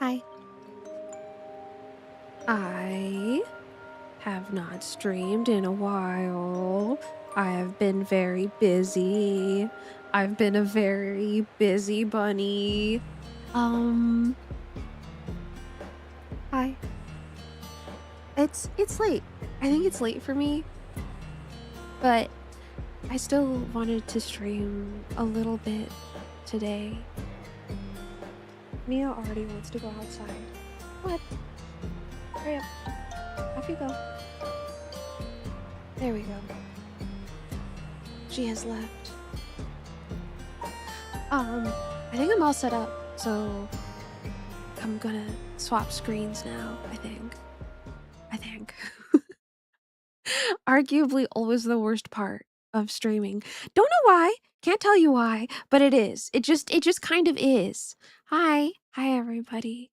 Hi. I have not streamed in a while. I have been very busy. I've been a very busy bunny. Um, Hi. It's late. I think it's late for me, but I still wanted to stream a little bit today. Mia already wants to go outside. What? Hurry up. Off you go. There we go. She has left. I think I'm all set up, so I'm gonna swap screens now, I think. Arguably always the worst part of streaming. Don't know why, can't tell you why, but it is. It just kind of is. Hi. Hi, everybody.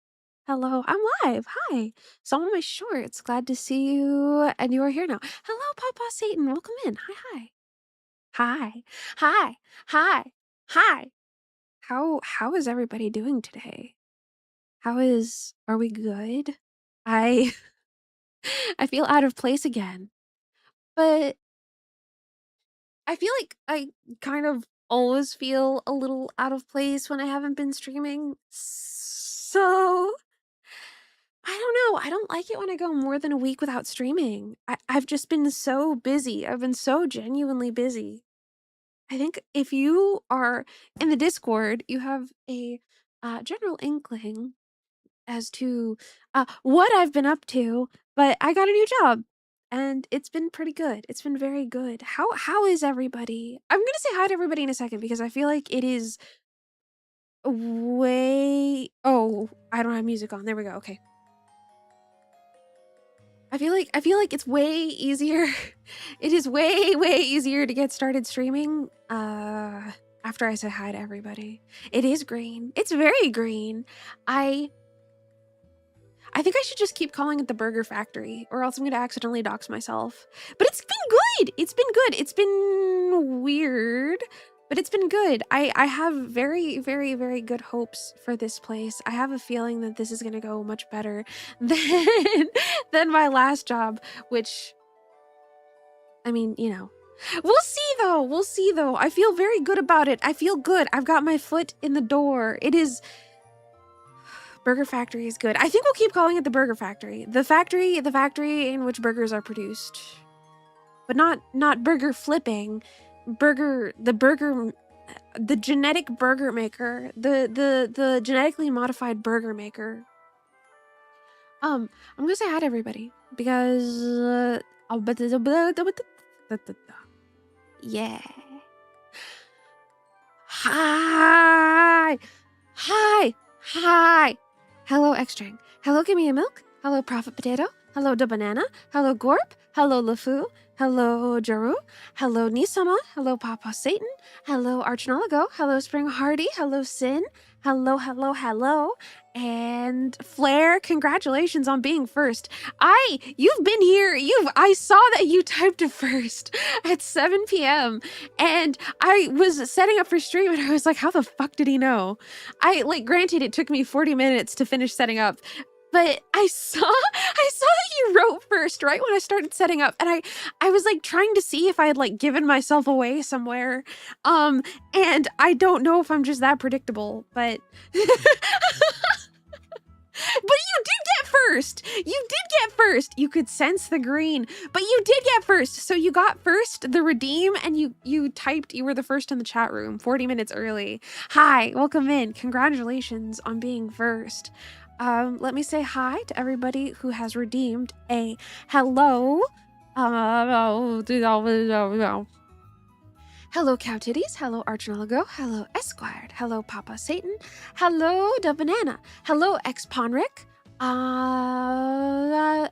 Hello, I'm live. Hi. So on my shorts, glad to see you, and you are here now. Hello, Papa Satan, welcome in. Hi. Hi. Hi. Hi. Hi. How is everybody doing today? Are we good? I I feel out of place again. But I feel like I kind of always feel a little out of place when I haven't been streaming. So I don't know. I don't like it when I go more than a week without streaming. I've just been so busy. I've been so genuinely busy. I think if you are in the Discord, you have a general inkling as to what I've been up to, but I got a new job and it's been pretty good. It's been very good. How is everybody? I'm gonna say hi to everybody in a second because I feel like it is way. Oh, I don't have music on. There we go. Okay. I feel like it's way easier. It is way easier to get started streaming after I say hi to everybody. It is green. It's very green. I think I should just keep calling it the Burger Factory, or else I'm gonna accidentally dox myself. But it's been good! It's been good. It's been weird, but it's been good. I have very good hopes for this place. I have a feeling that this is gonna go much better than, than my last job, which, I mean, you know. We'll see though. We'll see though. I feel very good about it. I feel good. I've got my foot in the door. It is... Burger Factory is good. I think we'll keep calling it the Burger Factory. The factory in which burgers are produced. But not burger flipping. The genetic burger maker. The genetically modified burger maker. I'm gonna say hi to everybody because yeah. Hi. Hello, X-String. Hello, Give Me a Milk. Hello, Prophet Potato. Hello, Da Banana. Hello, Gorp. Hello, LeFou. Hello, Jaru. Hello, Nisama. Hello, Papa Satan. Hello, Archnolago. Hello, Spring Hardy. Hello, Sin. Hello. And Flair, congratulations on being first. You've been here. I saw that you typed it first at 7 p.m. And I was setting up for stream and I was like, how the fuck did he know? Granted, it took me 40 minutes to finish setting up, but I saw that you wrote first right when I started setting up, and I was like trying to see if I had like given myself away somewhere. And I don't know if I'm just that predictable, but but you did get first. You could sense the green, but you did get first. So you got first the redeem, and you typed you were the first in the chat room 40 minutes early. Hi, welcome in. Congratulations on being first. Let me say hi to everybody who has redeemed a hello. Hello, Cow Titties. Hello, Archnolago. Hello, Esquire. Hello, Papa Satan. Hello, Da Banana. Hello, X-Ponric.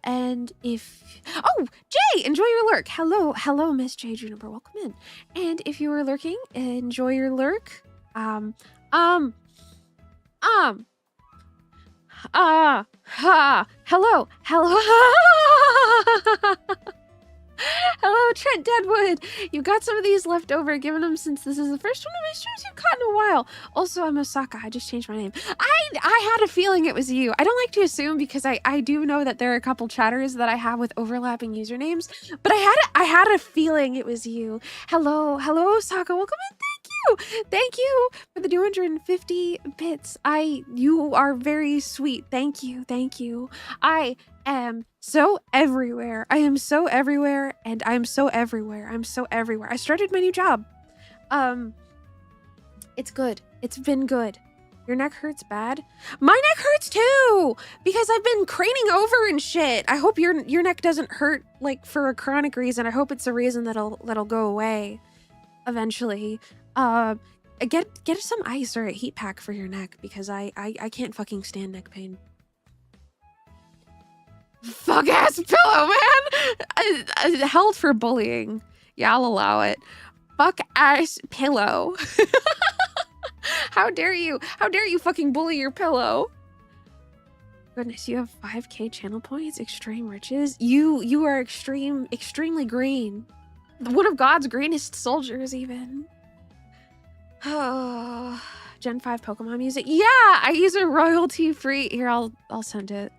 And if... Oh, Jay, enjoy your lurk. Hello, Miss J Juniper. Welcome in. And if you were lurking, enjoy your lurk. Hello. Hello, Trent Deadwood. You got some of these left over, given them since this is the first one of my streams you've caught in a while. Also, I'm Osaka. I just changed my name. I had a feeling it was you. I don't like to assume because I do know that there are a couple chatters that I have with overlapping usernames, but I had a feeling it was you. Hello, Osaka. Welcome in. Thank you for the 250 bits. You are very sweet. Thank you. I am so everywhere. I am so everywhere, and I'm so everywhere. I'm so everywhere. I started my new job. It's good. It's been good. Your neck hurts bad? My neck hurts too, because I've been craning over and shit. I hope your neck doesn't hurt like for a chronic reason. I hope it's a reason that'll go away eventually. Get some ice or a heat pack for your neck, because I can't fucking stand neck pain. Fuck ass pillow, man! Held for bullying. Yeah, I'll allow it. Fuck ass pillow. How dare you? How dare you fucking bully your pillow? Goodness, you have 5k channel points? Extreme riches? You are extremely green. One of God's greenest soldiers, even. Oh, Gen 5 Pokemon music. Yeah, I use a royalty-free. Here, I'll send it.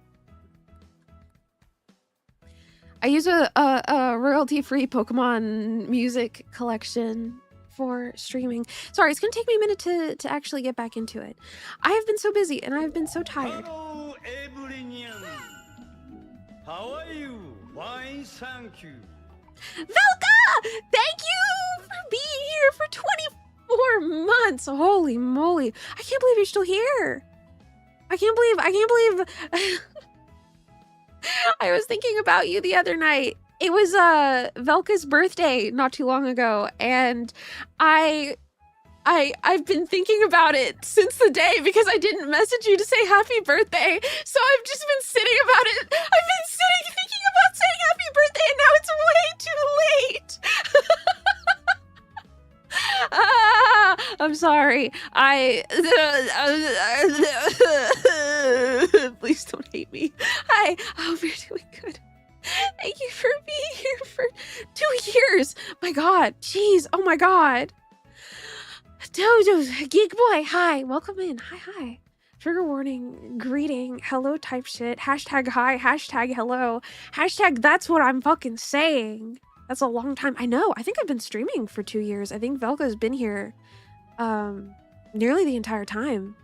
I use a royalty-free Pokemon music collection for streaming. Sorry, it's gonna take me a minute to actually get back into it. I have been so busy and I've been so tired. Hello, everyone. How are you? Fine, thank you. Velka! Thank you for being here for 24 months. Holy moly. I can't believe you're still here. I can't believe I was thinking about you the other night. It was Velka's birthday not too long ago, and I've been thinking about it since the day because I didn't message you to say happy birthday. So I've just been sitting about it. I've been sitting thinking about saying happy birthday, and now it's way too late. I'm sorry. Please don't hate me. I hope you're doing good. Thank you for being here for 2 years. My God. Jeez. Oh my God. Dodo's Geek Boy. Hi. Welcome in. Hi. Trigger warning. Greeting. Hello type shit. Hashtag hi. Hashtag hello. Hashtag that's what I'm fucking saying. That's a long time. I know. I think I've been streaming for 2 years. I think Velka's been here nearly the entire time.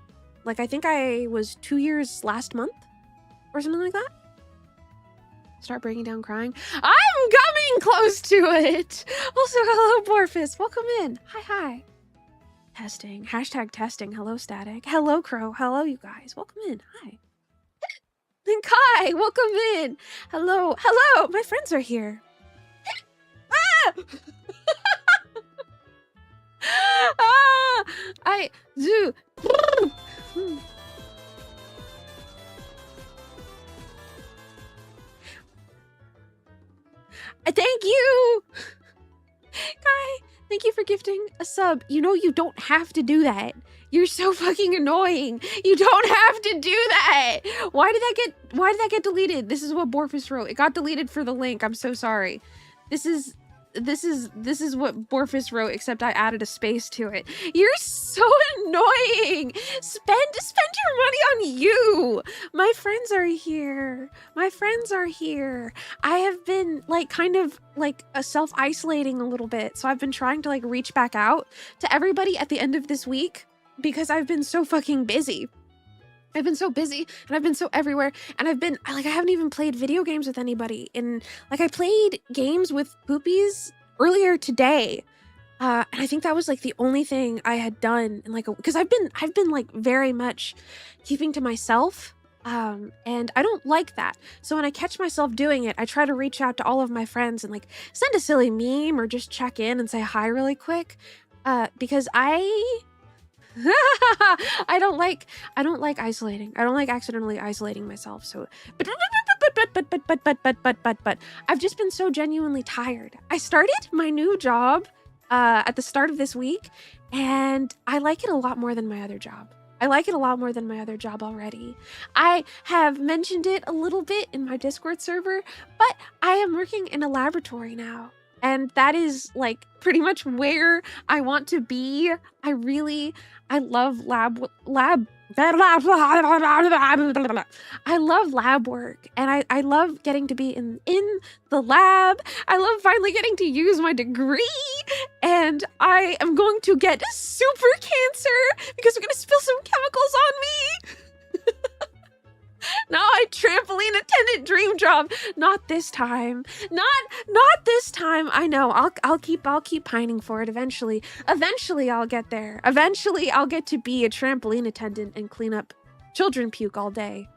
Like, I think I was 2 years last month or something like that. Start breaking down crying. I'm coming close to it. Also, hello, Borfus. Welcome in. Hi. Testing. Hashtag testing. Hello, Static. Hello, Crow. Hello, you guys. Welcome in. Hi. And Kai, welcome in. Hello. My friends are here. I do. Thank you, Kai. Thank you for gifting a sub. You know you don't have to do that. You're so fucking annoying. You don't have to do that. Why did that get deleted? This is what Borfus wrote. It got deleted for the link. I'm so sorry. This is what Borfus wrote, except I added a space to it. You're so annoying. Spend your money on you. My friends are here. I have been like kind of like self-isolating a little bit. So I've been trying to like reach back out to everybody at the end of this week because I've been so fucking busy. I've been so busy and I've been so everywhere, and I haven't even played video games with anybody. And like I played games with Poopies earlier today. And I think that was like the only thing I had done, and like, because I've been like very much keeping to myself. And I don't like that. So when I catch myself doing it, I try to reach out to all of my friends and like send a silly meme or just check in and say hi really quick. Because I don't like isolating. I don't like accidentally isolating myself. So, but I've just been so genuinely tired. I started my new job at the start of this week, and I like it a lot more than my other job. I like it a lot more than my other job already. I have mentioned it a little bit in my Discord server, but I am working in a laboratory now. And that is like pretty much where I want to be. I love I love lab work, and I love getting to be in the lab. I love finally getting to use my degree, and I am going to get super cancer because we're gonna spill some chemicals on me. No, I trampoline attendant dream job. Not this time. Not this time. I know. I'll keep pining for it eventually. Eventually I'll get there. Eventually I'll get to be a trampoline attendant and clean up children puke all day.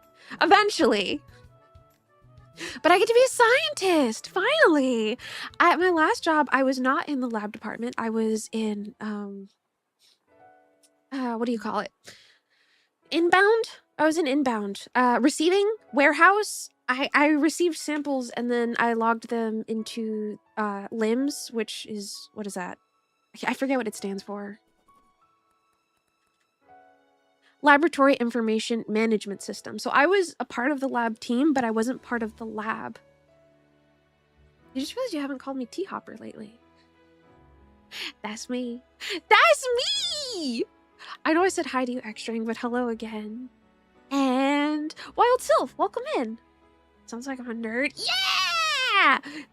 Eventually. But I get to be a scientist, finally. At my last job, I was not in the lab department. I was in what do you call it? Inbound? I was in inbound. Receiving, warehouse. I received samples and then I logged them into LIMS, which is, what is that? I forget what it stands for. Laboratory Information Management System. So I was a part of the lab team, but I wasn't part of the lab. You just realized you haven't called me Tea Hopper lately. That's me. That's me! I know I said hi to you, X-String, but hello again. And Wild Sylph, welcome in. Sounds like I'm a nerd. Yeah! And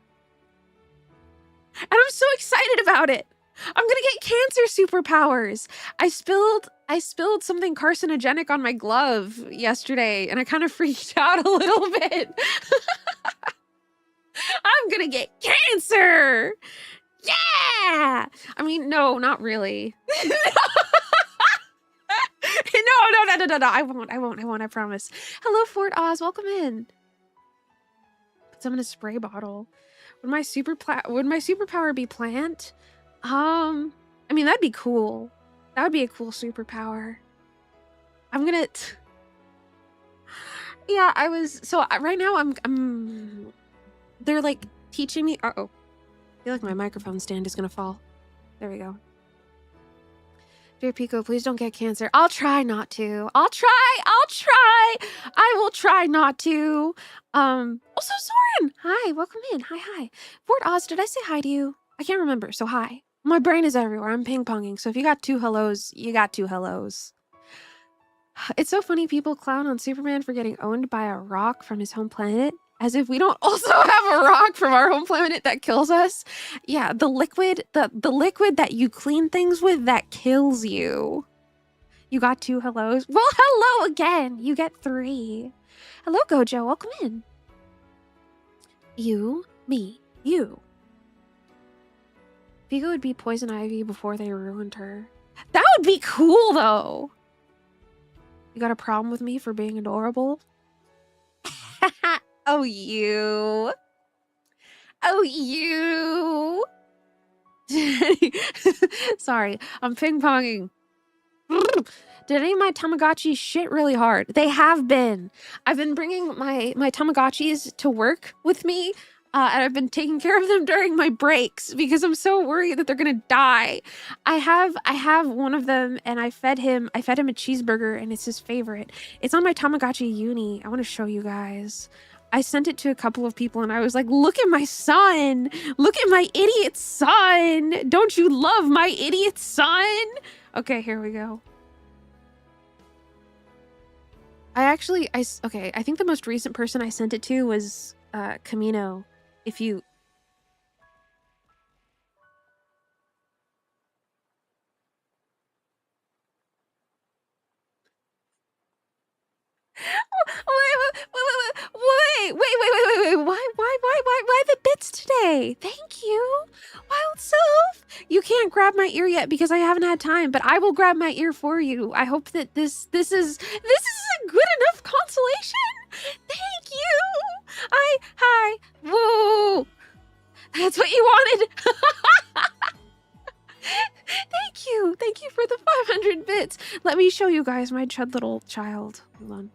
I'm so excited about it. I'm gonna get cancer superpowers. I spilled something carcinogenic on my glove yesterday, and I kind of freaked out a little bit. I'm gonna get cancer. Yeah! I mean, no, not really. No, I won't, I promise. Hello, Fort Oz, welcome in. Put some in a spray bottle. Would my superpower be plant? I mean, that'd be cool. That would be a cool superpower. I'm gonna... Yeah, right now I'm... They're like teaching me... Uh-oh. I feel like my microphone stand is gonna fall. There we go. Dear Pekoe, please don't get cancer. I'll try not to. I'll try. I will try not to. Also, Soren. Hi, welcome in. Hi. Fort Oz, did I say hi to you? I can't remember, so hi. My brain is everywhere. I'm ping-ponging, so if you got two hellos, you got two hellos. It's so funny people clown on Superman for getting owned by a rock from his home planet, as if we don't also have a rock from our home planet that kills us. Yeah, the liquid that you clean things with that kills you. You got two hellos? Well, hello again. You get three. Hello, Gojo. Welcome in. You, me, you. Pekoe would be Poison Ivy before they ruined her. That would be cool, though. You got a problem with me for being adorable? Oh, you. Sorry, I'm ping-ponging. Did any of my Tamagotchis shit really hard? They have been. I've been bringing my Tamagotchis to work with me, and I've been taking care of them during my breaks because I'm so worried that they're gonna die. I have one of them, and I fed him a cheeseburger, and it's his favorite. It's on my Tamagotchi uni. I want to show you guys. I sent it to a couple of people, and I was like, look at my son! Look at my idiot son! Don't you love my idiot son? Okay, here we go. I think the most recent person I sent it to was Camino. If you... Wait. Why the bits today? Thank you. Wild Self. You can't grab my ear yet because I haven't had time, but I will grab my ear for you. I hope that this is a good enough consolation. Thank you. Hi. Whoa. That's what you wanted. Thank you for the 500 bits. Let me show you guys my chud little child. Hold on.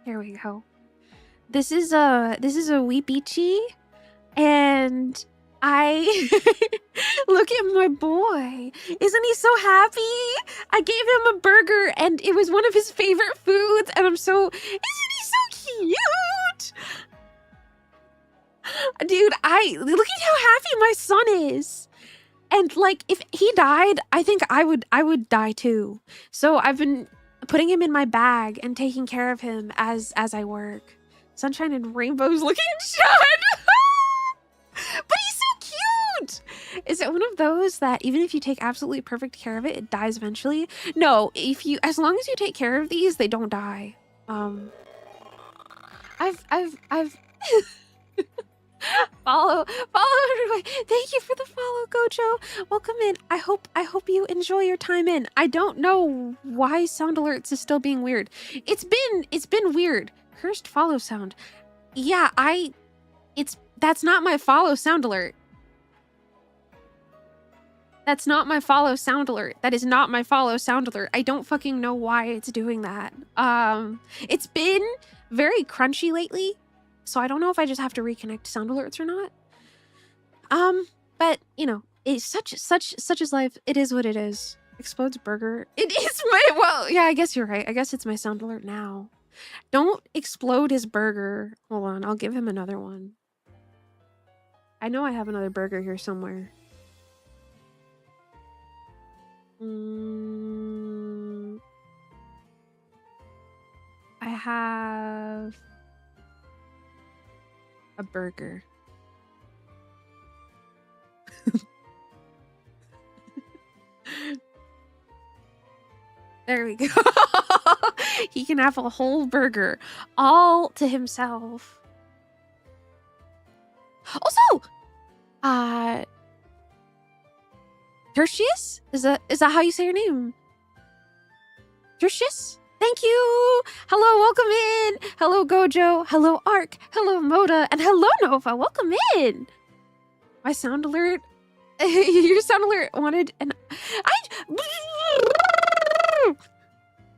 Here we go. This is a wee Beachy. And I look at my boy. Isn't he so happy? I gave him a burger and it was one of his favorite foods. And isn't he so cute? Dude, look at how happy my son is. And like, if he died, I think I would die too. So I've been putting him in my bag and taking care of him as I work. Sunshine and rainbows looking shut. But he's so cute. Is it one of those that even if you take absolutely perfect care of it, it dies eventually? No, as long as you take care of these, they don't die. I've follow everybody. Thank you for the follow, Gojo. Welcome in. I hope you enjoy your time in. I don't know why sound alerts is still being weird. It's been weird. Cursed follow sound. Yeah, that's not my follow sound alert. That's not my follow sound alert. That is not my follow sound alert. I don't fucking know why it's doing that. It's been very crunchy lately, so I don't know if I just have to reconnect sound alerts or not. But you know, it's such as life. It is what it is. Explodes burger. It is well, yeah, I guess you're right. I guess it's my sound alert now. Don't explode his burger. Hold on, I'll give him another one. I know I have another burger here somewhere. I have a burger. There we go. He can have a whole burger all to himself. Also, Tertius? Is that how you say your name? Tertius? Thank you. Hello, welcome in. Hello, Gojo. Hello, Ark. Hello, Moda. And hello, Nova. Welcome in. My sound alert. Your sound alert wanted an...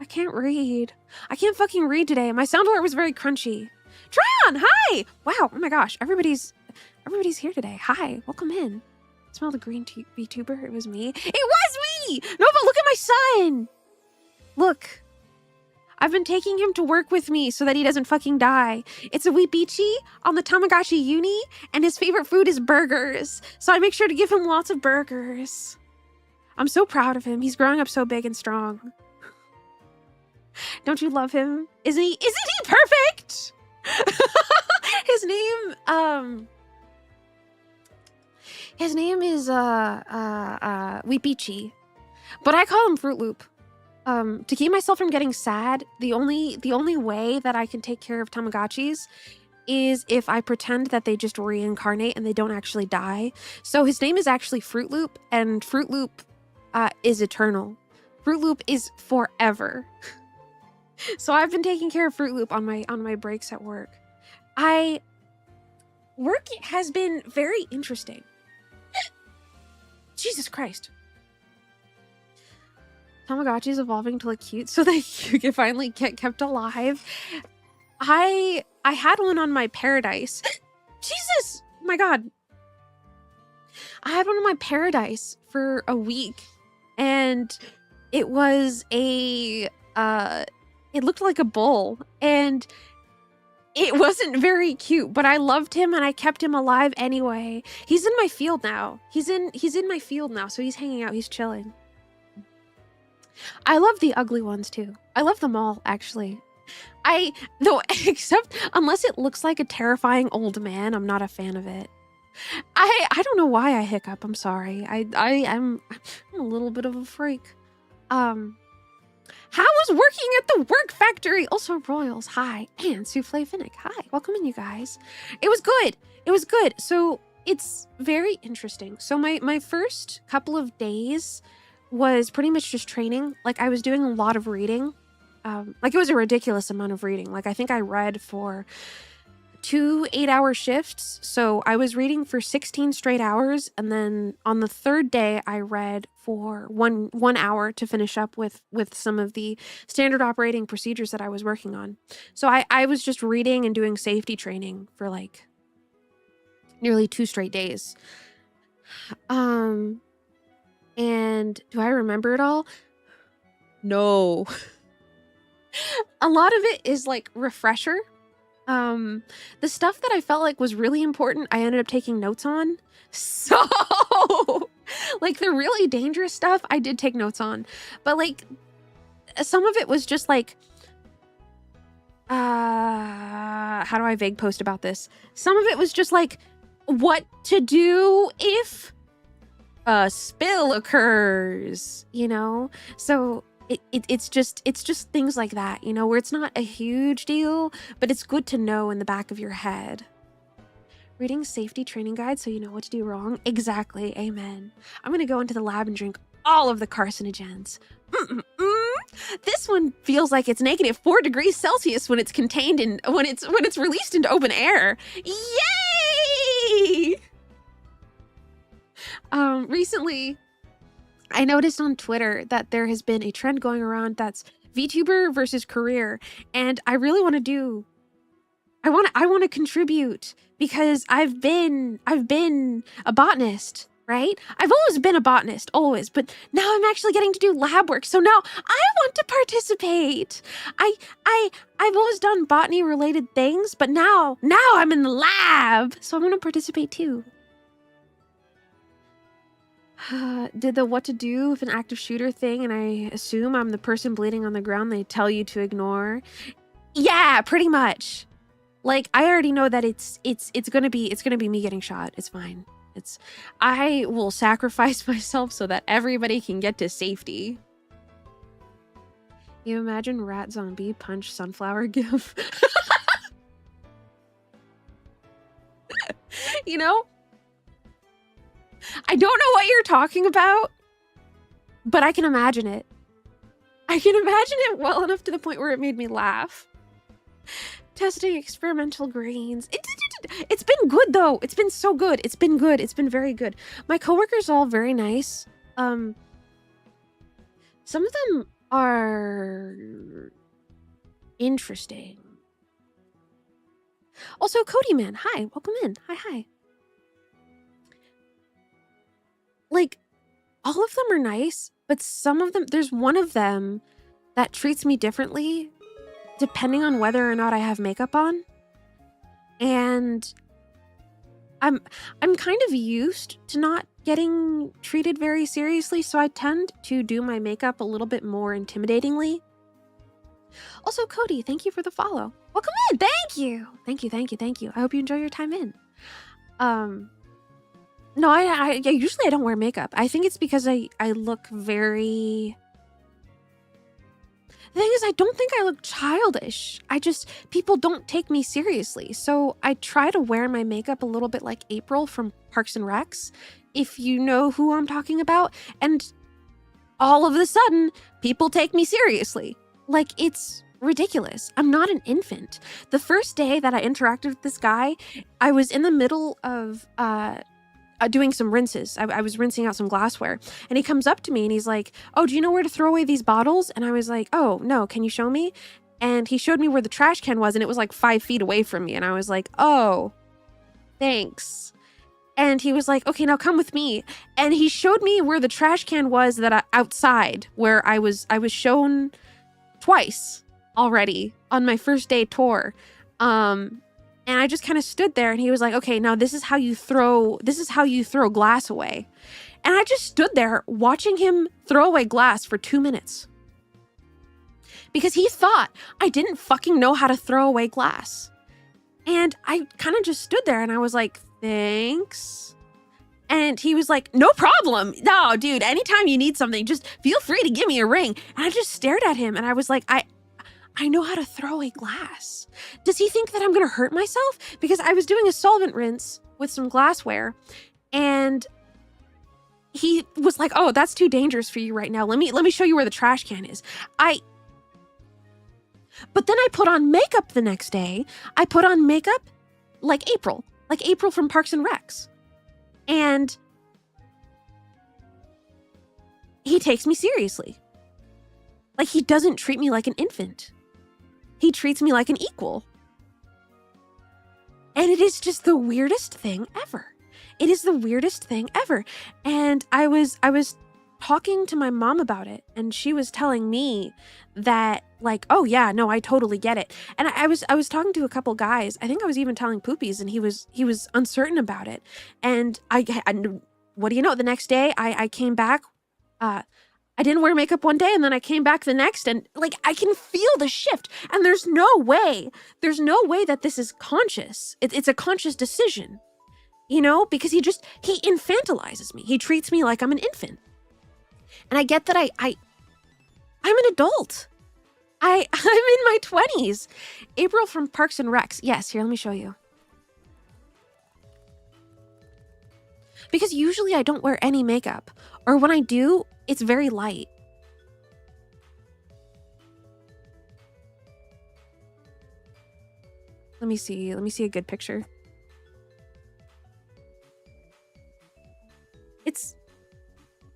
I can't read. I can't fucking read today. My sound alert was very crunchy. Tryon, hi. Wow. Oh my gosh. Everybody's here today. Hi. Welcome in. Smell the green VTuber. It was me. It was me. Nova, look at my son. Look. I've been taking him to work with me so that he doesn't fucking die. It's a Weebichi on the Tamagotchi uni, and his favorite food is burgers. So I make sure to give him lots of burgers. I'm so proud of him. He's growing up so big and strong. Don't you love him? Isn't he perfect? His name is Weebichi, but I call him Fruit Loop. To keep myself from getting sad, the only way that I can take care of Tamagotchis is if I pretend that they just reincarnate and they don't actually die. So his name is actually Fruit Loop, and Fruit Loop is eternal. Fruit Loop is forever. So I've been taking care of Fruit Loop on my breaks at work. Work has been very interesting. Jesus Christ. Tamagotchi's evolving to look cute so that you can finally get kept alive. I had one on my Paradise. Jesus, my God. I had one on my Paradise for a week, and it was it looked like a bull, and it wasn't very cute, but I loved him and I kept him alive anyway. He's in my field now. He's in my field now, so he's hanging out, he's chilling. I love the ugly ones too. I love them all, actually. Except unless it looks like a terrifying old man, I'm not a fan of it. I don't know why I hiccup. I'm sorry. I'm a little bit of a freak. How was working at the work factory? Also, Royals, hi. And Souffle Finnick, hi. Welcome in, you guys. It was good. It was good. So it's very interesting. So my first couple of days was pretty much just training. Like, I was doing a lot of reading. Like, it was a ridiculous amount of reading. Like, I think I read for 2 8-hour shifts. So I was reading for 16 straight hours. And then on the third day, I read for one hour to finish up with some of the standard operating procedures that I was working on. So I was just reading and doing safety training for like nearly 2 straight days. And do I remember it all? No. A lot of it is like refresher. The stuff that I felt like was really important, I ended up taking notes on. So, like the really dangerous stuff, I did take notes on. But like, some of it was just like, how do I vague post about this? Some of it was just like, what to do if a spill occurs, you know? So it's just things like that, you know, where it's not a huge deal, but it's good to know in the back of your head. Reading safety training guides so you know what to do wrong. Exactly. Amen. I'm gonna go into the lab and drink all of the carcinogens. This one feels like it's negative 4 degrees Celsius when it's contained in when it's released into open air. Yay! Recently, I noticed on Twitter that there has been a trend going around that's VTuber versus career, and I really want to I want to contribute because I've been a botanist, right? I've always been a botanist, always, but now I'm actually getting to do lab work. So now I want to participate. I've always done botany related things, but now I'm in the lab. So I want to participate too. Did the what to do with an active shooter thing, and I assume I'm the person bleeding on the ground they tell you to ignore. Yeah, pretty much. Like, I already know that it's gonna be me getting shot. It's fine. I will sacrifice myself so that everybody can get to safety. You imagine rat zombie punch sunflower gif? You know? I don't know what you're talking about, but I can imagine it. I can imagine it well enough to the point where it made me laugh. Testing experimental grains. It's been good though. It's been so good. It's been good. It's been very good. My coworkers are all very nice. Some of them are interesting. Also, Cody Man, hi, welcome in. Hi. Like, all of them are nice, but some of them, there's one of them that treats me differently depending on whether or not I have makeup on. And I'm kind of used to not getting treated very seriously, so I tend to do my makeup a little bit more intimidatingly. Also, Cody, thank you for the follow. Welcome in. Thank you. I hope you enjoy your time in. No, I usually I don't wear makeup. I think it's because I look very... The thing is, I don't think I look childish. People don't take me seriously. So I try to wear my makeup a little bit like April from Parks and Recs, if you know who I'm talking about. And all of a sudden, people take me seriously. Like, it's ridiculous. I'm not an infant. The first day that I interacted with this guy, I was in the middle of doing some rinses. I was rinsing out some glassware, and he comes up to me and he's like, "Oh, do you know where to throw away these bottles?" And I was like, "Oh, no, can you show me?" And he showed me where the trash can was, and it was like 5 feet away from me. And I was like, "Oh, thanks." And he was like, "Okay, now come with me." And he showed me where the trash can was outside, where I was shown twice already on my first day tour. And I just kind of stood there, and he was like, "Okay, now this is how you throw glass away." And I just stood there watching him throw away glass for 2 minutes. Because he thought I didn't fucking know how to throw away glass. And I kind of just stood there and I was like, "Thanks." And he was like, "No problem. No, dude, anytime you need something, just feel free to give me a ring." And I just stared at him and I was like, I know how to throw away glass. Does he think that I'm going to hurt myself? Because I was doing a solvent rinse with some glassware, and he was like, "Oh, that's too dangerous for you right now. Let me show you where the trash can is." But then I put on makeup the next day. I put on makeup like April from Parks and Recs. And he takes me seriously. Like, he doesn't treat me like an infant. He treats me like an equal. And it is just the weirdest thing ever. It is the weirdest thing ever. And I was talking to my mom about it, and she was telling me that, like, oh yeah, no, I totally get it. And I was talking to a couple guys. I think I was even telling Poopies, and he was uncertain about it. And what do you know? The next day, I came back. I didn't wear makeup one day, and then I came back the next, and like I can feel the shift. And there's no way that this is conscious. It's a conscious decision, you know, because he infantilizes me. He treats me like I'm an infant. And I get that I'm an adult. I'm in my 20s. April from Parks and Recs. Yes, here, let me show you. Because usually I don't wear any makeup, or when I do, it's very light. Let me see a good picture.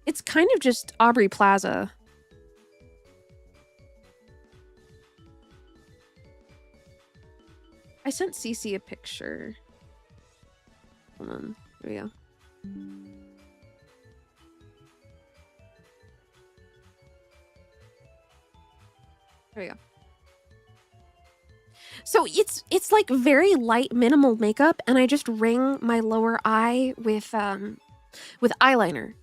It's kind of just Aubrey Plaza. I sent Cece a picture. Hold on, here we go. There we go. So it's like very light, minimal makeup, and I just ring my lower eye with eyeliner.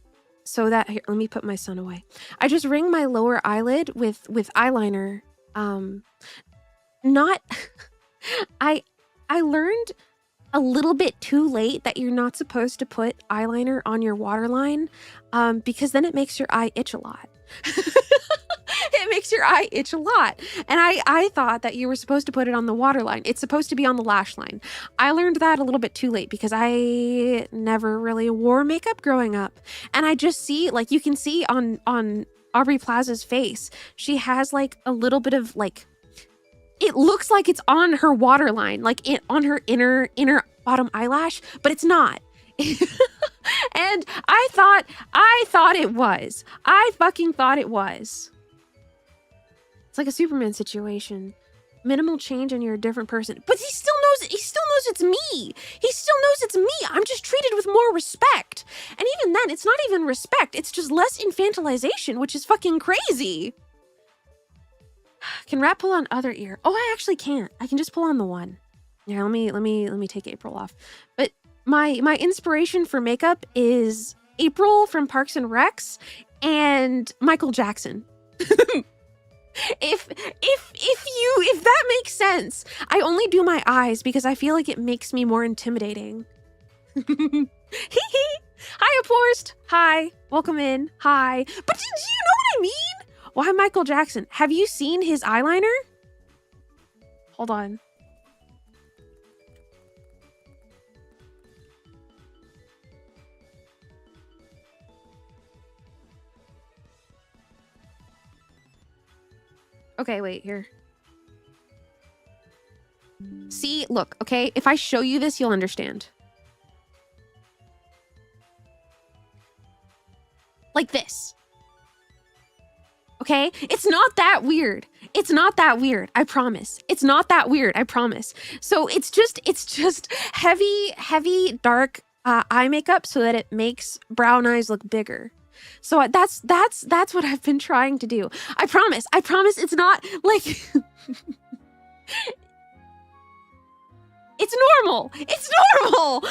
So that, here, let me put my son away. I just ring my lower eyelid with eyeliner. Not I learned a little bit too late that you're not supposed to put eyeliner on your waterline, because then it makes your eye itch a lot. It makes your eye itch a lot. And I thought that you were supposed to put it on the waterline. It's supposed to be on the lash line. I learned that a little bit too late because I never really wore makeup growing up. And I just see, like, you can see on Aubrey Plaza's face, she has like a little bit of like, it looks like it's on her waterline, like on her inner bottom eyelash, but it's not. And I thought it was. I fucking thought it was. It's like a Superman situation. Minimal change and you're a different person. But he still knows it's me. He still knows it's me. I'm just treated with more respect. And even then, it's not even respect. It's just less infantilization, which is fucking crazy. Can Rat pull on other ear? Oh, I actually can't. I can just pull on the one. Here, let me take April off. But my inspiration for makeup is April from Parks and Recs and Michael Jackson. If that makes sense. I only do my eyes because I feel like it makes me more intimidating. Hee hee. Hi, Aporst. Hi. Welcome in. Hi. But do you know what I mean? Why Michael Jackson? Have you seen his eyeliner? Hold on. Okay, wait, here. See, look, okay? If I show you this, you'll understand. Like this. Okay? It's not that weird. It's not that weird, I promise. It's not that weird, I promise. So it's just heavy, dark eye makeup so that it makes brown eyes look bigger. So that's what I've been trying to do. I promise it's not like it's normal. It's normal.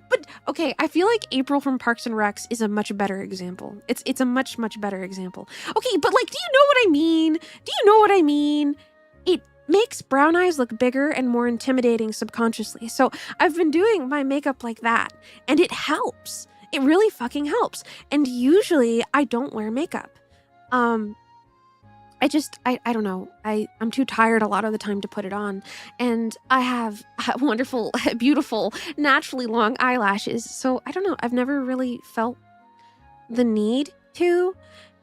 But okay, I feel like April from Parks and Recs is a much better example. It's a much better example. Okay, but like, do you know what I mean? Do you know what I mean? It makes brown eyes look bigger and more intimidating subconsciously. So I've been doing my makeup like that, and it helps. It really fucking helps. And usually I don't wear makeup. I don't know. I'm too tired a lot of the time to put it on. And I have wonderful, beautiful, naturally long eyelashes. So I don't know. I've never really felt the need to.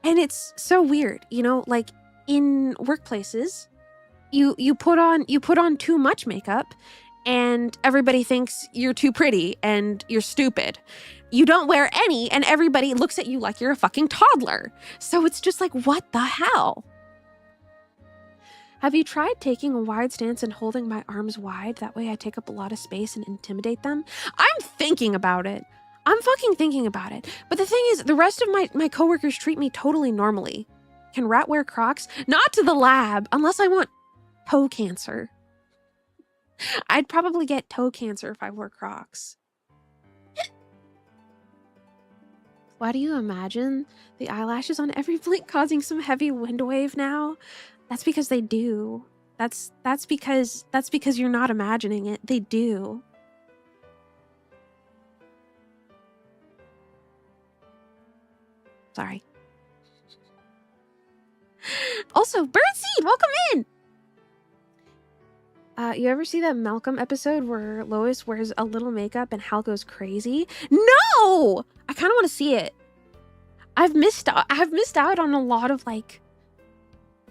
And it's so weird, you know, like in workplaces, you put on too much makeup and everybody thinks you're too pretty and you're stupid. You don't wear any and everybody looks at you like you're a fucking toddler. So it's just like, what the hell? Have you tried taking a wide stance and holding my arms wide? That way I take up a lot of space and intimidate them. I'm thinking about it. I'm fucking thinking about it. But the thing is, the rest of my coworkers treat me totally normally. Can Rat wear Crocs? Not to the lab, unless I want toe cancer. I'd probably get toe cancer if I wore Crocs. Why do you imagine the eyelashes on every blink causing some heavy wind wave now? That's because they do. That's because you're not imagining it. They do. Sorry. Also, Birdseed, welcome in! You ever see that Malcolm episode where Lois wears a little makeup and Hal goes crazy? No! I kind of want to see it. I've missed out on a lot of like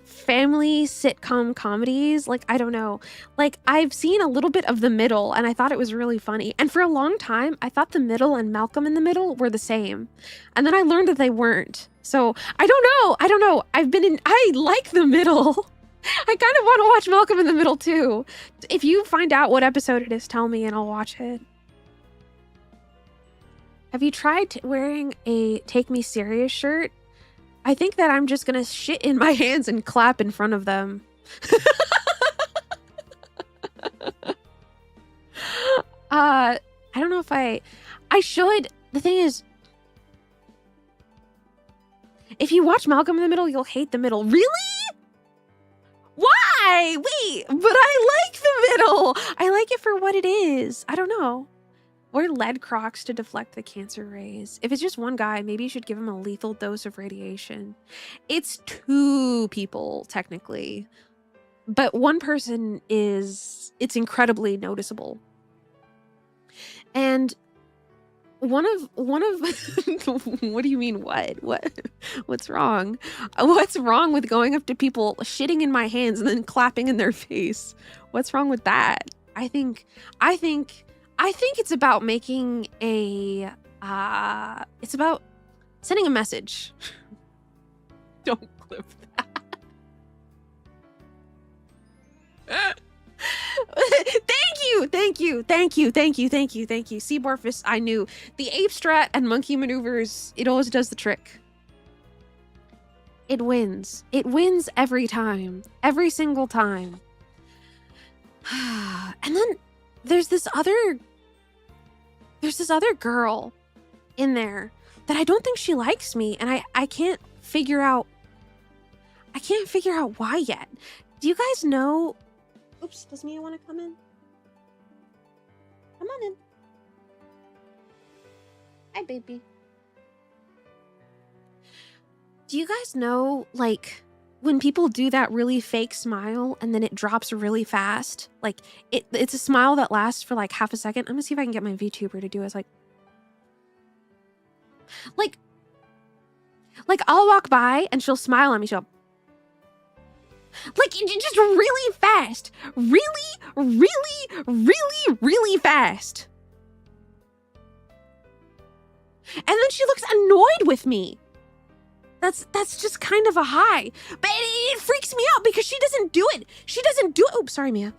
family sitcom comedies. Like, I don't know. Like, I've seen a little bit of The Middle and I thought it was really funny. And for a long time, I thought The Middle and Malcolm in the Middle were the same. And then I learned that they weren't. So, I don't know. I like The Middle. I kind of want to watch Malcolm in the Middle too. If you find out what episode it is, tell me and I'll watch it. Have you tried wearing a Take Me Serious shirt? I think that I'm just gonna shit in my hands and clap in front of them. I don't know if I should. The thing is, if you watch Malcolm in the Middle, you'll hate the middle. Really? Why? Wait, but I like the middle. I like it for what it is. I don't know. Or lead Crocs to deflect the cancer rays. If it's just one guy, maybe you should give him a lethal dose of radiation. It's 2 people, technically. But one person it's incredibly noticeable. And one of what do you mean what's wrong? What's wrong with going up to people, shitting in my hands and then clapping in their face? What's wrong with that? I think it's about making a it's about sending a message. Don't clip that. Thank you. Seaborphus, I knew. The ape strat and monkey maneuvers, it always does the trick. It wins. It wins every time. Every single time. And then there's this other girl in there that I don't think she likes me, and I can't figure out why yet. Do you guys know? Oops, does Mia want to come in? Come on in. Hi, baby. Do you guys know, like, when people do that really fake smile and then it drops really fast? Like, it's a smile that lasts for like half a second. I'm gonna see if I can get my VTuber to do it. It's like I'll walk by and she'll smile at me. She'll like just really fast, really fast. And then she looks annoyed with me. That's just kind of a high. But it freaks me out because she doesn't do it. Oh, sorry, Mia.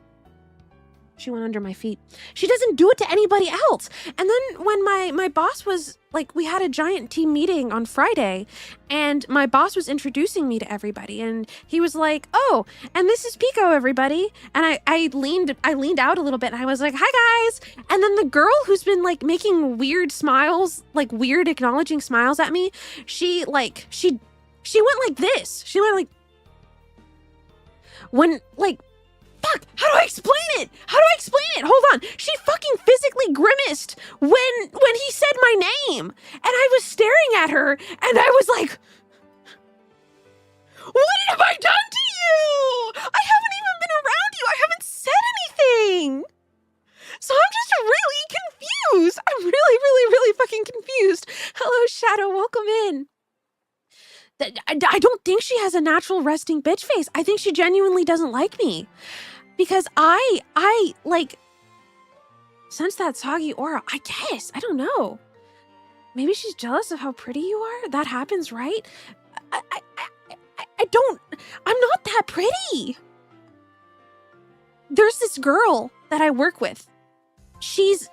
She went under my feet. She doesn't do it to anybody else. And then when my boss was, like, we had a giant team meeting on Friday, and my boss was introducing me to everybody, and he was like, "Oh, and this is Pekoe, everybody." And I leaned out a little bit, and I was like, "Hi, guys." And then the girl who's been, like, making weird smiles, like, weird acknowledging smiles at me, she went like this. She went like, when, like, fuck, how do I explain it? Hold on. She fucking physically grimaced when he said my name. And I was staring at her and I was like, what have I done to you? I haven't even been around you. I haven't said anything. So I'm just really confused. I'm really fucking confused. Hello, Shadow. Welcome in. I don't think she has a natural resting bitch face. I think she genuinely doesn't like me. Because I like, sense that soggy aura. I guess. I don't know. Maybe she's jealous of how pretty you are? That happens, right? I'm not that pretty. there's this girl that I work with. She's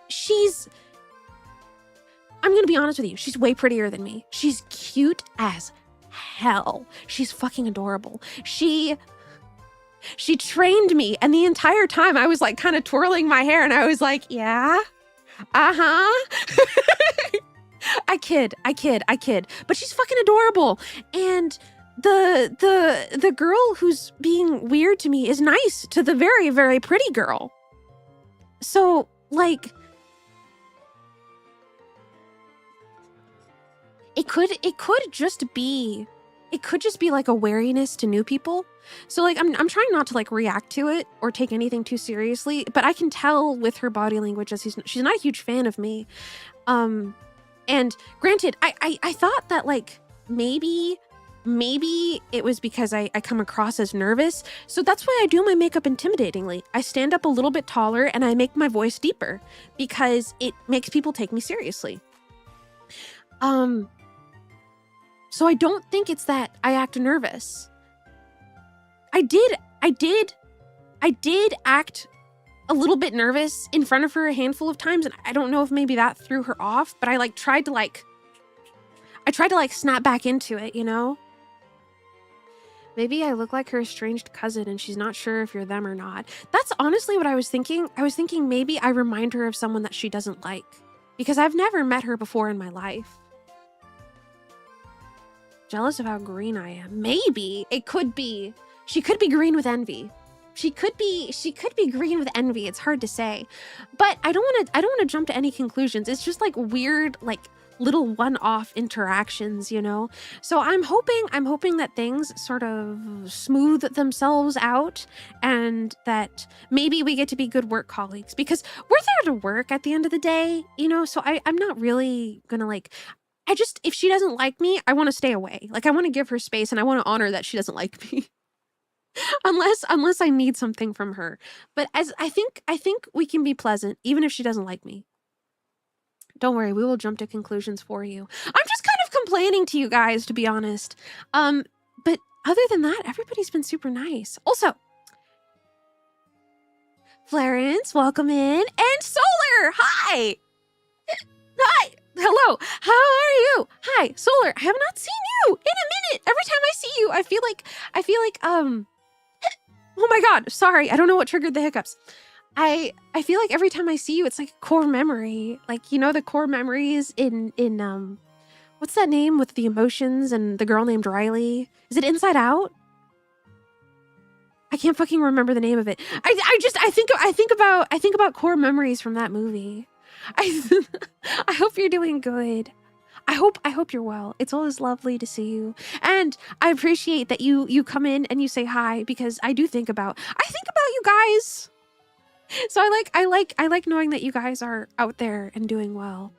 I'm gonna be honest with you, she's way prettier than me. She's cute as hell. She's fucking adorable. She trained me, and the entire time I was like kind of twirling my hair, and I was like, yeah, uh-huh. I kid. But she's fucking adorable. And the girl who's being weird to me is nice to the very, very pretty girl. So, like, it could just be like a wariness to new people. So like I'm trying not to like react to it or take anything too seriously, but I can tell with her body language that she's not a huge fan of me. And granted, I thought that like maybe it was because I come across as nervous. So that's why I do my makeup intimidatingly. I stand up a little bit taller and I make my voice deeper because it makes people take me seriously. So I don't think it's that I act nervous. I did act a little bit nervous in front of her a handful of times, and I don't know if maybe that threw her off, but I tried to snap back into it, you know? Maybe I look like her estranged cousin and she's not sure if you're them or not. That's honestly what I was thinking. I was thinking maybe I remind her of someone that she doesn't like, because I've never met her before in my life. Jealous of how green I am. Maybe it could be. She could be green with envy. She could be green with envy. It's hard to say. But I don't want to jump to any conclusions. It's just like weird, like little one-off interactions, you know? So I'm hoping that things sort of smooth themselves out and that maybe we get to be good work colleagues, because we're there to work at the end of the day, you know? So I'm not really gonna like, if she doesn't like me, I want to stay away. Like I want to give her space and I want to honor that she doesn't like me. unless I need something from her. But as I think we can be pleasant even if she doesn't like me. Don't worry, we will jump to conclusions for you. I'm just kind of complaining to you guys, to be honest. But other than that, everybody's been super nice. Also, Florence, welcome in. And Solar, hi! Hi! Hello, how are you? Hi, Solar, I have not seen you in a minute. Every time I see you, I feel like, oh my God, sorry, I don't know what triggered the hiccups. I feel like every time I see you, it's like a core memory. Like, you know, the core memories in what's that name with the emotions and the girl named Riley? Is it Inside Out? I can't fucking remember the name of it. I think about core memories from that movie. I hope you're doing good. I hope you're well. It's always lovely to see you. And I appreciate that you come in and you say hi, because I think about you guys. So I like knowing that you guys are out there and doing well.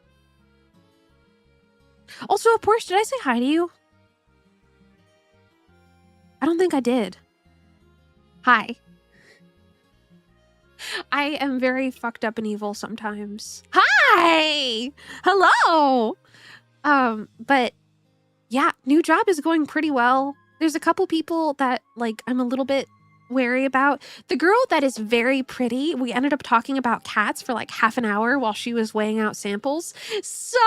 Also, of course, did I say hi to you? I don't think I did. Hi. I am very fucked up and evil sometimes. Hi! Hello! But yeah, new job is going pretty well. There's a couple people that like I'm a little bit wary about. The girl that is very pretty, we ended up talking about cats for like half an hour while she was weighing out samples. So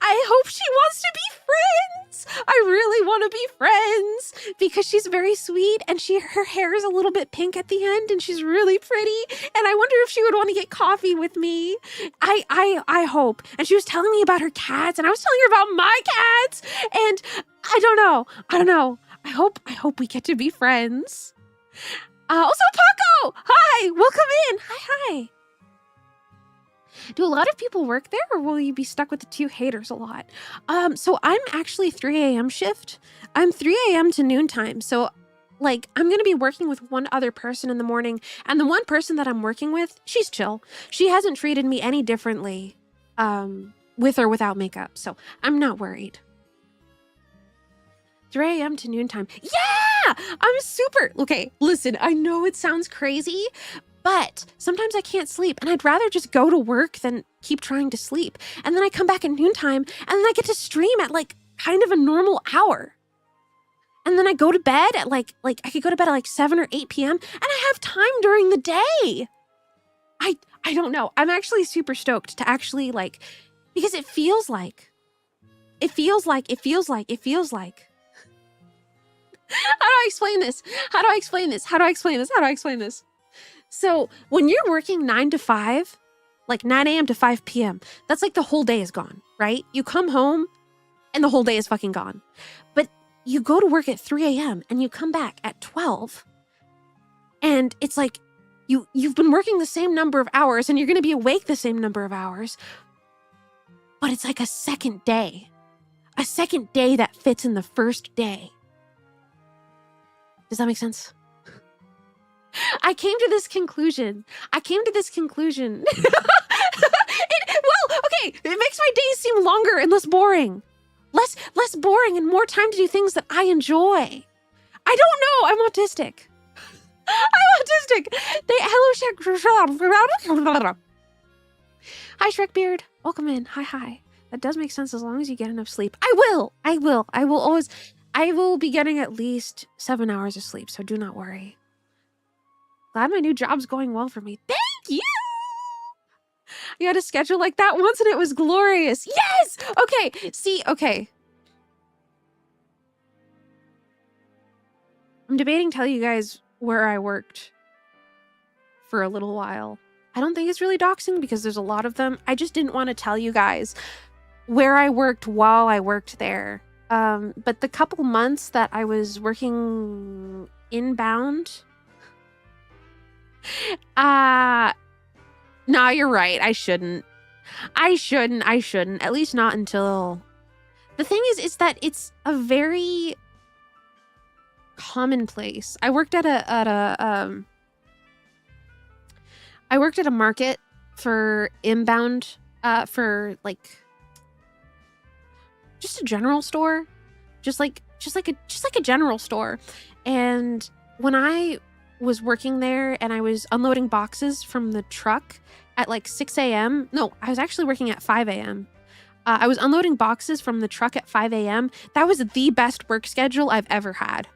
I hope she wants to be friends. I really want to be friends because she's very sweet and her hair is a little bit pink at the end and she's really pretty. And I wonder if she would want to get coffee with me. I hope. And she was telling me about her cats and I was telling her about my cats. And I don't know. I hope we get to be friends. Also, Paco! Hi! Welcome in! Hi. Do a lot of people work there, or will you be stuck with the two haters a lot? So I'm actually 3 a.m. shift. I'm 3 a.m. to noontime. So, like, I'm going to be working with one other person in the morning, and the one person that I'm working with, she's chill. She hasn't treated me any differently, with or without makeup, so I'm not worried. 3 a.m. to noontime. Yeah! I'm super... Okay, listen, I know it sounds crazy, but sometimes I can't sleep, and I'd rather just go to work than keep trying to sleep. And then I come back at noontime, and then I get to stream at, like, kind of a normal hour. And then I go to bed at like I could go to bed at like 7 or 8 p.m. and I have time during the day. I don't know. I'm actually super stoked to actually like, because it feels like. How do I explain this? So when you're working 9 to 5, like 9 a.m. to 5 p.m., that's like the whole day is gone, right? You come home and the whole day is fucking gone. But you go to work at 3 a.m. and you come back at 12. And it's like you've been working the same number of hours and you're going to be awake the same number of hours. But it's like a second day that fits in the first day. Does that make sense? I came to this conclusion. It makes my days seem longer and less boring. Less boring and more time to do things that I enjoy. I don't know. I'm autistic. Hello, Hi, Shrekbeard. Welcome in. Hi. That does make sense as long as you get enough sleep. I will be getting at least 7 hours of sleep, so do not worry. Glad my new job's going well for me. Thank you! You had a schedule like that once and it was glorious. Yes! Okay. I'm debating tell you guys where I worked for a little while. I don't think it's really doxing because there's a lot of them. I just didn't want to tell you guys where I worked while I worked there. But the couple months that I was working inbound... Nah, you're right. I shouldn't. At least not until... The thing is that it's a very commonplace. I worked at a market for inbound, for like just a general store, just like a general store. And when I was working there and I was unloading boxes from the truck at like 6 a.m. No, I was actually working at 5 a.m. I was unloading boxes from the truck at 5 a.m. That was the best work schedule I've ever had.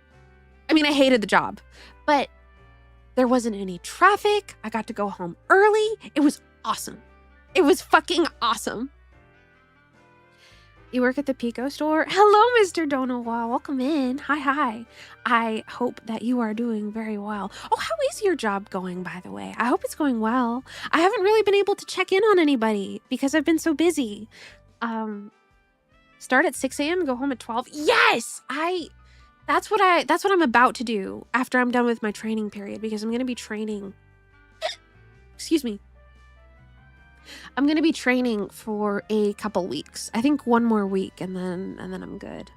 I mean, I hated the job, but there wasn't any traffic. I got to go home early. It was awesome. It was fucking awesome. You work at the Pekoe store? Hello, Mr. Donowa. Welcome in. Hi. I hope that you are doing very well. Oh, how is your job going, by the way? I hope it's going well. I haven't really been able to check in on anybody because I've been so busy. Start at 6 a.m. and go home at 12. Yes! That's what I'm about to do after I'm done with my training period because I'm going to be training. Excuse me. I'm going to be training for a couple weeks. I think one more week and then I'm good.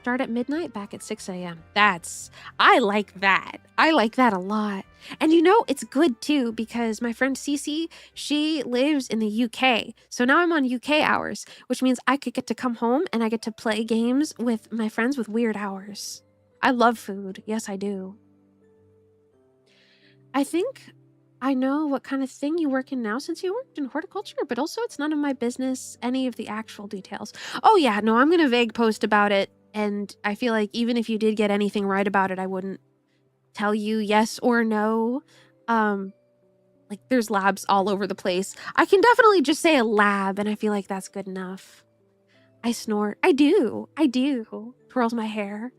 Start at midnight, back at 6 a.m. I like that. I like that a lot. And you know, it's good too because my friend Cece, she lives in the UK. So now I'm on UK hours, which means I could get to come home and I get to play games with my friends with weird hours. I love food. Yes, I do. I think I know what kind of thing you work in now since you worked in horticulture, but also it's none of my business, any of the actual details. Oh yeah, no, I'm going to vague post about it. And I feel like even if you did get anything right about it, I wouldn't tell you yes or no. Like there's labs all over the place. I can definitely just say a lab and I feel like that's good enough. I snort. I do. Twirls my hair.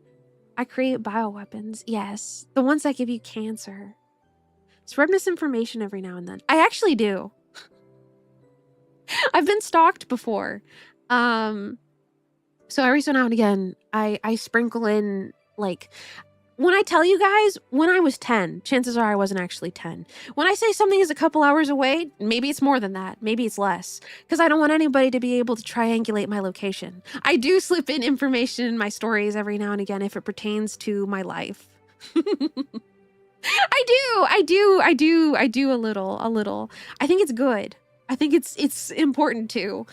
I create bioweapons. Yes. The ones that give you cancer. Spread misinformation every now and then. I actually do. I've been stalked before. So every so now and again, I sprinkle in, like, when I tell you guys, when I was 10, chances are I wasn't actually 10. When I say something is a couple hours away, maybe it's more than that. Maybe it's less. Because I don't want anybody to be able to triangulate my location. I do slip in information in my stories every now and again if it pertains to my life. I do a little. I think it's good. I think it's important too.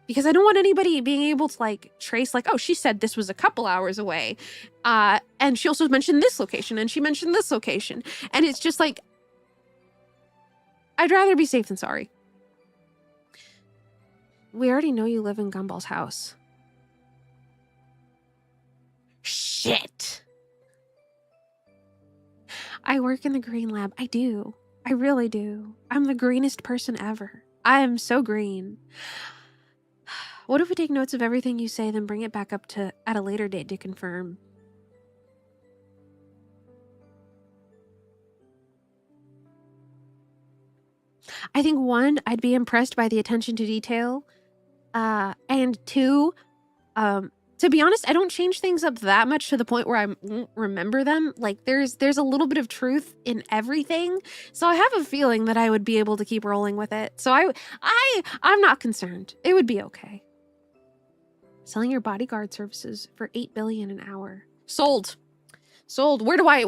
Because I don't want anybody being able to like trace like, oh, she said this was a couple hours away. And she also mentioned this location and she mentioned this location. And it's just like, I'd rather be safe than sorry. We already know you live in Gumball's house. Shit. I work in the green lab. I do. I really do. I'm the greenest person ever. I am so green. What if we take notes of everything you say, then bring it back up to at a later date to confirm? I think 1, I'd be impressed by the attention to detail. And 2, to be honest, I don't change things up that much to the point where I won't remember them. Like there's a little bit of truth in everything. So I have a feeling that I would be able to keep rolling with it. So I'm not concerned. It would be okay. Selling your bodyguard services for $8 billion an hour. Sold. Where do I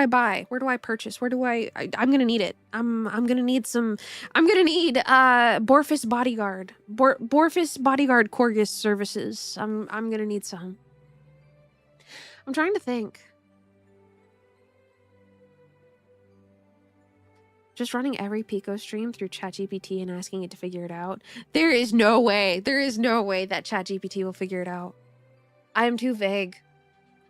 buy? Where do I purchase? I'm gonna need it. I'm gonna need Borfus bodyguard. Borfus bodyguard Corgus services. I'm gonna need some. I'm trying to think. Just running every Pekoe stream through ChatGPT and asking it to figure it out. There is no way that ChatGPT will figure it out. I am too vague.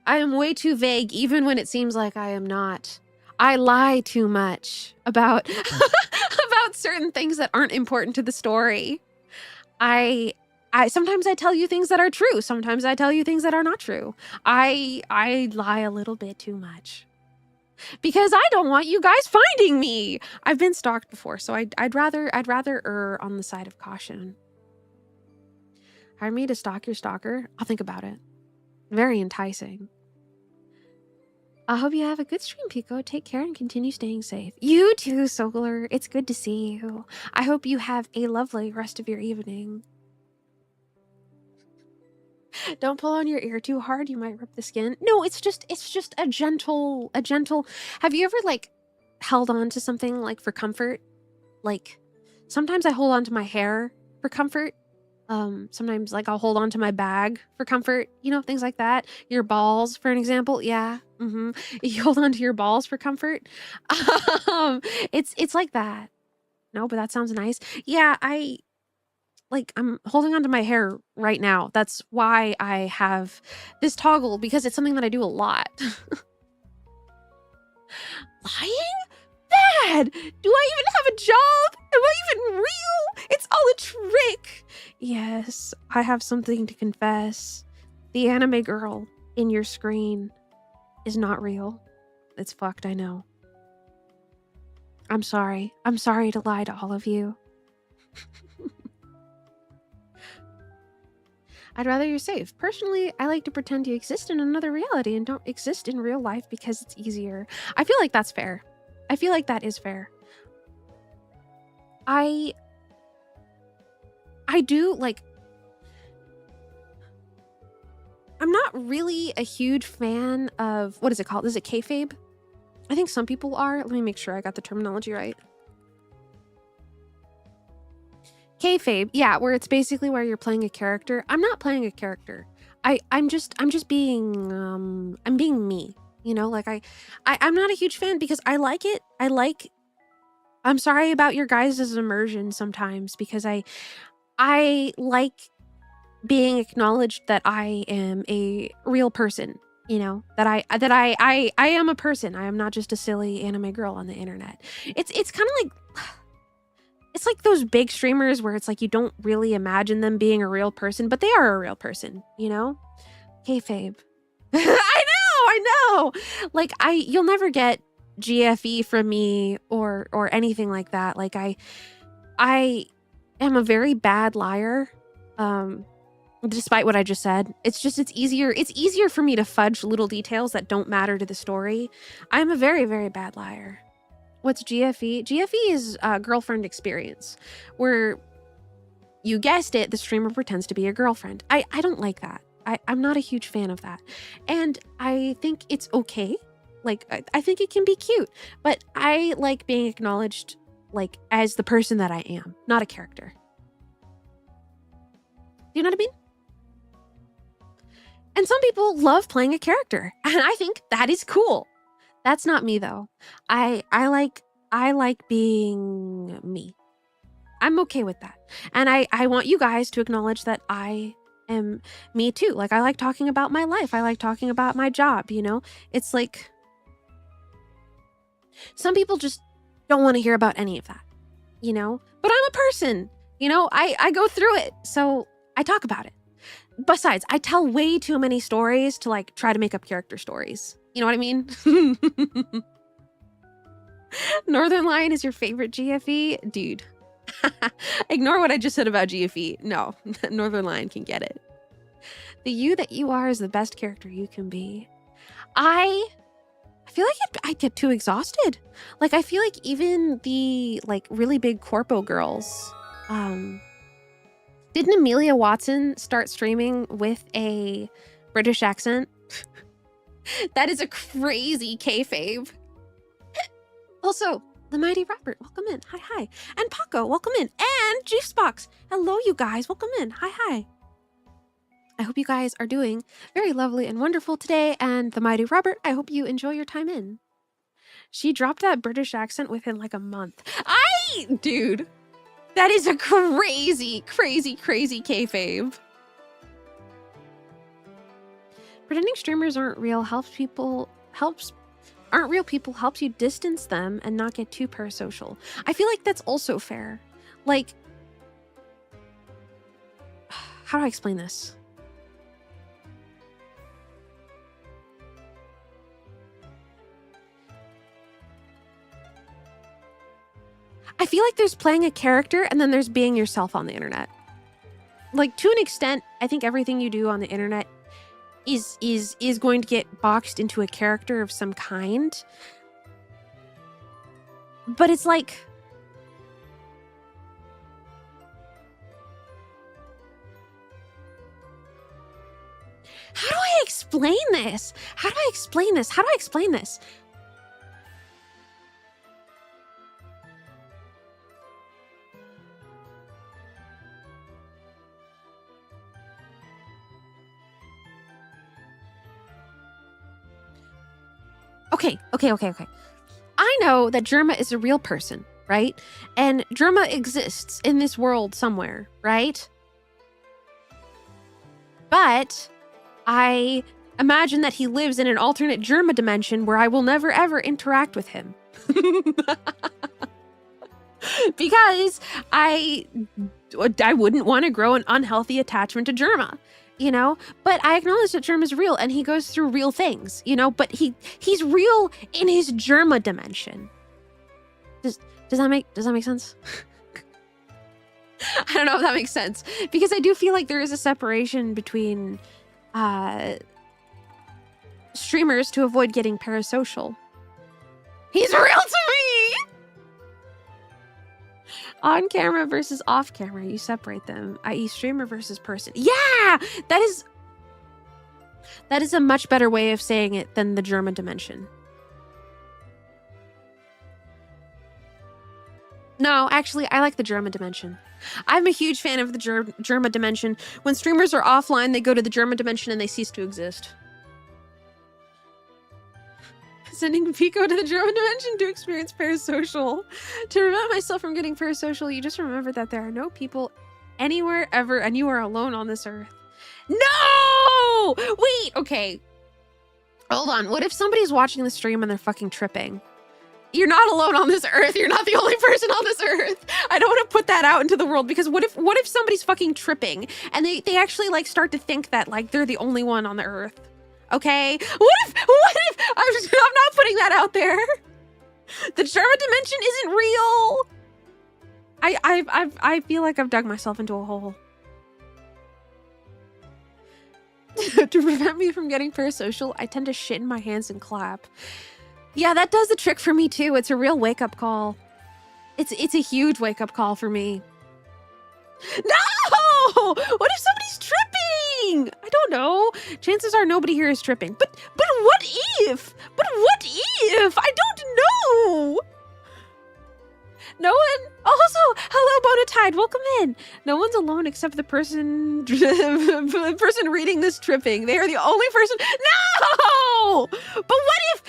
I am way too vague, even when it seems like I am not. I lie too much about about certain things that aren't important to the story. I sometimes I tell you things that are true. Sometimes I tell you things that are not true. I lie a little bit too much because I don't want you guys finding me. I've been stalked before, so I'd rather err on the side of caution. Hire me to stalk your stalker? I'll think about it. Very enticing. I hope you have a good stream, Pekoe. Take care and continue staying safe. You too, Solar. It's good to see you. I hope you have a lovely rest of your evening. Don't pull on your ear too hard. You might rip the skin. No, it's just a gentle. Have you ever like held on to something like for comfort? Like sometimes I hold on to my hair for comfort. Sometimes like I'll hold on to my bag for comfort, you know, things like that. Your balls, for an example. Yeah. You hold on to your balls for comfort. It's like that. No, but that sounds nice. Yeah, I'm holding on to my hair right now. That's why I have this toggle, because it's something that I do a lot. Lying? Bad! Do I even have a job? Am I even real? It's all a trick! Yes, I have something to confess. The anime girl in your screen is not real. It's fucked, I know. I'm sorry. I'm sorry to lie to all of you. I'd rather you're safe. Personally, I like to pretend you exist in another reality and don't exist in real life because it's easier. I feel like that's fair. I feel like that is fair. I do, like... I'm not really a huge fan of... What is it called? Is it kayfabe? I think some people are. Let me make sure I got the terminology right. Kayfabe, yeah, where it's basically where you're playing a character. I'm not playing a character. I'm just being I'm being me, you know? Like I'm not a huge fan because I like it. I'm sorry about your guys' immersion sometimes, because I like being acknowledged that I am a real person, you know, that I am a person. I am not just a silly anime girl on the internet. It's kind of like, it's like those big streamers where it's like you don't really imagine them being a real person, but they are a real person, you know? Kayfabe. I know. Like you'll never get GFE from me or anything like that. Like I am a very bad liar. Despite what I just said, it's easier for me to fudge little details that don't matter to the story. I'm a very, very bad liar. What's GFE? GFE is girlfriend experience, where you guessed it, the streamer pretends to be your girlfriend. I don't like that. I'm not a huge fan of that. And I think it's okay. Like, I think it can be cute, but I like being acknowledged like as the person that I am, not a character. You know what I mean? And some people love playing a character, and I think that is cool. That's not me though. I like being me. I'm okay with that. And I want you guys to acknowledge that I am me too. Like, I like talking about my life. I like talking about my job, you know? It's like some people just don't want to hear about any of that, you know? But I'm a person, you know? I go through it, so I talk about it. Besides, I tell way too many stories to like try to make up character stories. You know what I mean? Northern Lion is your favorite GFE? Dude. Ignore what I just said about GFE. No, Northern Lion can get it. The you that you are is the best character you can be. I feel like I'd get too exhausted. Like, I feel like even the like really big corpo girls, didn't Amelia Watson start streaming with a British accent? That is a crazy kayfabe. Also, the Mighty Robert, welcome in. Hi, hi. And Paco, welcome in. And Juicebox, hello, you guys. Welcome in. Hi, hi. I hope you guys are doing very lovely and wonderful today. And the Mighty Robert, I hope you enjoy your time in. She dropped that British accent within like a month. Dude, that is a crazy, crazy, crazy kayfabe. Pretending streamers aren't real helps you distance them and not get too parasocial. I feel like that's also fair. Like, how do I explain this? I feel like there's playing a character and then there's being yourself on the internet. Like, to an extent, I think everything you do on the internet is going to get boxed into a character of some kind. But it's like, how do I explain this? How do I explain this? How do I explain this? Okay. I know that Germa is a real person, right? And Germa exists in this world somewhere, right? But I imagine that he lives in an alternate Germa dimension where I will never ever interact with him. Because I wouldn't want to grow an unhealthy attachment to Germa. You know, but I acknowledge that Germa is real and he goes through real things, you know, but he's real in his Germa dimension. Does that make sense? I don't know if that makes sense, because I do feel like there is a separation between streamers to avoid getting parasocial. He's real to me! On camera versus off camera, you separate them, i.e. streamer versus person. Yeah! That is a much better way of saying it than the Germa dimension. No, actually, I like the Germa dimension. I'm a huge fan of the Germa dimension. When streamers are offline, they go to the Germa dimension and they cease to exist. Sending Pekoe to the German dimension to experience parasocial. To prevent myself from getting parasocial, you just remember that there are no people anywhere ever and you are alone on this earth. No! Wait, okay. Hold on. What if somebody's watching the stream and they're fucking tripping? You're not alone on this earth. You're not the only person on this earth. I don't want to put that out into the world, because what if somebody's fucking tripping and they actually like start to think that like they're the only one on the earth? Okay, what if I'm not putting that out there. The Germa dimension isn't real. I feel like I've dug myself into a hole. To prevent me from getting parasocial, I tend to shit in my hands and clap. Yeah, that does the trick for me too. It's a real wake-up call. It's a huge wake-up call for me. No! What if somebody's tripping? I don't know. Chances are nobody here is tripping. But what if? But what if? I don't know. No one. Also, hello, Bonatide. Welcome in. No one's alone except the person reading this tripping. They are the only person. No! But what if?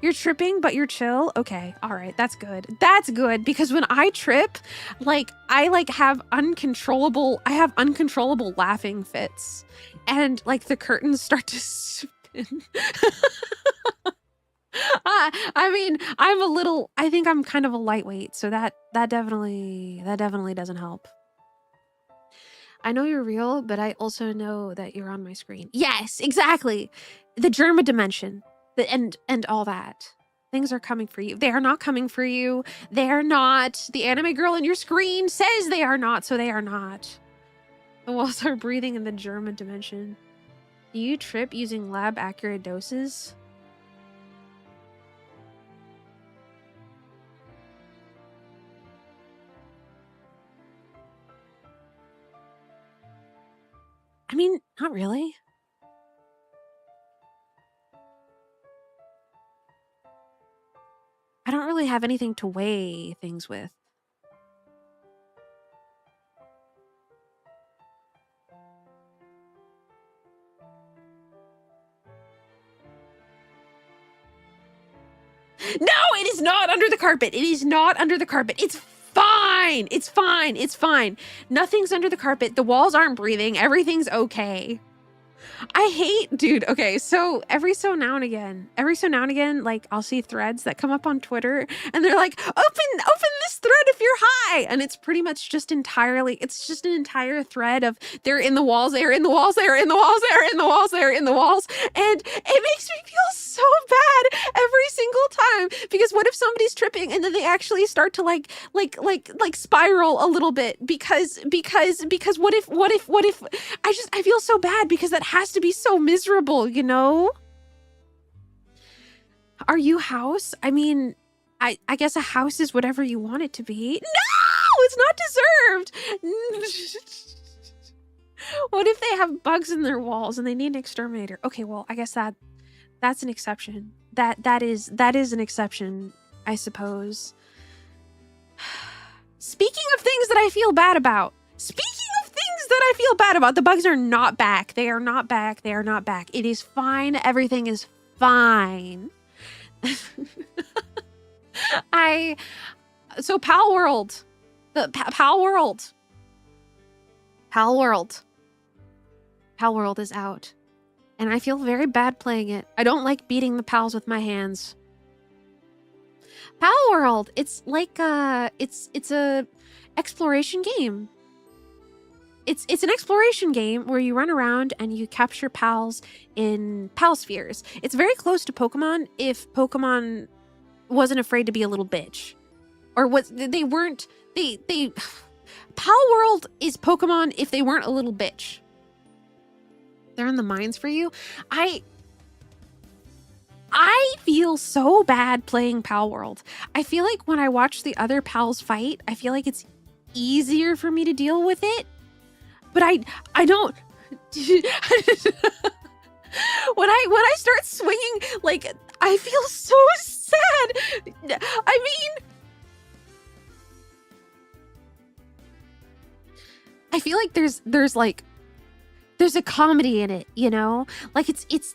You're tripping, but you're chill? Okay, all right, that's good. That's good, because when I trip, like, I have uncontrollable laughing fits. And like the curtains start to spin. I mean, I think I'm kind of a lightweight, so that definitely doesn't help. I know you're real, but I also know that you're on my screen. Yes, exactly. The Germa dimension, and all that. Things are coming for you. They are not coming for you. They are not. The anime girl in your screen says they are not, so they are not. The walls are breathing in the Germa dimension. Do you trip using lab accurate doses? I mean, not really. I don't really have anything to weigh things with. No, it is not under the carpet. It is not under the carpet. It's fine. It's fine. It's fine. Nothing's under the carpet. The walls aren't breathing. Everything's okay. I hate, dude. Okay, so every so now and again, like I'll see threads that come up on Twitter and they're like, open this thread if you're high. And it's pretty much just it's just an entire thread of they're in the walls, they're in the walls, they're in the walls, they're in the walls, they're in the walls. And it makes me feel so bad every single time, because what if somebody's tripping and then they actually start to like spiral a little bit because what if I feel so bad, because that has to be so miserable, you know? Are you house? I mean, I guess a house is whatever you want it to be. No, it's not deserved. What if they have bugs in their walls and they need an exterminator? Okay, well, I guess that's an exception. That is an exception, I suppose. Speaking of things that I feel bad about. The bugs are not back. They are not back. They are not back. It is fine. Everything is fine. So Pal World. Pal World. Pal World. Pal World is out. And I feel very bad playing it. I don't like beating the pals with my hands. Pal World. It's like it's a exploration game. It's an exploration game where you run around and you capture pals in pal spheres. It's very close to Pokemon if Pokemon wasn't afraid to be a little bitch. Or they weren't Pal World is Pokemon if they weren't a little bitch. They're in the mines for you. I feel so bad playing Pal World. I feel like when I watch the other pals fight, I feel like it's easier for me to deal with it. But I don't. When I start swinging, like, I feel so sad. I mean, I feel like there's a comedy in it, you know? Like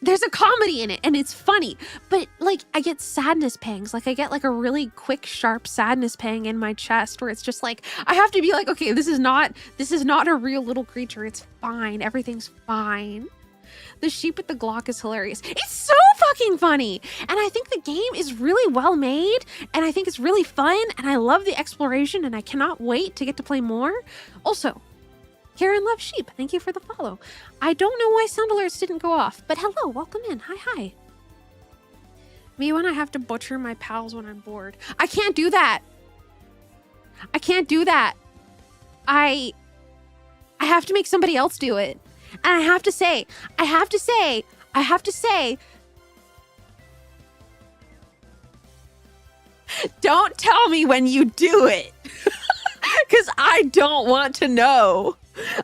there's a comedy in it and it's funny, but like I get sadness pangs. Like I get like a really quick, sharp sadness pang in my chest where it's just like, I have to be like, okay, this is not a real little creature. It's fine. Everything's fine. The sheep with the Glock is hilarious. It's so fucking funny. And I think the game is really well made and I think it's really fun and I love the exploration and I cannot wait to get to play more. Also, Karen loves sheep. Thank you for the follow. I don't know why sound alerts didn't go off, but hello, welcome in. Hi. Me when I have to butcher my pals when I'm bored. I can't do that. I have to make somebody else do it. And I have to say, don't tell me when you do it. Because I don't want to know.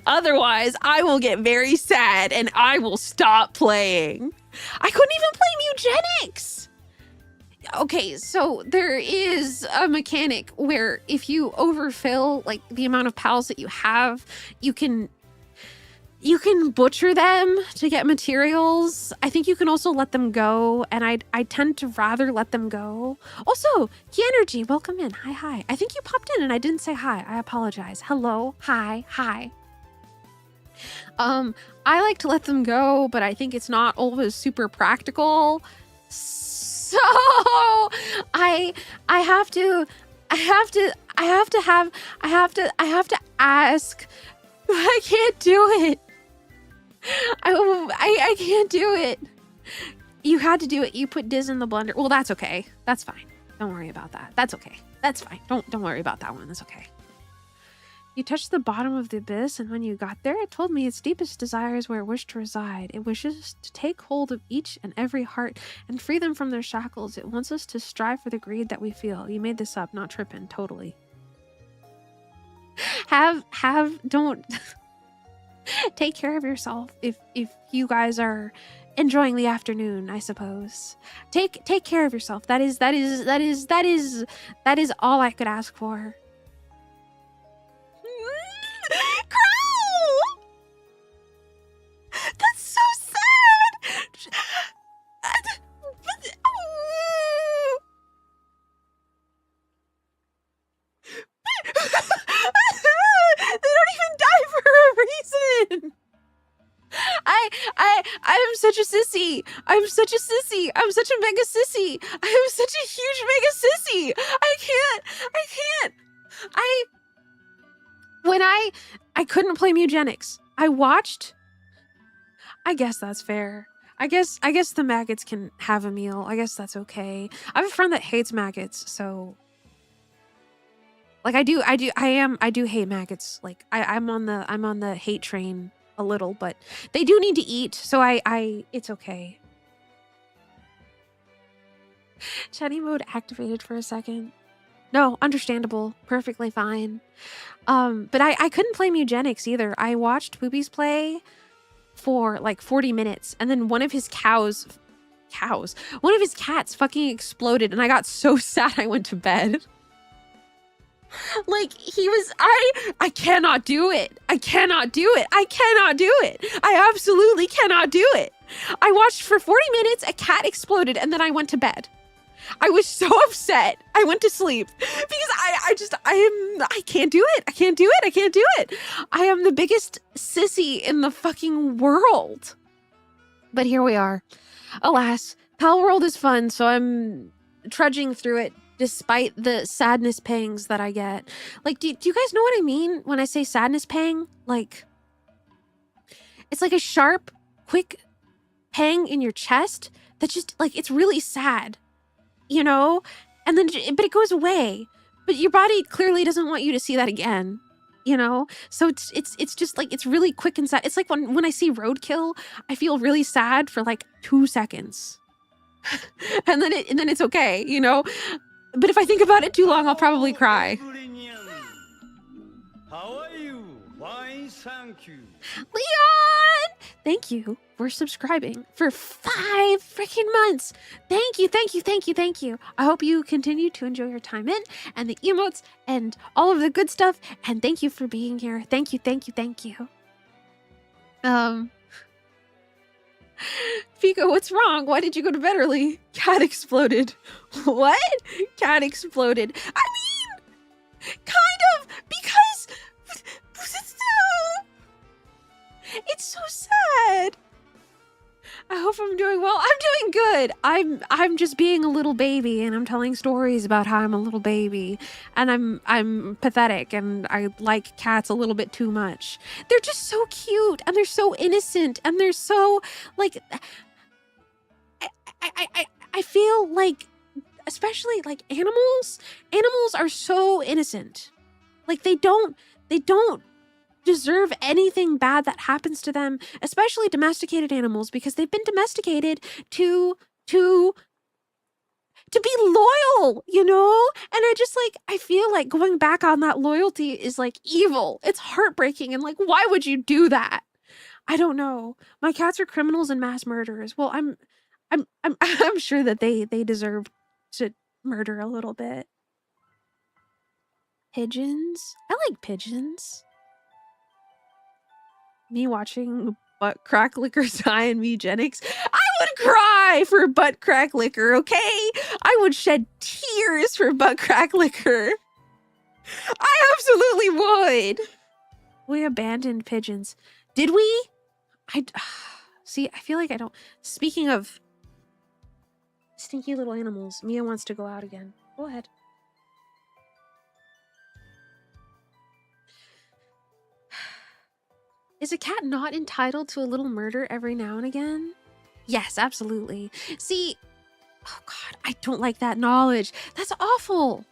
Otherwise, I will get very sad and I will stop playing. I couldn't even play Mugenics. Okay, so there is a mechanic where if you overfill like the amount of pals that you have, you can You can butcher them to get materials. I think you can also let them go, and I tend to rather let them go. Also, Key Energy, welcome in. Hi. I think you popped in and I didn't say hi. I apologize. Hello. Hi. I like to let them go, but I think it's not always super practical. So I have to ask. I can't do it. I can't do it. You had to do it. You put Diz in the blender. Well, that's okay. That's fine. Don't worry about that. That's okay. That's fine. Don't worry about that one. That's okay. You touched the bottom of the abyss, and when you got there, it told me its deepest desire is where it wished to reside. It wishes to take hold of each and every heart and free them from their shackles. It wants us to strive for the greed that we feel. You made this up, not tripping. Totally. Don't take care of yourself if you guys are enjoying the afternoon, I suppose. Take care of yourself. That is all I could ask for. Crow! That's so sad. They don't even die for a reason. I'm such a sissy. I'm such a mega sissy. I'm such a huge mega sissy. I couldn't play Mugenics. I watched. I guess that's fair. I guess the maggots can have a meal. I guess that's okay. I have a friend that hates maggots, so like I do hate maggots. Like I'm on the hate train a little, but they do need to eat, so I it's okay. Chatty mode activated for a second. No, understandable. Perfectly fine. But I couldn't play Mugenics either. I watched Boobies play for like 40 minutes, and then one of his cats fucking exploded, and I got so sad I went to bed. Like, I cannot do it. I absolutely cannot do it. I watched for 40 minutes, a cat exploded, and then I went to bed. I was so upset. I went to sleep because I can't do it. I can't do it. I am the biggest sissy in the fucking world. But here we are. Alas, Pal World is fun, so I'm trudging through it despite the sadness pangs that I get. Like, do you guys know what I mean when I say sadness pang? Like, it's like a sharp, quick pang in your chest that just, like, it's really sad. You know, and then but it goes away, but your body clearly doesn't want you to see that again, you know. So it's just like, it's really quick and sad. It's like when I see Roadkill, I feel really sad for like 2 seconds and then it's okay, you know. But if I think about it too long, I'll probably cry. How are you? Fine, thank you. Leon, thank you for subscribing for 5 freaking months. Thank you. I hope you continue to enjoy your time in, and the emotes and all of the good stuff. And thank you for being here. Thank you. Pekoe, what's wrong? Why did you go to bed early? Cat exploded. What? Cat exploded. I mean, kind of, because it's so sad. I hope I'm doing well. I'm doing good. I'm just being a little baby, and I'm telling stories about how I'm a little baby, and I'm pathetic, and I like cats a little bit too much. They're just so cute, and they're so innocent, and they're so like I feel like, especially like animals are so innocent. Like they don't deserve anything bad that happens to them, especially domesticated animals, because they've been domesticated to be loyal, you know? And I feel like going back on that loyalty is like evil. It's heartbreaking, and like, why would you do that? I don't know. My cats are criminals and mass murderers. Well, I'm sure that they deserve to murder a little bit. Pigeons? I like pigeons. Me watching butt crack liquor die and me Genix. I would cry for butt crack liquor, okay? I would shed tears for butt crack liquor. I absolutely would. We abandoned pigeons. Did we? See, I feel like I don't. Speaking of stinky little animals, Mia wants to go out again. Go ahead. Is a cat not entitled to a little murder every now and again? Yes, absolutely. See, oh God, I don't like that knowledge. That's awful.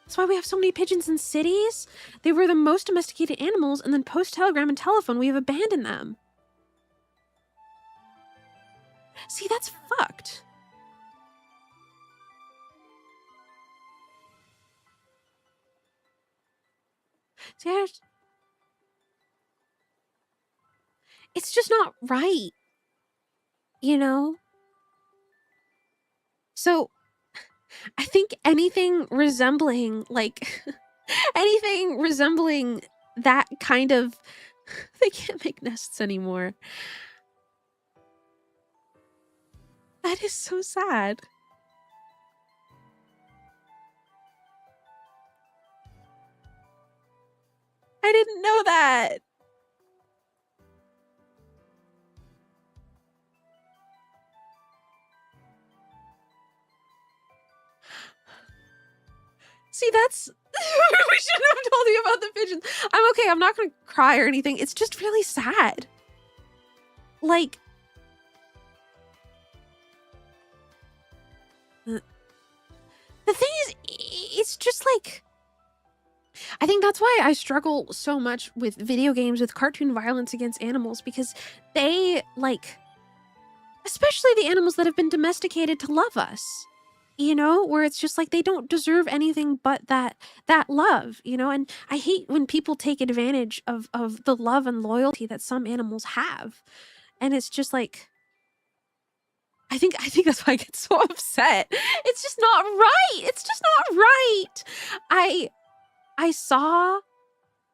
That's why we have so many pigeons in cities. They were the most domesticated animals, and then post-telegram and telephone, we have abandoned them. See, that's fucked. See, it's just not right. You know? So, I think anything resembling, like, anything resembling that kind of... They can't make nests anymore. That is so sad. I didn't know that. See, that's... We shouldn't have told you about the pigeons. I'm okay. I'm not going to cry or anything. It's just really sad. Like... The thing is, it's just like... I think that's why I struggle so much with video games with cartoon violence against animals, because they, like... Especially the animals that have been domesticated to love us. You know, where it's just like they don't deserve anything but that love, you know? And I hate when people take advantage of the love and loyalty that some animals have. And it's just like... I think that's why I get so upset. It's just not right. It's just not right. I saw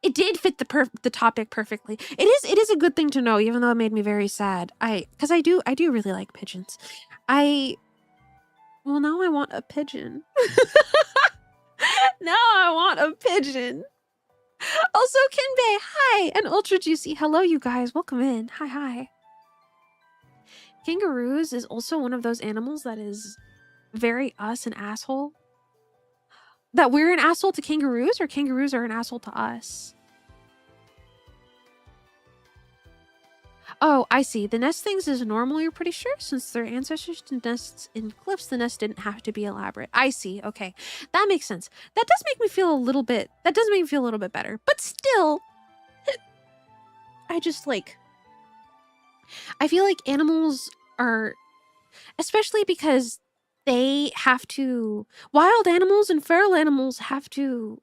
it did fit the topic perfectly. It is a good thing to know, even though it made me very sad. Because I do really like pigeons. Well, now I want a pigeon. Now I want a pigeon. Also, Kinbei, hi, and Ultra Juicy, hello, you guys. Welcome in. Hi. Kangaroos is also one of those animals that is very us an asshole. That we're an asshole to kangaroos, or kangaroos are an asshole to us? Oh, I see. The nest things is normal, you're pretty sure? Since their ancestors did nests in cliffs, the nest didn't have to be elaborate. I see. Okay. That makes sense. That does make me feel a little bit... That does make me feel a little bit better. But still... I just, like... I feel like animals are... Especially because they have to... Wild animals and feral animals have to...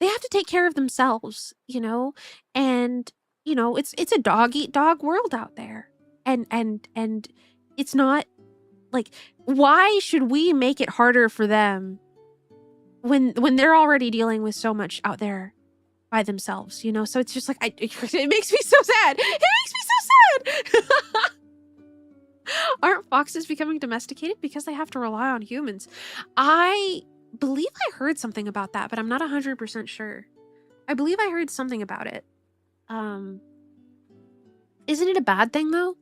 They have to take care of themselves, you know? And, you know, it's a dog-eat-dog world out there. And it's not... Like, why should we make it harder for them when they're already dealing with so much out there by themselves, you know? So it's just like, it makes me so sad. It makes me so sad. Aren't foxes becoming domesticated because they have to rely on humans? I believe I heard something about that, but I'm not 100% sure. I believe I heard something about it. Isn't it a bad thing, though?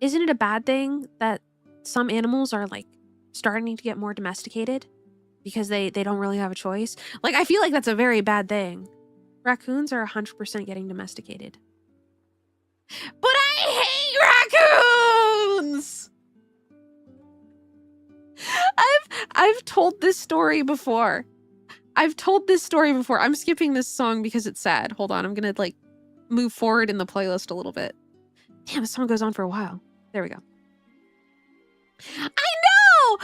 Isn't it a bad thing that some animals are, like, starting to get more domesticated because they don't really have a choice? Like, I feel like that's a very bad thing. Raccoons are 100% getting domesticated. But I hate raccoons! I've told this story before. I'm skipping this song because it's sad. Hold on, I'm gonna, like, move forward in the playlist a little bit. Damn, this song goes on for a while. There we go. I know!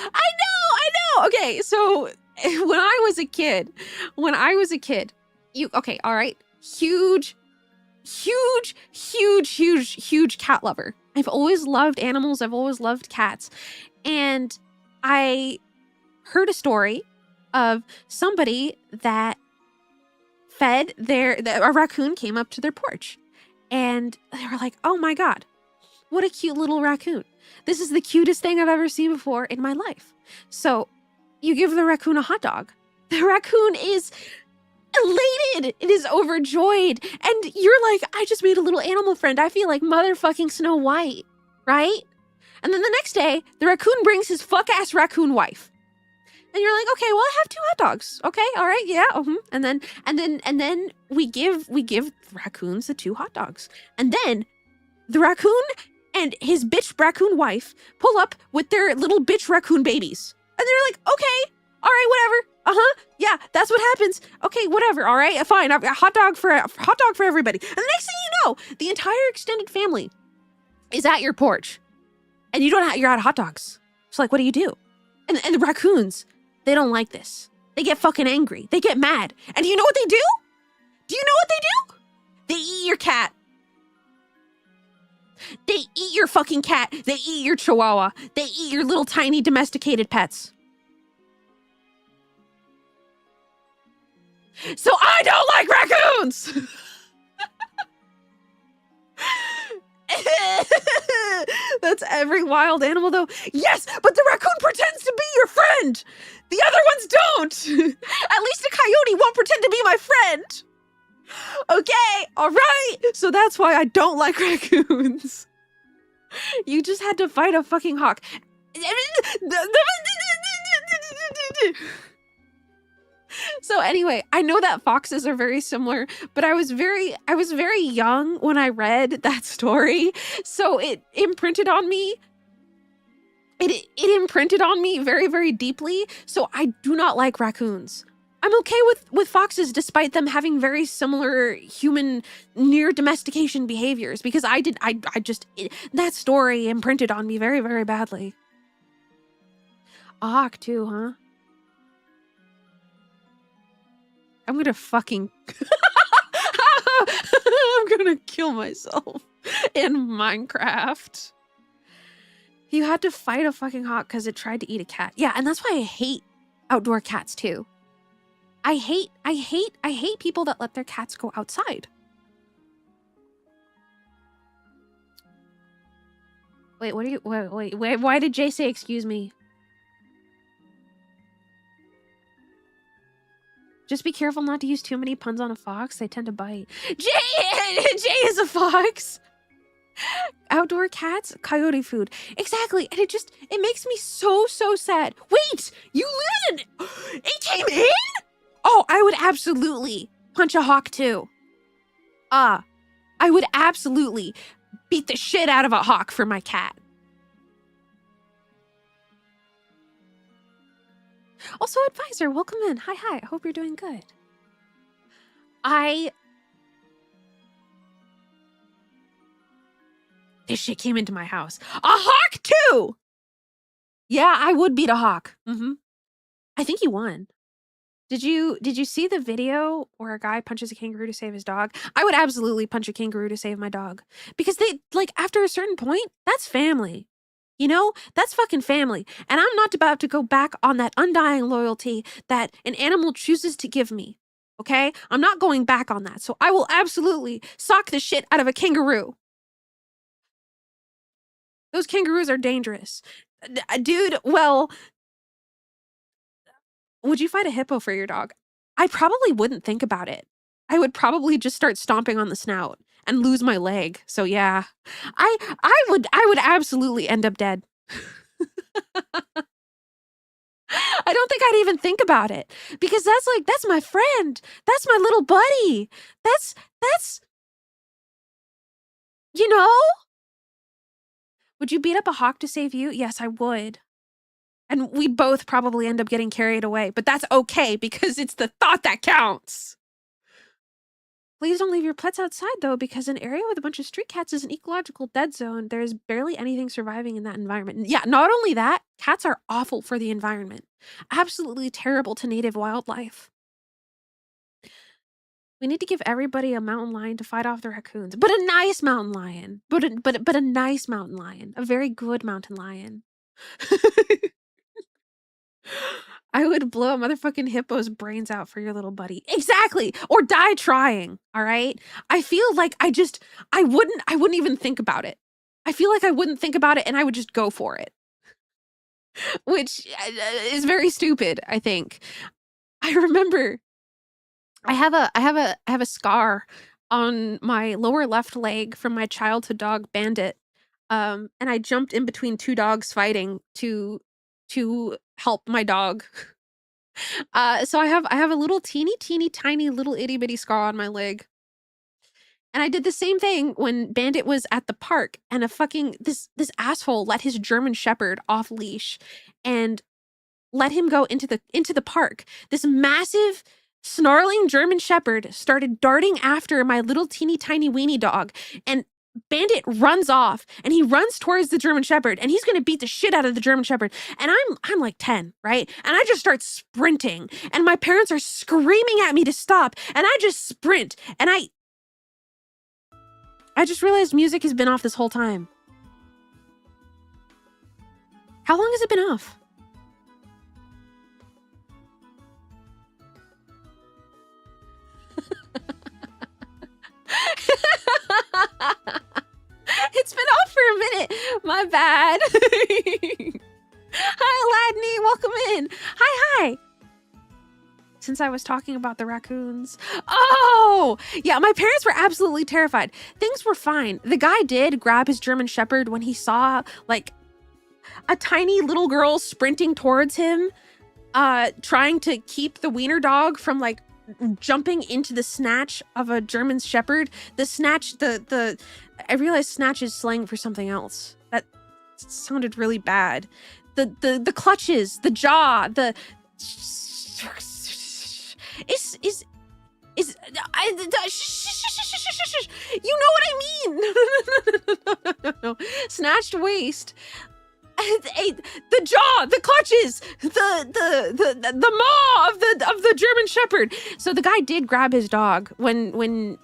Okay, so when I was a kid, okay, all right, huge cat lover. I've always loved animals. I've always loved cats. And I heard a story of somebody that a raccoon came up to their porch, and they were like, "Oh my god, what a cute little raccoon. This is the cutest thing I've ever seen before in my life." So you give the raccoon a hot dog. The raccoon is elated. It is overjoyed. And you're like, I just made a little animal friend. I feel like motherfucking Snow White, right? And then the next day, the raccoon brings his fuck-ass raccoon wife. And you're like, okay, well, I have 2 hot dogs. Okay, all right, yeah. And then we give raccoons the 2 hot dogs. And then the raccoon and his bitch raccoon wife pull up with their little bitch raccoon babies. And they're like, okay, all right, whatever. Yeah, that's what happens. Okay, whatever. All right, fine. I've got hot dog for everybody. And the next thing you know, the entire extended family is at your porch, and you're out of hot dogs. So like, what do you do? And the raccoons, they don't like this. They get fucking angry. They get mad. And do you know what they do? Do you know what they do? They eat your cat. They eat your fucking cat. They eat your chihuahua. They eat your little tiny domesticated pets. So I don't like raccoons! That's every wild animal, though. Yes, but the raccoon pretends to be your friend. The other ones don't. At least a coyote won't pretend to be my friend. Okay, all right. So that's why I don't like raccoons. You just had to fight a fucking hawk. So anyway, I know that foxes are very similar, but I was very young when I read that story, so it imprinted on me. It imprinted on me very, very deeply. So I do not like raccoons. I'm okay with foxes, despite them having very similar human near domestication behaviors, because that story imprinted on me very, very badly. A hawk too, huh? I'm gonna fucking... I'm gonna kill myself in Minecraft. You had to fight a fucking hawk because it tried to eat a cat. Yeah, and that's why I hate outdoor cats too. I hate people that let their cats go outside. Wait, what are you... Wait, why did Jay say excuse me? Just be careful not to use too many puns on a fox. They tend to bite. Jay is a fox. Outdoor cats, coyote food. Exactly. And it makes me so sad. Wait, you live in... It came in? Oh, I would absolutely punch a hawk too. I would absolutely beat the shit out of a hawk for my cat. Also, Advisor, welcome in. Hi. I hope you're doing good. This shit came into my house. A hawk too! Yeah, I would beat a hawk. I think you won. Did you see the video where a guy punches a kangaroo to save his dog? I would absolutely punch a kangaroo to save my dog. Because they, like, after a certain point, that's family. You know, that's fucking family. And I'm not about to go back on that undying loyalty that an animal chooses to give me. Okay? I'm not going back on that. So I will absolutely sock the shit out of a kangaroo. Those kangaroos are dangerous. Dude, well, would you fight a hippo for your dog? I probably wouldn't think about it. I would probably just start stomping on the snout and lose my leg. So yeah, I would absolutely end up dead. I don't think I'd even think about it, because that's my friend. That's my little buddy. That's, you know? Would you beat up a hawk to save you? Yes, I would. And we both probably end up getting carried away, but that's okay because it's the thought that counts. Please don't leave your pets outside, though, because an area with a bunch of street cats is an ecological dead zone. There is barely anything surviving in that environment. Yeah, not only that, cats are awful for the environment. Absolutely terrible to native wildlife. We need to give everybody a mountain lion to fight off the raccoons. But a nice mountain lion. But a nice mountain lion. A very good mountain lion. I would blow a motherfucking hippo's brains out for your little buddy. Exactly. Or die trying. All right. I feel like I wouldn't even think about it. I feel like I wouldn't think about it and I would just go for it. Which is very stupid, I think. I remember I have a scar on my lower left leg from my childhood dog Bandit. And I jumped in between two dogs fighting to help my dog. So I have a little teeny tiny little itty bitty scar on my leg. And I did the same thing when Bandit was at the park and a fucking this asshole let his German shepherd off leash and let him go into the park. This massive snarling German shepherd started darting after my little teeny tiny weenie dog, and Bandit runs off and he runs towards the German shepherd and he's going to beat the shit out of the German shepherd. And I'm like 10, right? And I just start sprinting and my parents are screaming at me to stop and I just sprint and I just realized music has been off this whole time. How long has it been off? It's been off for a minute. My bad. Hi, Ladney. Welcome in. Hi. Since I was talking about the raccoons. Oh, yeah. My parents were absolutely terrified. Things were fine. The guy did grab his German shepherd when he saw like a tiny little girl sprinting towards him, trying to keep the wiener dog from like jumping into the snatch of a German shepherd. The snatch, I realized snatch is slang for something else. That sounded really bad. The clutches, the jaw, the you know what I mean. No. Snatched waist. The jaw, the clutches, the maw of the German shepherd. So the guy did grab his dog when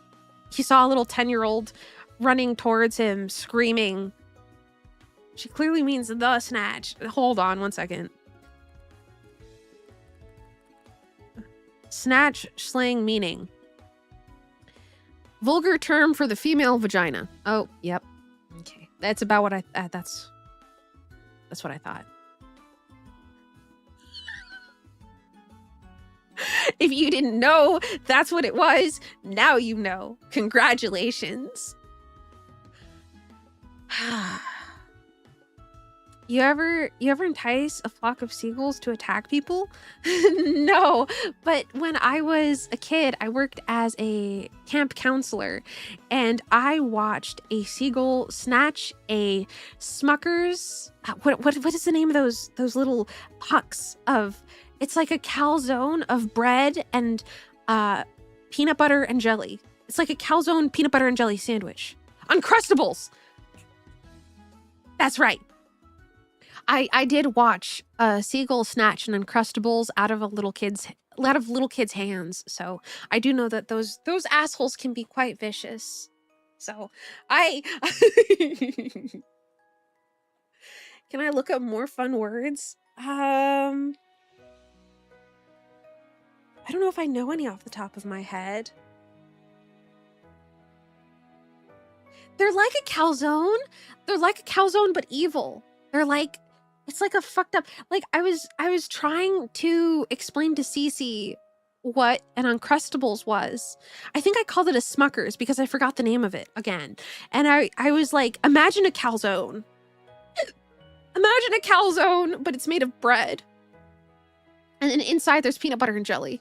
he saw a little 10-year-old running towards him screaming. She clearly means the snatch. Hold on one second. Snatch slang meaning. Vulgar term for the female vagina. Oh, yep. Okay. That's about what that's what I thought. If you didn't know that's what it was, now you know. Congratulations. You ever entice a flock of seagulls to attack people? No, but when I was a kid, I worked as a camp counselor and I watched a seagull snatch a Smucker's, what is the name of those little pucks of, it's like a calzone of bread and peanut butter and jelly. It's like a calzone peanut butter and jelly sandwich. Uncrustables. That's right. I did watch a seagull snatch an Uncrustables out of little kids' hands, so I do know that those assholes can be quite vicious. So can I look up more fun words? I don't know if I know any off the top of my head. They're like a calzone. They're like a calzone, but evil. They're like, it's like a fucked up, like I was trying to explain to Cece what an Uncrustables was. I think I called it a Smucker's because I forgot the name of it again. And I was like, imagine a calzone. Imagine a calzone, but it's made of bread. And then inside there's peanut butter and jelly.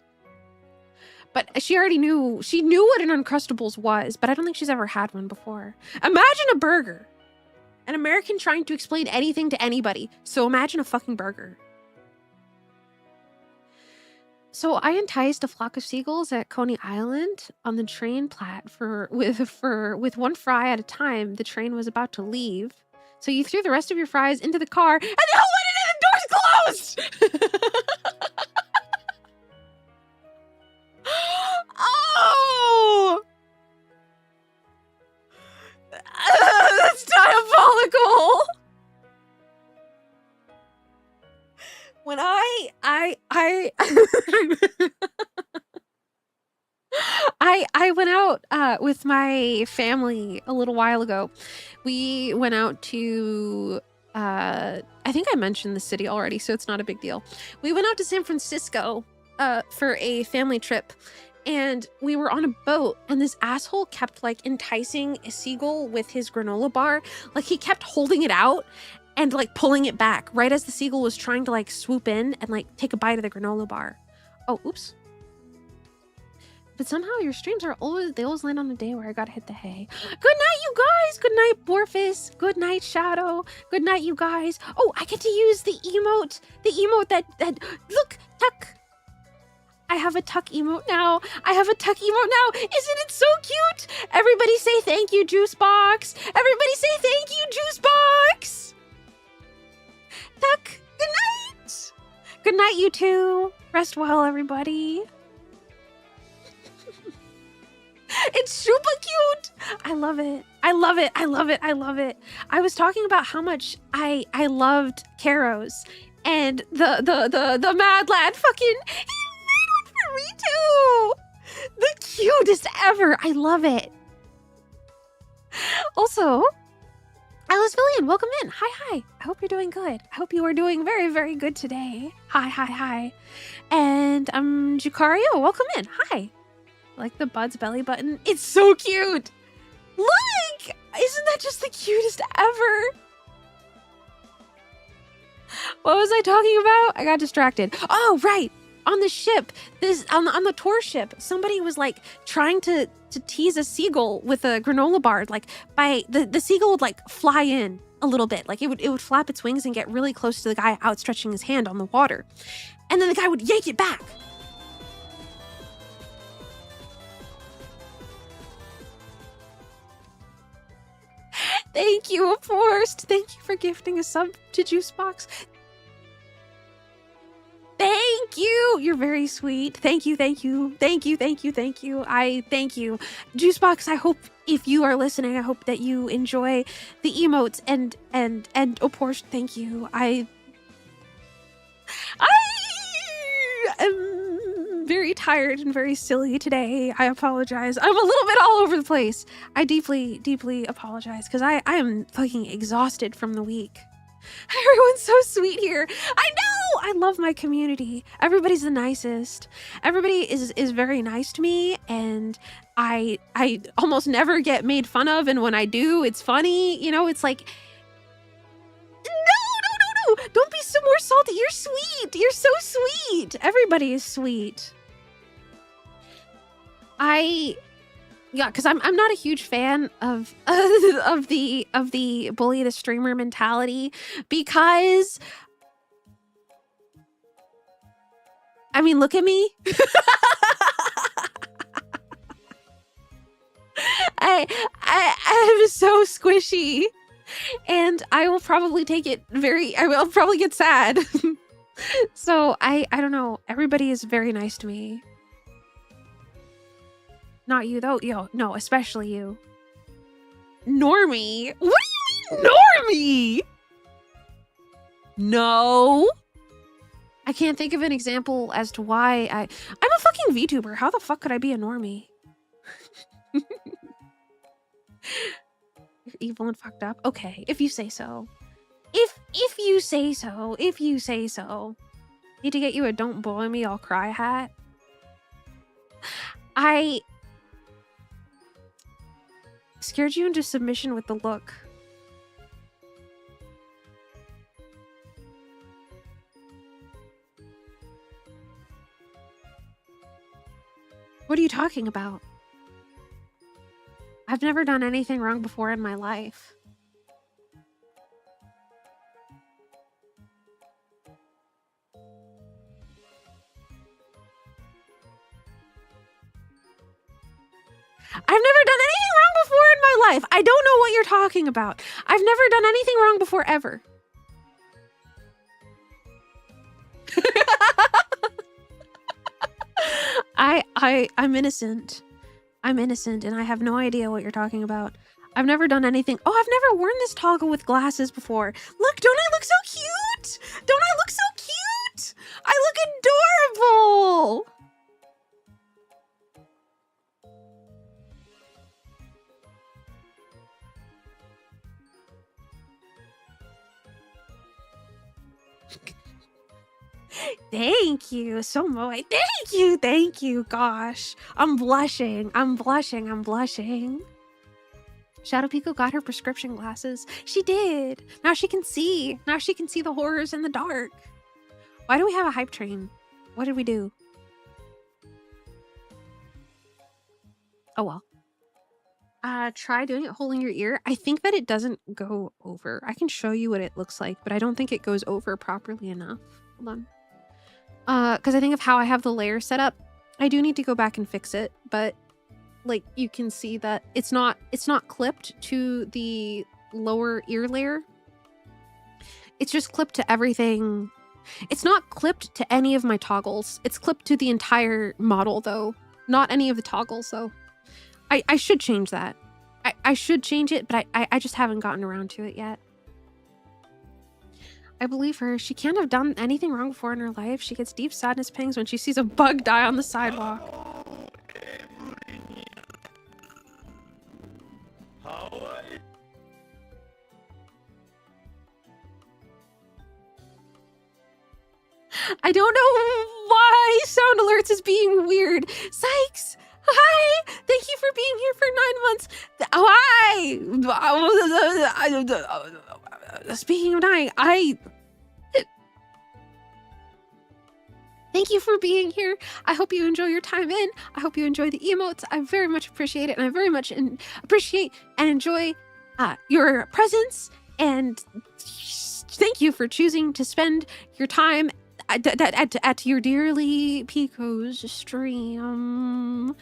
But she already knew, she knew what an Uncrustables was, but I don't think she's ever had one before. Imagine a burger. An American trying to explain anything to anybody. So imagine a fucking burger. So I enticed a flock of seagulls at Coney Island on the train plat with one fry at a time. The train was about to leave. So you threw the rest of your fries into the car and they all went in and the doors closed! Oh! That's diabolical. When I I went out with my family a little while ago. We went out to I think I mentioned the city already, so it's not a big deal. We went out to San Francisco for a family trip, and we were on a boat, and this asshole kept like enticing a seagull with his granola bar. Like he kept holding it out and like pulling it back right as the seagull was trying to like swoop in and like take a bite of the granola bar. Oh, oops. But somehow your streams are they always land on a day where I gotta hit the hay. Good night, you guys. Good night, Borfus. Good night, Shadow. Good night, you guys. Oh, I get to use the emote. The emote that look, Tuck. I have a Tuck emote now. I have a Tuck emote now. Isn't it so cute? Everybody say thank you, Juicebox. Everybody say thank you, Juicebox. Tuck, good night. Good night, you two. Rest well, everybody. It's super cute. I love it. I love it. I love it. I love it. I was talking about how much I loved Caro's, and the mad lad fucking he made one for me too. The cutest ever. I love it. Also, Alice Villian, welcome in. Hi. I hope you're doing good. I hope you are doing very, very good today. Hi. And Jucario, welcome in. Hi. Like the Bud's belly button. It's so cute. Look! Isn't that just the cutest ever? What was I talking about? I got distracted. Oh, right. On the ship, on the tour ship, somebody was like trying to tease a seagull with a granola bar. Like by the seagull would like fly in a little bit. Like it would flap its wings and get really close to the guy outstretching his hand on the water. And then the guy would yank it back. Thank you, Forrest. Thank you for gifting a sub to Juicebox. Thank you. You're very sweet. Thank you. I thank you. Juicebox, I hope if you are listening, I hope that you enjoy the emotes and oh, Porsche, thank you. I am very tired and very silly today. I apologize. I'm a little bit all over the place. I deeply, deeply apologize because I am fucking exhausted from the week. Everyone's so sweet here. I know! I love my community. Everybody's the nicest. Everybody is very nice to me, and I almost never get made fun of, and when I do, it's funny. You know, it's like, no. Don't be so more salty. You're sweet. You're so sweet. Everybody is sweet. Yeah, because I'm not a huge fan of the bully the streamer mentality, because I mean, look at me. I'm so squishy, and I will probably take it I will probably get sad. So I don't know. Everybody is very nice to me. Not you though. No, especially you. Normie? What do you mean, Normie? No. I can't think of an example as to why I'm a fucking VTuber. How the fuck could I be a normie? You're evil and fucked up. Okay, if you say so. If you say so. Need to get you a "Don't Bully Me, I'll Cry" hat. I scared you into submission with the look. What are you talking about? I've never done anything wrong before in my life. I've never done anything wrong before in my life. I don't know what you're talking about. I've never done anything wrong before, ever. I'm innocent. I'm innocent, and I have no idea what you're talking about. I've never done anything. Oh, I've never worn this toggle with glasses before. Look, don't I look so cute? Don't I look so cute? I look adorable. Thank you so much. Thank you. Gosh, I'm blushing. Shadow Pico got her prescription glasses. She did. Now she can see. Now she can see the horrors in the dark. Why do we have a hype train? What did we do? Oh well. Try doing it holding your ear. I think that it doesn't go over. I can show you what it looks like, but I don't think it goes over properly enough. Hold on. Because I think of how I have the layer set up. I do need to go back and fix it, but like you can see that it's not clipped to the lower ear layer. It's just clipped to everything. It's not clipped to any of my toggles. It's clipped to the entire model though. Not any of the toggles though. I should change that. I should change it, but I just haven't gotten around to it yet. I believe her. She can't have done anything wrong before in her life. She gets deep sadness pangs when she sees a bug die on the sidewalk. I don't know why Sound Alerts is being weird. Sykes! Hi! Thank you for being here for 9 months. Hi! Speaking of dying, thank you for being here. I hope you enjoy your time in. I hope you enjoy the emotes. I very much appreciate it, and I very much appreciate and enjoy your presence. And thank you for choosing to spend your time at your dearly Pekoe's stream.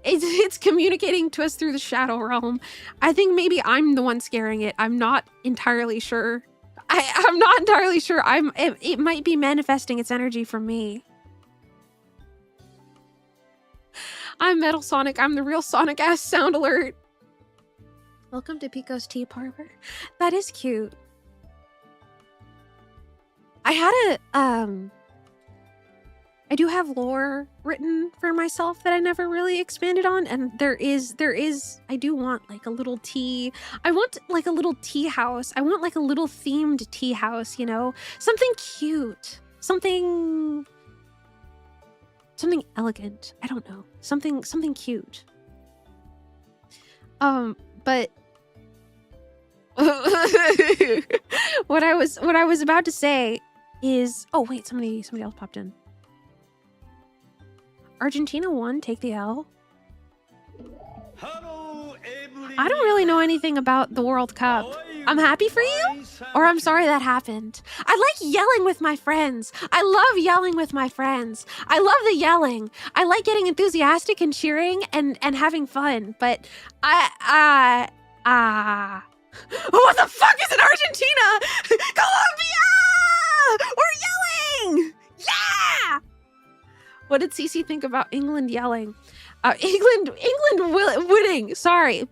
It's communicating to us through the shadow realm. I think maybe I'm the one scaring it. I'm not entirely sure. I'm not entirely sure. It might be manifesting its energy from me. I'm Metal Sonic. I'm the real Sonic ass Sound Alert. Welcome to Pico's Tea Parlor. That is cute. I had I do have lore written for myself that I never really expanded on, and there is I do want like a little tea. I want like a little tea house. I want like a little themed tea house, you know? Something cute. Something elegant. I don't know. Something cute. But what I was about to say is, oh wait, somebody else popped in. Argentina won, take the L. Hello, I don't really know anything about the World Cup. I'm happy for you, or I'm sorry that happened. I like yelling with my friends. I love yelling with my friends. I love the yelling. I like getting enthusiastic and cheering and having fun, but what the fuck is in Argentina? Colombia! We're yelling! Yeah! What did Cece think about England yelling? England winning. Sorry.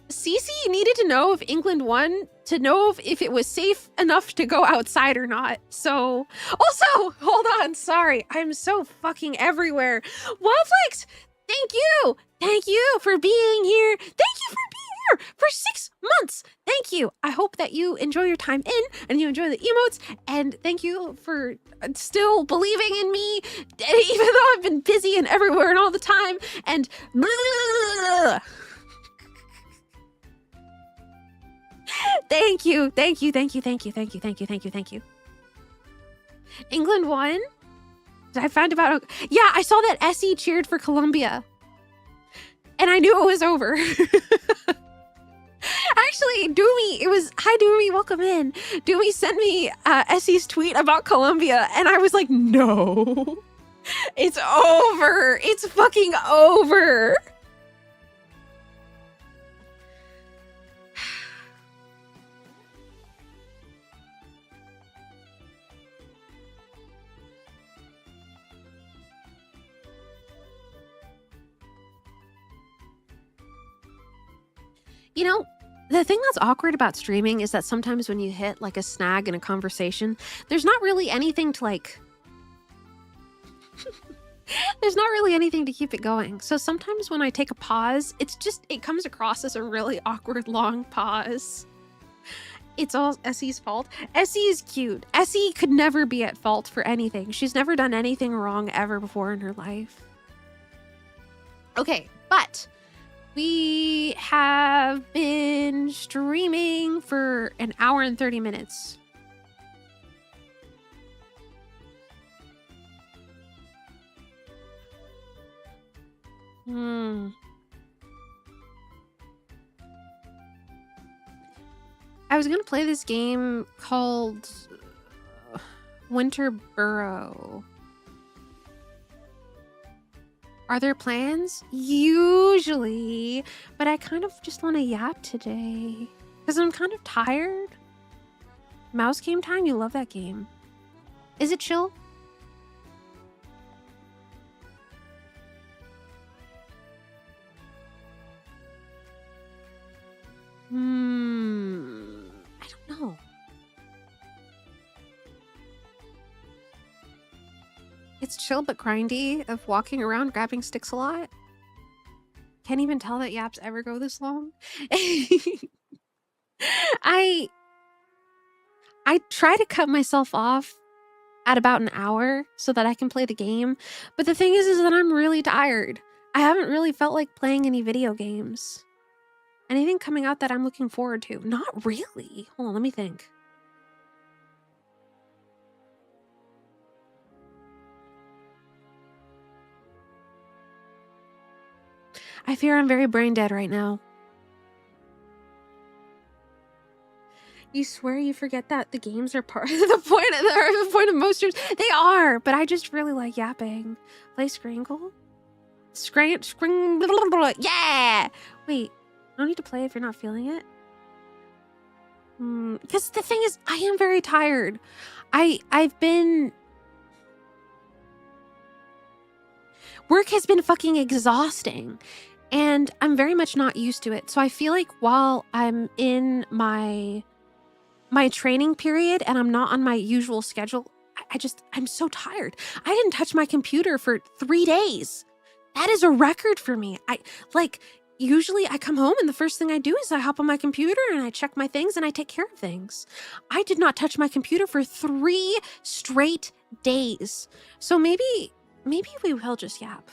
Cece needed to know if England won to know if it was safe enough to go outside or not. So, also, hold on. Sorry, I'm so fucking everywhere. Wildflex, thank you. Thank you for being here. Thank you for being here for 6 months. Thank you. I hope that you enjoy your time in and you enjoy the emotes. And thank you for still believing in me, even though I've been busy and everywhere and all the time. And thank you. England won? Did I find about? Yeah, I saw that Essie cheered for Colombia. And I knew it was over. Actually, Doomy, it was, hi Doomy, welcome in. Doomy sent me Essie's tweet about Colombia, and I was like, no. It's over. It's fucking over. You know, the thing that's awkward about streaming is that sometimes when you hit like a snag in a conversation, there's not really anything to like... there's not really anything to keep it going. So sometimes when I take a pause, it comes across as a really awkward long pause. It's all Essie's fault. Essie is cute. Essie could never be at fault for anything. She's never done anything wrong ever before in her life. Okay, but we have been streaming for an hour and 30 minutes. I was gonna play this game called Winter Burrow. Are there plans? Usually, but I kind of just want to yap today because I'm kind of tired. Mouse Game Time? You love that game. Is it chill? I don't know. It's chill but grindy of walking around grabbing sticks a lot. Can't even tell that yaps ever go this long. I try to cut myself off at about an hour so that I can play the game. But the thing is that I'm really tired. I haven't really felt like playing any video games. Anything coming out that I'm looking forward to? Not really. Hold on, let me think. I fear I'm very brain dead right now. You swear you forget that the games are part of the point of most streams? They are, but I just really like yapping. Play Scrangle? Yeah! Wait, no need to play if you're not feeling it? Because the thing is, I am very tired. Work has been fucking exhausting. And I'm very much not used to it. So I feel like while I'm in my training period and I'm not on my usual schedule, I'm so tired. I didn't touch my computer for 3 days. That is a record for me. Usually I come home and the first thing I do is I hop on my computer and I check my things and I take care of things. I did not touch my computer for 3 straight days. So maybe we will just yap.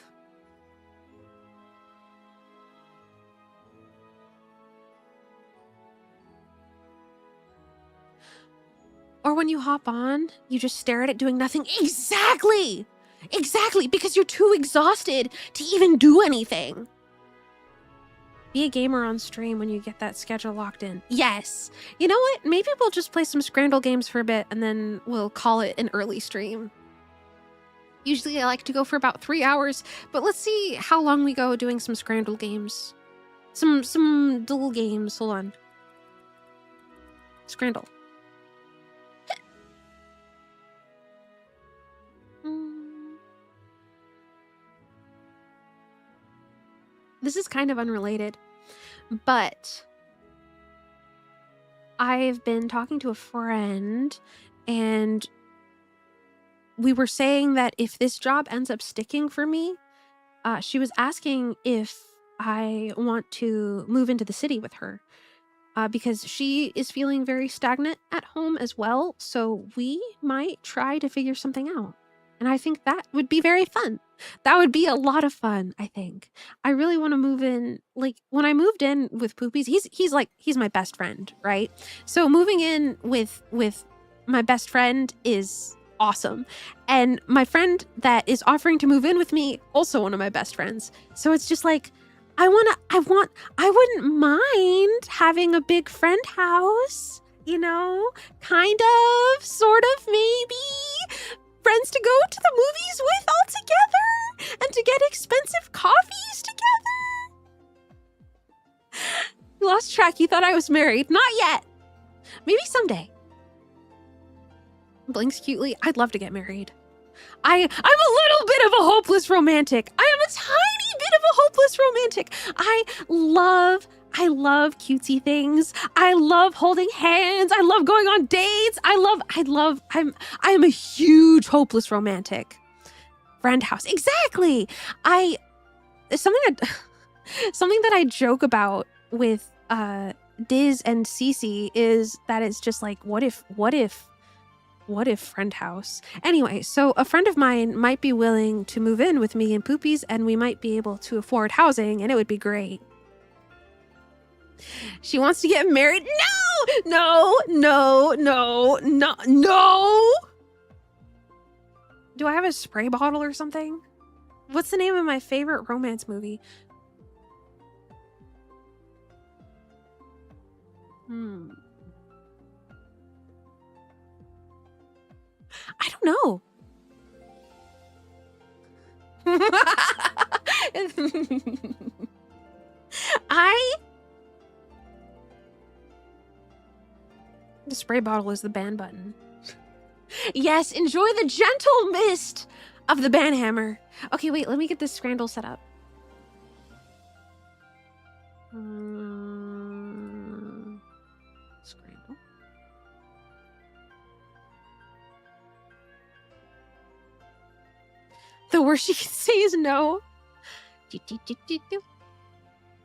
Or when you hop on, you just stare at it doing nothing. Exactly! Exactly, because you're too exhausted to even do anything. Be a gamer on stream when you get that schedule locked in. Yes! You know what? Maybe we'll just play some Scrandle games for a bit and then we'll call it an early stream. Usually I like to go for about 3 hours, but let's see how long we go doing some Scrandle games. Some dual games. Hold on. Scrandle. This is kind of unrelated, but I've been talking to a friend and we were saying that if this job ends up sticking for me, she was asking if I want to move into the city with her because she is feeling very stagnant at home as well. So we might try to figure something out. And I think that would be very fun. That would be a lot of fun, I think. I really want to move in. Like, when I moved in with Poopies, he's my best friend, right? So moving in with my best friend is awesome. And my friend that is offering to move in with me, also one of my best friends. So it's just like, I wouldn't mind having a big friend house, you know? Kind of, sort of, maybe. Friends to go to the movies with all together and to get expensive coffees together. You lost track. You thought I was married. Not yet. Maybe someday. Blinks cutely. I'd love to get married. I'm a little bit of a hopeless romantic. I am a tiny bit of a hopeless romantic. I love cutesy things. I love holding hands. I love going on dates. I am a huge hopeless romantic. Friend house. Exactly. Something that I joke about with Diz and Cece is that it's just like, what if friend house? Anyway, so a friend of mine might be willing to move in with me and Poopies, and we might be able to afford housing, and it would be great. She wants to get married. No! Do I have a spray bottle or something? What's the name of my favorite romance movie? I don't know. The spray bottle is the ban button. Yes, enjoy the gentle mist of the ban hammer. Okay, wait, let me get this scramble set up. Scramble. The worst she can say is no.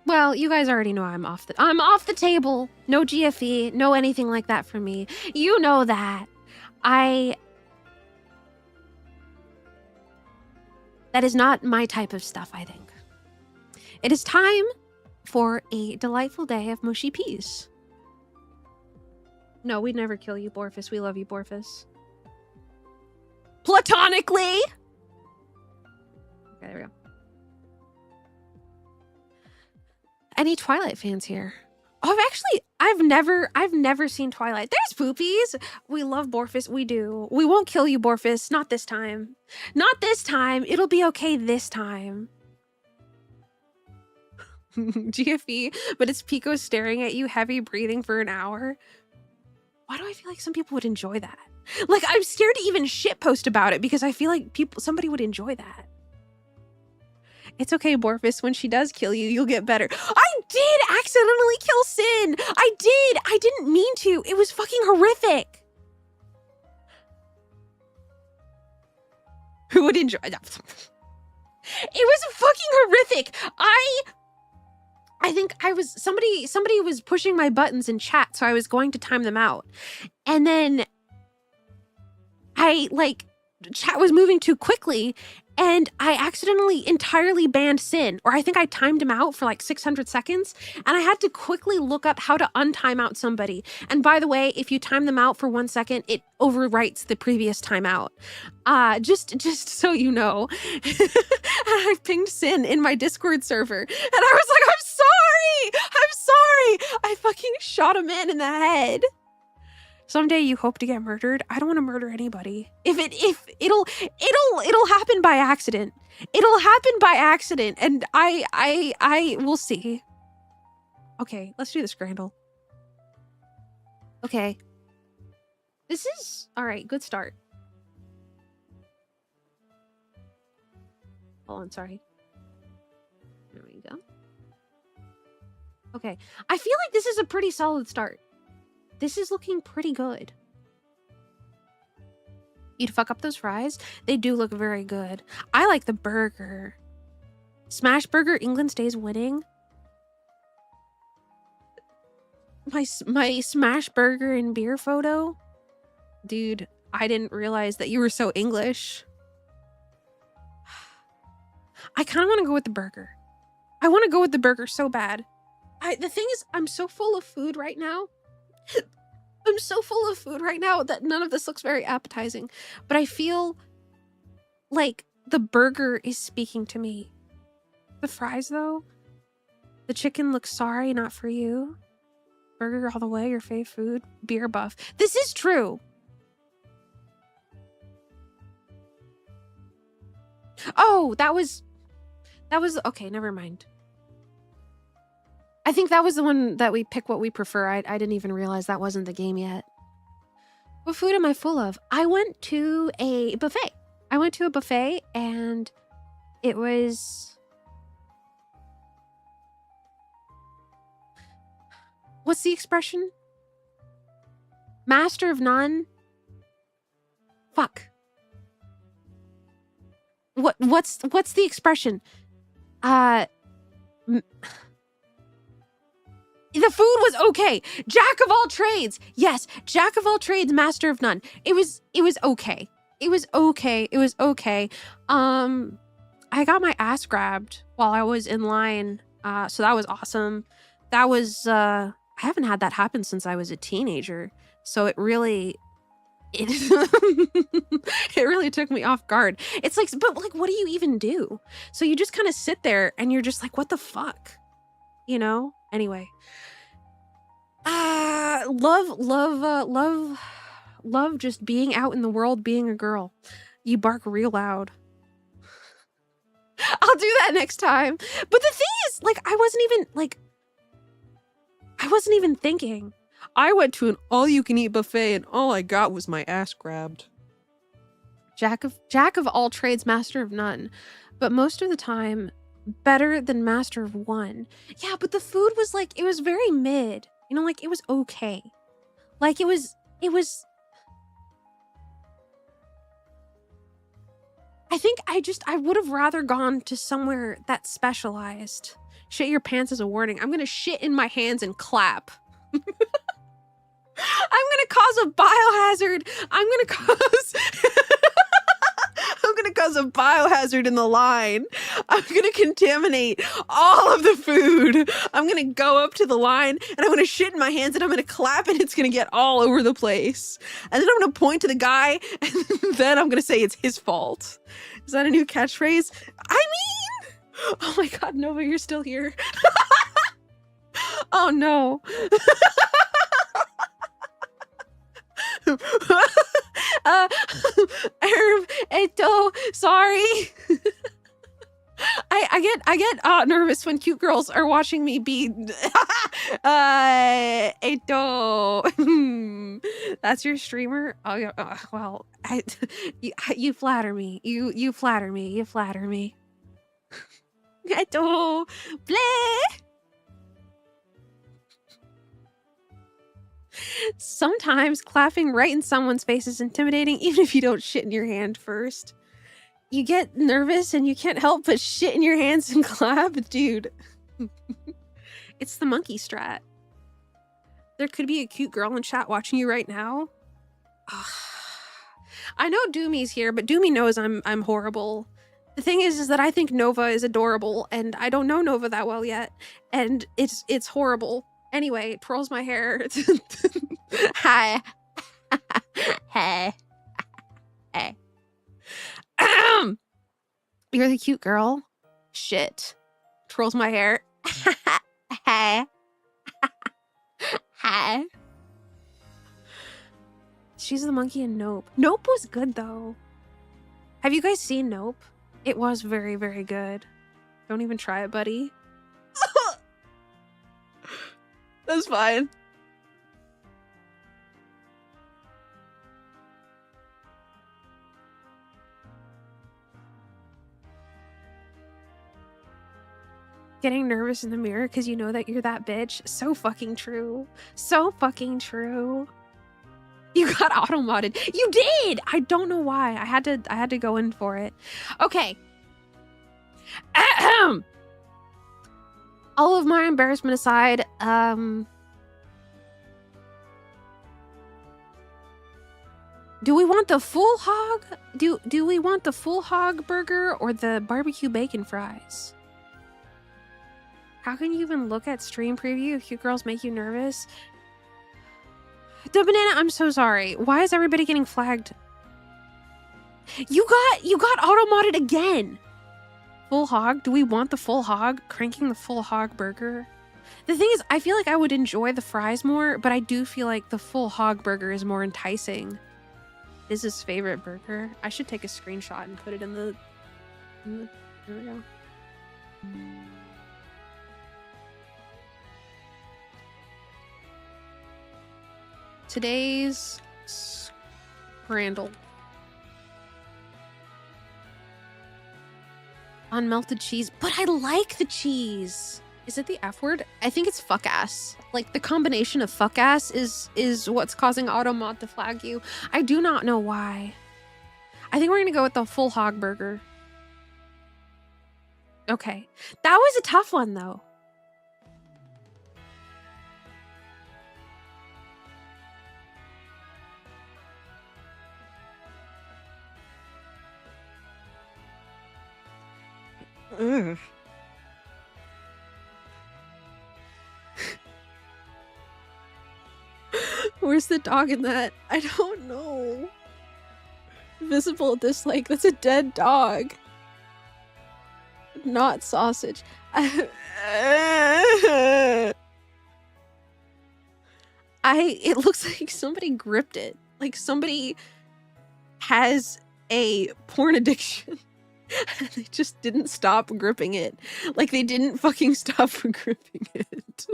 Well, you guys already know I'm off the table. No GFE, no anything like that for me. You know that. That is not my type of stuff, I think. It is time for a delightful day of mushy peas. No, we'd never kill you, Borfus. We love you, Borfus. Platonically! Okay, there we go. Any Twilight fans here? Oh, I've never seen Twilight. There's Poopies. We love Borfus. We do. We won't kill you, Borfus. Not this time. Not this time. It'll be okay this time. GFE, but it's Pico staring at you, heavy breathing for an hour. Why do I feel like some people would enjoy that? Like, I'm scared to even shitpost about it because I feel like somebody would enjoy that. It's okay, Borfus. When she does kill you, you'll get better. I did accidentally kill Sin. I did. I didn't mean to. It was fucking horrific. Who would enjoy that? It was fucking horrific. I think I was somebody was pushing my buttons in chat, so I was going to time them out. And then chat was moving too quickly and I accidentally entirely banned Sin, or I think I timed him out for like 600 seconds, and I had to quickly look up how to untime out somebody. And by the way, if you time them out for 1 second, it overwrites the previous timeout. Just so you know. And I pinged Sin in my Discord server, and I was like, I'm sorry! I fucking shot a man in the head. Someday you hope to get murdered. I don't want to murder anybody. It'll happen by accident. It'll happen by accident, and I will see. Okay, let's do the scramble. Okay. This is all right. Good start. Hold on, sorry. There we go. Okay, I feel like this is a pretty solid start. This is looking pretty good. You'd fuck up those fries? They do look very good. I like the burger. Smash Burger, England stays winning. My Smash Burger and beer photo? Dude, I didn't realize that you were so English. I kind of want to go with the burger. I want to go with the burger so bad. The thing is, I'm so full of food right now. I'm so full of food right now that none of this looks very appetizing. But I feel like the burger is speaking to me. The fries, though. The chicken looks sorry, not for you. Burger all the way, your fave food. Beer buff. This is true. Oh, that was okay, never mind. I think that was the one that we pick what we prefer. I didn't even realize that wasn't the game yet. What food am I full of? I went to a buffet. And it was... What's the expression? Master of none? Fuck. What's the expression? The food was okay. Jack of all trades. Yes, jack of all trades, master of none. It was okay. It was okay. It was okay. I got my ass grabbed while I was in line. So that was awesome. That was I haven't had that happen since I was a teenager. So it really it really took me off guard. It's like, but like, what do you even do? So you just kind of sit there and you're just like, what the fuck? You know? Anyway. Love just being out in the world, being a girl. You bark real loud. I'll do that next time. But the thing is, like, I wasn't even thinking. I went to an all-you-can-eat buffet and all I got was my ass grabbed. Jack of all trades, master of none. But most of the time, better than master of one. Yeah, but the food was like, it was very mid. You know, like, it was okay. Like, it was... I think I would have rather gone to somewhere that's specialized. Shit your pants is a warning. I'm gonna shit in my hands and clap. I'm gonna cause a biohazard. I'm gonna cause a biohazard in the line. I'm gonna contaminate all of the food. I'm gonna go up to the line and I'm gonna shit in my hands and I'm gonna clap and it's gonna get all over the place. And then I'm gonna point to the guy and then I'm gonna say it's his fault. Is that a new catchphrase? I mean, oh my God, Nova, you're still here. Oh no. Sorry. I get nervous when cute girls are watching me be that's your streamer? Oh yeah, well, you flatter me. You flatter me. You flatter me. Eto, bleh. Sometimes clapping right in someone's face is intimidating, even if you don't shit in your hand first. You get nervous and you can't help but shit in your hands and clap, dude. It's the monkey strat. There could be a cute girl in chat watching you right now. I know Doomy's here, but Doomy knows I'm horrible. The thing is that I think Nova is adorable, and I don't know Nova that well yet, and it's horrible. Anyway, it twirls my hair. Hi. Hey. Hey. You're the cute girl? Shit. Twirls my hair. Hey. Hi. She's the monkey in Nope. Nope was good, though. Have you guys seen Nope? It was very, very good. Don't even try it, buddy. That's fine. Getting nervous in the mirror because you know that you're that bitch. So fucking true. So fucking true. You got auto-modded. You did! I don't know why. I had to go in for it. Okay. Ahem. All of my embarrassment aside, do we want the full hog? Do we want the full hog burger or the barbecue bacon fries? How can you even look at stream preview if cute girls make you nervous? The banana, I'm so sorry. Why is everybody getting flagged? You got auto-modded again. Full hog? Do we want the full hog? Cranking the full hog burger? The thing is, I feel like I would enjoy the fries more, but I do feel like the full hog burger is more enticing. This is his favorite burger. I should take a screenshot and put it in the there we go. Today's scrandle. Unmelted cheese, but I like the cheese. Is it the F word? I think it's fuck ass. Like the combination of fuck ass is what's causing Automod to flag you. I do not know why. I think we're gonna go with the full hog burger. Okay, that was a tough one though. Ugh. Where's the dog in that? I don't know. Visible dislike. That's a dead dog. Not sausage. It looks like somebody gripped it. Like somebody has a porn addiction. And they just didn't stop gripping it. Like they didn't fucking stop gripping it.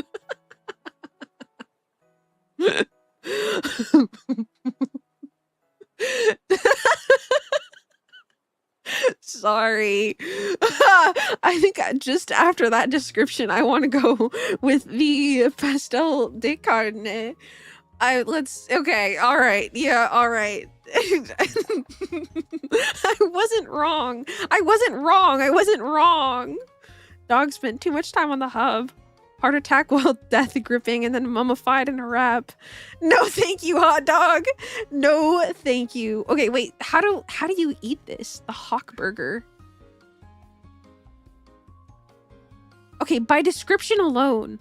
Sorry. I think just after that description, I want to go with the pastel de carne. Okay, all right. Yeah, all right. I wasn't wrong. I wasn't wrong. Dog spent too much time on the hub. Heart attack while death gripping and then mummified in a wrap. No, thank you, hot dog. No, thank you. Okay, wait. How do you eat this? The hawk burger. Okay, by description alone.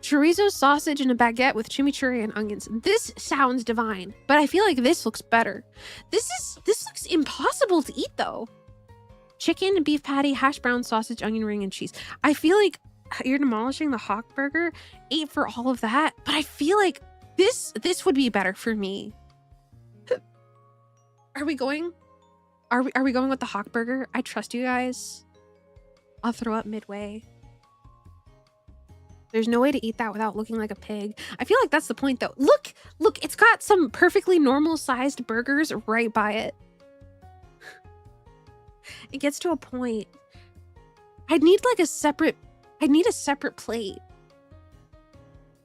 Chorizo sausage and a baguette with chimichurri and onions. This sounds divine, but I feel like this looks better. This looks impossible to eat though. Chicken, beef patty, hash brown, sausage, onion ring, and cheese. I feel like you're demolishing the hawk burger. Ate for all of that, but I feel like this would be better for me. Are we going? Are we going with the hawk burger? I trust you guys. I'll throw up midway. There's no way to eat that without looking like a pig. I feel like that's the point though. Look, it's got some perfectly normal sized burgers right by it. It gets to a point. I need a separate plate.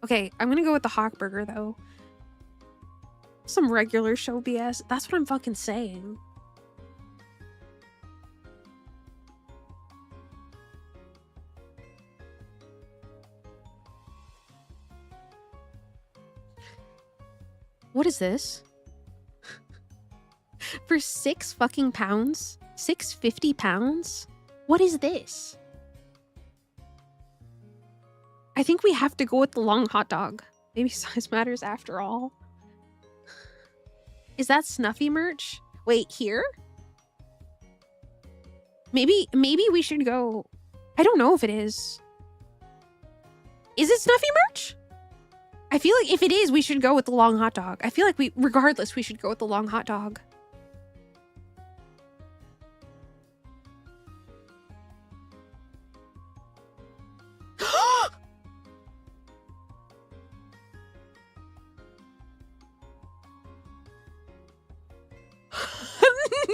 Okay, I'm gonna go with the hawk burger though. Some regular show BS. That's what I'm fucking saying. What is this? For 6 fucking pounds? 650 pounds? What is this? I think we have to go with the long hot dog. Maybe size matters after all. Is that Snuffy merch? Wait, here? Maybe we should go... I don't know if it is. Is it Snuffy merch? I feel like if it is, we should go with the long hot dog. I feel like regardless, we should go with the long hot dog.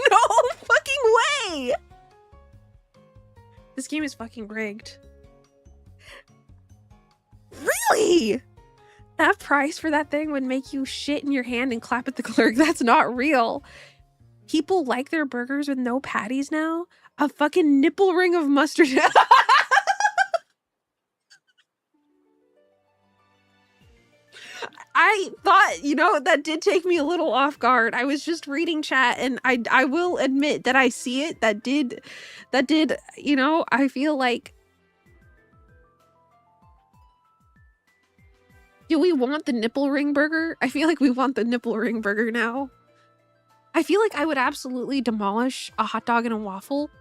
No fucking way! This game is fucking rigged. Really? That price for that thing would make you shit in your hand and clap at the clerk. That's not real. People like their burgers with no patties now? A fucking nipple ring of mustard. I thought, that did take me a little off guard. I was just reading chat and I will admit that I see it. That did, I feel like... Do we want the nipple ring burger? I feel like we want the nipple ring burger now. I feel like I would absolutely demolish a hot dog and a waffle.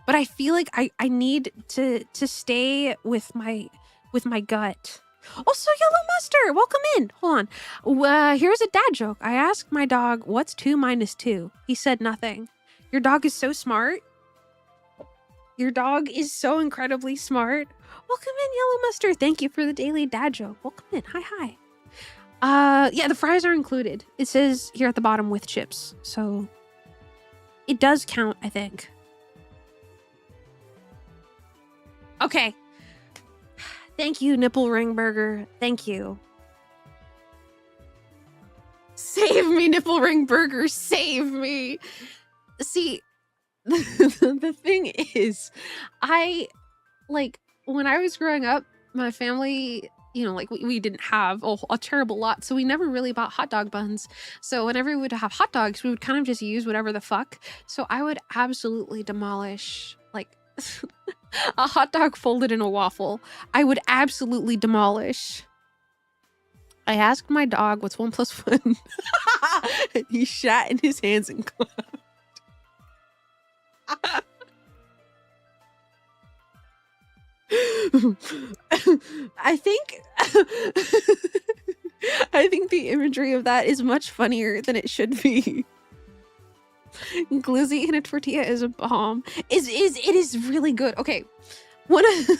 But I feel like I need to stay with my gut. Also, Yellow Mustard, welcome in. Hold on. Here's a dad joke. I asked my dog, what's 2 minus 2? He said nothing. Your dog is so smart. Your dog is so incredibly smart. Welcome in, Yellow Mustard. Thank you for the daily dad joke. Welcome in. Hi. Yeah, the fries are included. It says here at the bottom with chips. So it does count, I think. Okay. Thank you, Nipple Ring Burger. Thank you. Save me, Nipple Ring Burger. Save me. See, the thing is, when I was growing up, my family you know, like we didn't have a terrible lot, so we never really bought hot dog buns. So whenever we would have hot dogs, we would kind of just use whatever the fuck. So I would absolutely demolish like a hot dog folded in a waffle. I would absolutely demolish. I asked my dog what's 1 + 1. And he shat in his hands and clapped. I think I think the imagery of that is much funnier than it should be. Glizzy in a tortilla is a bomb. It is really good. Okay. One of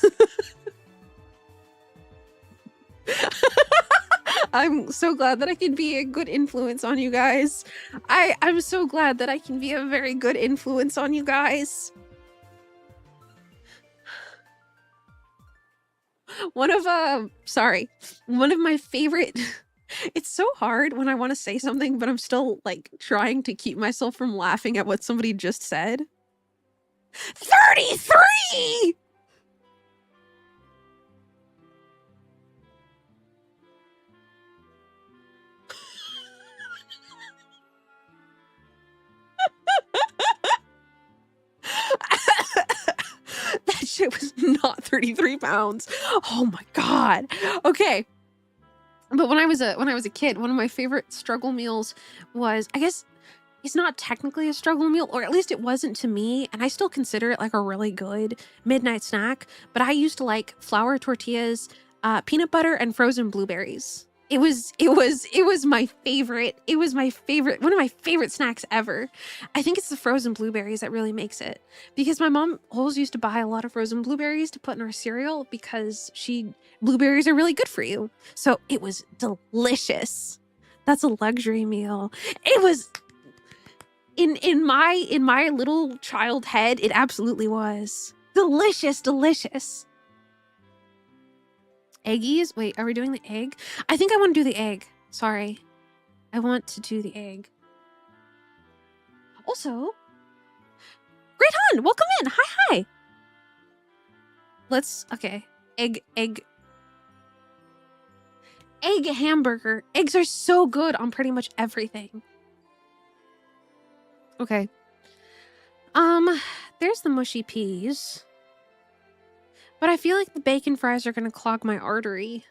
I'm so glad that I can be a good influence on you guys. I'm so glad that I can be a very good influence on you guys. One of my favorite it's so hard when I want to say something, but I'm still like trying to keep myself from laughing at what somebody just said. 33! That shit was not 33 pounds. Oh my god. Okay. But when I was a kid, one of my favorite struggle meals was, I guess it's not technically a struggle meal, or at least it wasn't to me, and I still consider it like a really good midnight snack, but I used to like flour tortillas, peanut butter, and frozen blueberries. It was my favorite. It was my favorite, one of my favorite snacks ever. I think it's the frozen blueberries that really makes it, because my mom always used to buy a lot of frozen blueberries to put in her cereal because blueberries are really good for you. So it was delicious. That's a luxury meal. It was in my little child head, it absolutely was. Delicious, delicious. Eggies? Wait, are we doing the egg? I think I want to do the egg. Sorry. I want to do the egg. Also, Great Hun, welcome in. Hi. Okay. Egg hamburger. Eggs are so good on pretty much everything. Okay. There's the mushy peas. But I feel like the bacon fries are gonna clog my artery.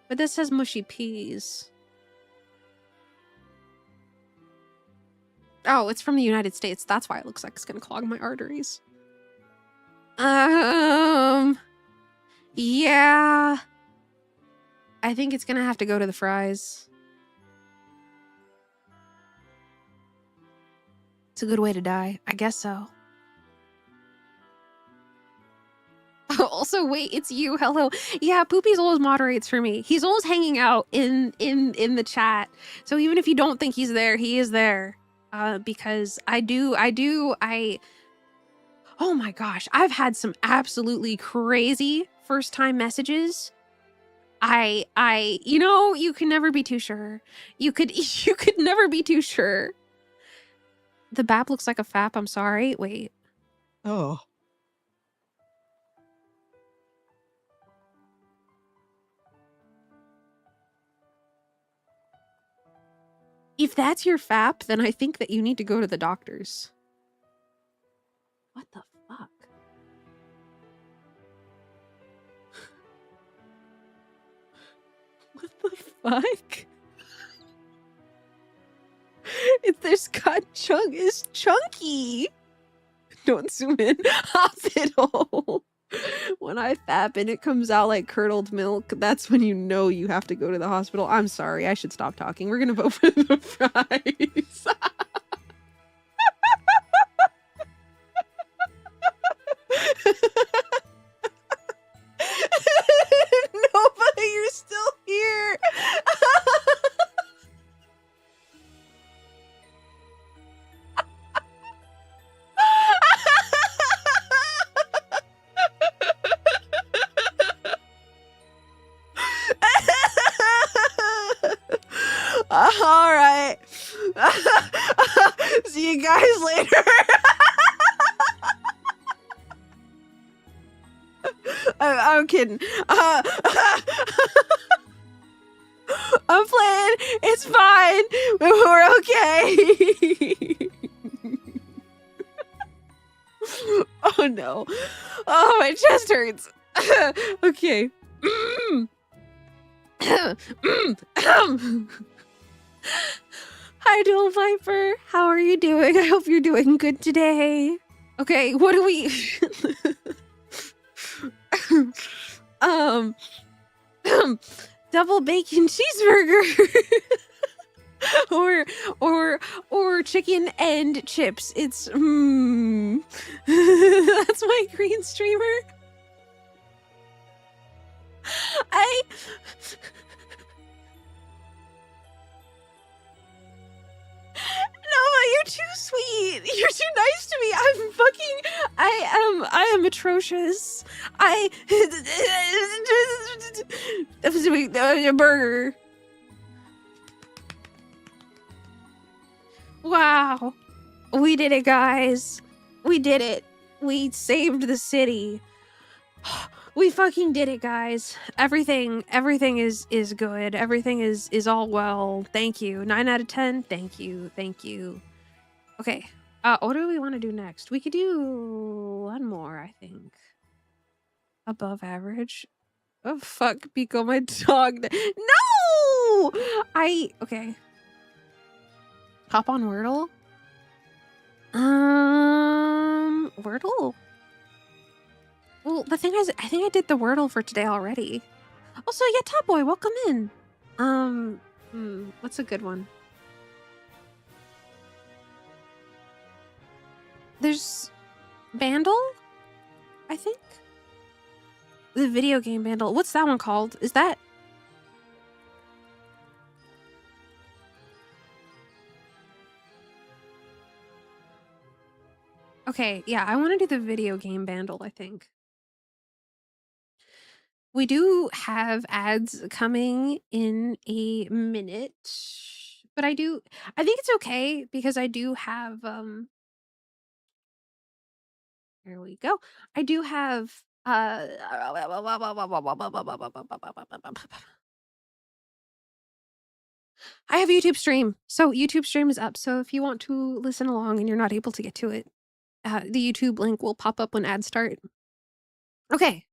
But this says mushy peas. Oh, it's from the United States. That's why it looks like it's gonna clog my arteries. Yeah. I think it's gonna have to go to the fries. It's a good way to die. I guess so. Also, wait, it's you. Hello. Yeah, Poopy's always moderates for me. He's always hanging out in the chat. So even if you don't think he's there, he is there. Because oh my gosh, I've had some absolutely crazy first time messages. You know, you can never be too sure. You could never be too sure. The bap looks like a fap. I'm sorry. Wait. Oh. If that's your fap, then I think that you need to go to the doctors. What the fuck? What the fuck? This god chunk is chunky. Don't zoom in. Hospital. When I fap and it comes out like curdled milk, that's when you know you have to go to the hospital. I'm sorry, I should stop talking. We're gonna vote for the fries. Nobody, you're still here. All right. See you guys later. no kidding. I'm playing. It's fine. We're okay. Oh no. Oh, my chest hurts. Okay. Hi, Dual Viper. How are you doing? I hope you're doing good today. Okay, what do we... um, double bacon cheeseburger. or chicken and chips. It's that's my green streamer. No, you're too sweet. You're too nice to me. I am atrocious. A burger. Wow. We did it, guys. We did it. We saved the city. We fucking did it, guys. Everything is good. Everything is all well. Thank you. 9 out of 10. Thank you. Thank you. Okay. What do we want to do next? We could do one more, I think. Above average. Oh fuck, Pekoe, my dog. No! Okay. Hop on Wordle? Wordle? Well, the thing is, I think I did the Wordle for today already. Also, yeah, Top Boy, welcome in. What's a good one? There's Bandle, I think. The video game Bandle. What's that one called? Is that... Okay, yeah, I want to do the video game Bandle, I think. We do have ads coming in a minute, but I think it's okay because I do have, here we go. I do have, I have YouTube stream. So YouTube stream is up. So if you want to listen along and you're not able to get to it, the YouTube link will pop up when ads start. Okay.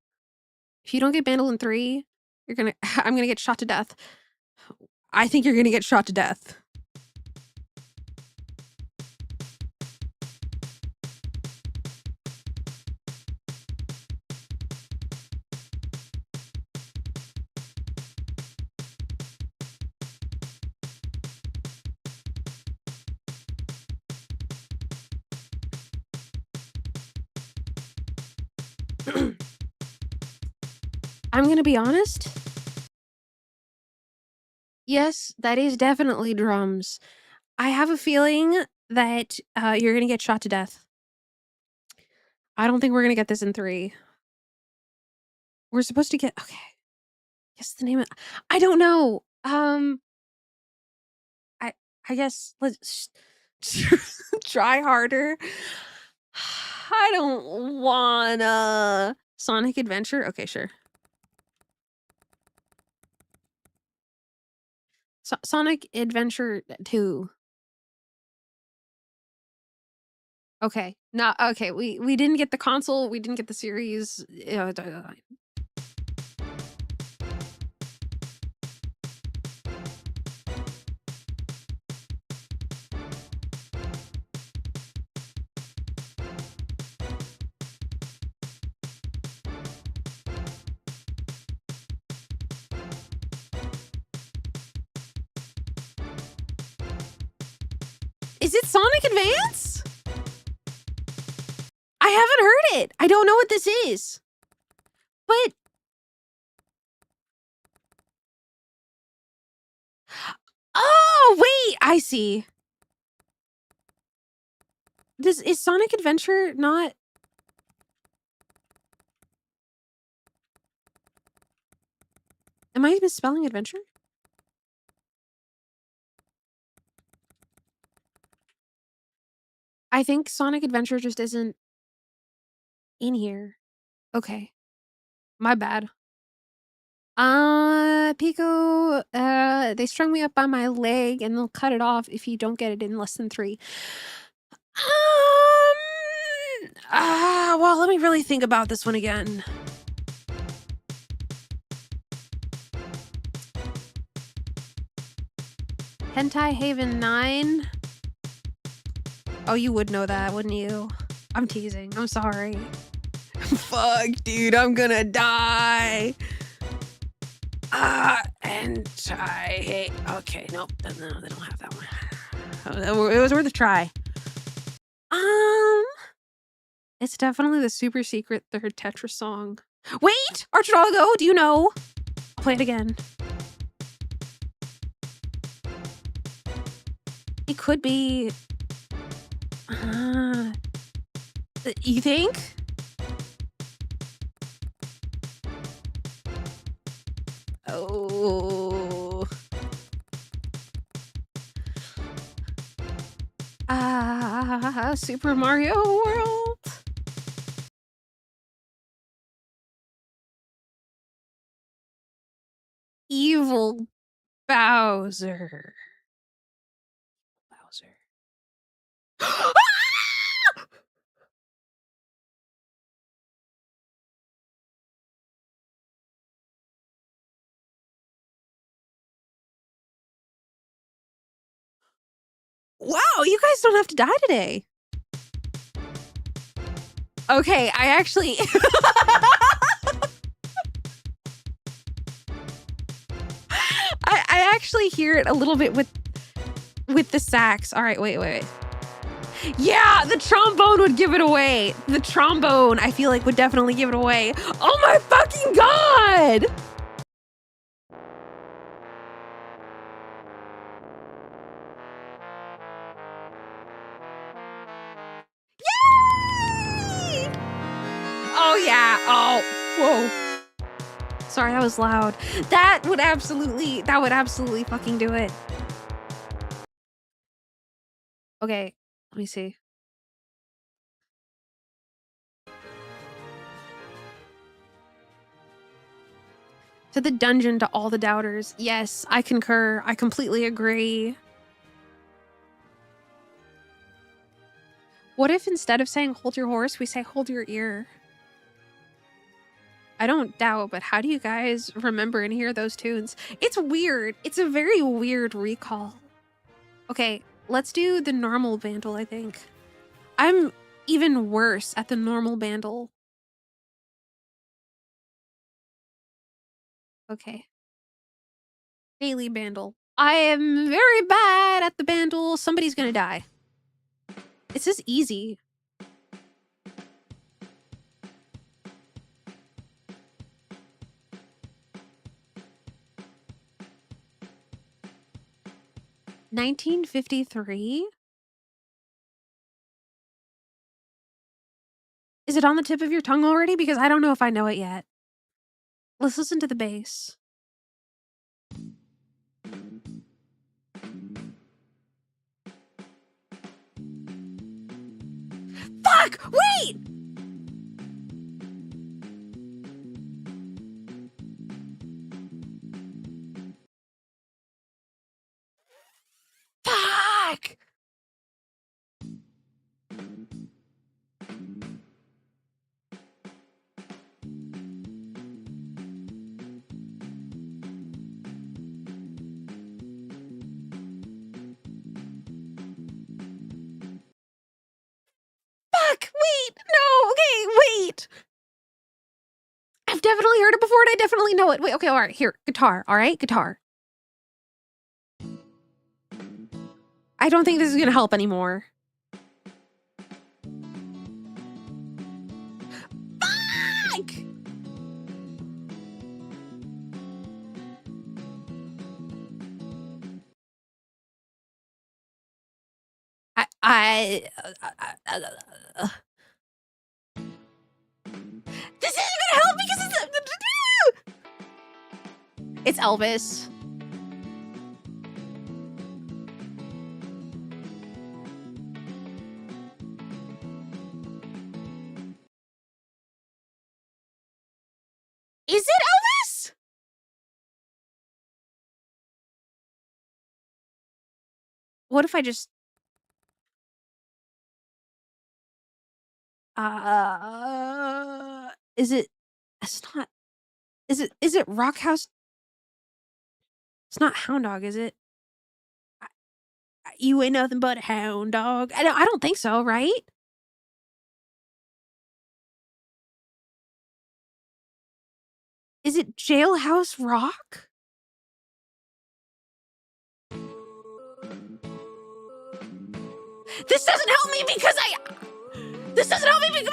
If you don't get Bandle in 3, I'm gonna get shot to death. I think you're gonna get shot to death. I'm gonna be honest. Yes, that is definitely drums. I have a feeling that you're gonna get shot to death. I don't think we're gonna get this in 3. We're supposed to get... Okay. Guess the name of... I don't know. I guess let's try harder. I don't wanna... Sonic Adventure? Okay, sure. Sonic Adventure 2. Okay. Not okay. We didn't get the console. We didn't get the series. Is it Sonic Advance? I haven't heard it. I don't know what this is. But... Oh, wait. I see. Is Sonic Adventure not... Am I misspelling adventure? I think Sonic Adventure just isn't in here. Okay. My bad. Pico, they strung me up on my leg and they'll cut it off if you don't get it in less than 3. Well, let me really think about this one again. Hentai Haven 9? Oh, you would know that, wouldn't you? I'm teasing. I'm sorry. Fuck, dude, I'm gonna die. Hentai. Okay, nope. No, they don't have that one. It was worth a try. It's definitely the super secret third Tetris song. Wait! Archidalgo, do you know? I'll play it again. It could be... you think? Oh... Super Mario World? Evil Bowser. Wow, you guys don't have to die today. Okay, I actually... I actually hear it a little bit with the sax. All right, wait. Yeah, the trombone would give it away. The trombone, I feel like, would definitely give it away. Oh my fucking god! Yay! Oh yeah, oh, whoa. Sorry, that was loud. That would absolutely fucking do it. Okay, let me see. To the dungeon, to all the doubters. Yes, I concur. I completely agree. What if instead of saying hold your horse, we say hold your ear? I don't doubt, but how do you guys remember and hear those tunes? It's weird. It's a very weird recall. Okay, let's do the normal bandle, I think. I'm even worse at the normal bandle. Okay. Daily bandle. I am very bad at the bandle. Somebody's gonna die. It's just easy. $19.53? Is it on the tip of your tongue already? Because I don't know if I know it yet. Let's listen to the bass. Fuck! Wait! Fuck! Fuck! Wait! No! Okay, wait! I've definitely heard it before and I definitely know it. Wait, okay, alright, here. Guitar, alright? Guitar. I don't think this is gonna help anymore. Fuck! This isn't gonna help because it's Elvis. Is it Elvis? What if I just is it it's not is it Rock House? It's not Hound Dog, is it? You ain't nothing but a hound dog. I don't think so, right? Is it Jailhouse Rock? This doesn't help me because this doesn't help me because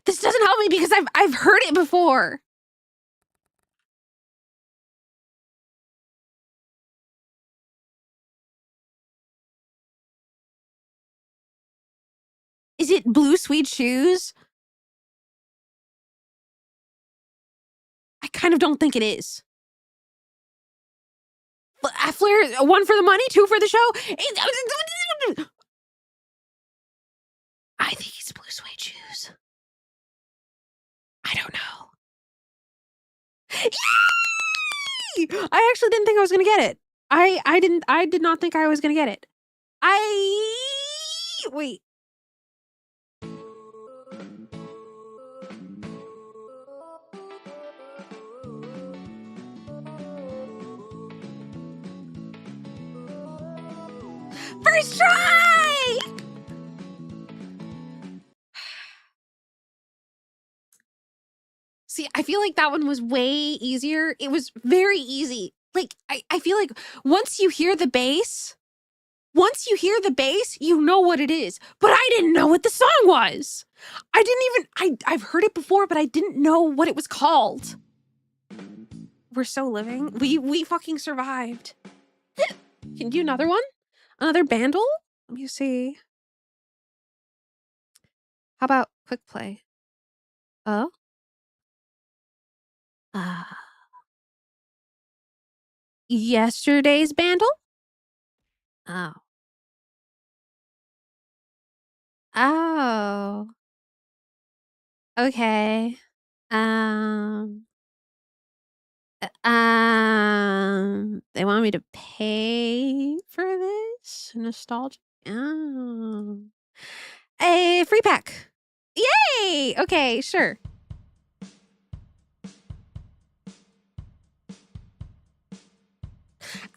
this doesn't help me because I've heard it before. Is it Blue Suede Shoes? I kind of don't think it is. Flair, 1 for the money, 2 for the show. I think it's Blue Suede Shoes. I don't know. Yay! I actually didn't think I was gonna get it. I did not think I was gonna get it. Wait. First try! See, I feel like that one was way easier. It was very easy. Like, I feel like once you hear the bass, you know what it is. But I didn't know what the song was. I've heard it before, but I didn't know what it was called. We're so living. We fucking survived. Can you do another one? Another bandle? Let me see. How about quick play? Oh? Yesterday's bandle? Oh. Oh. Okay. They want me to pay for this? Nostalgia? Oh. A free pack. Yay! Okay, sure.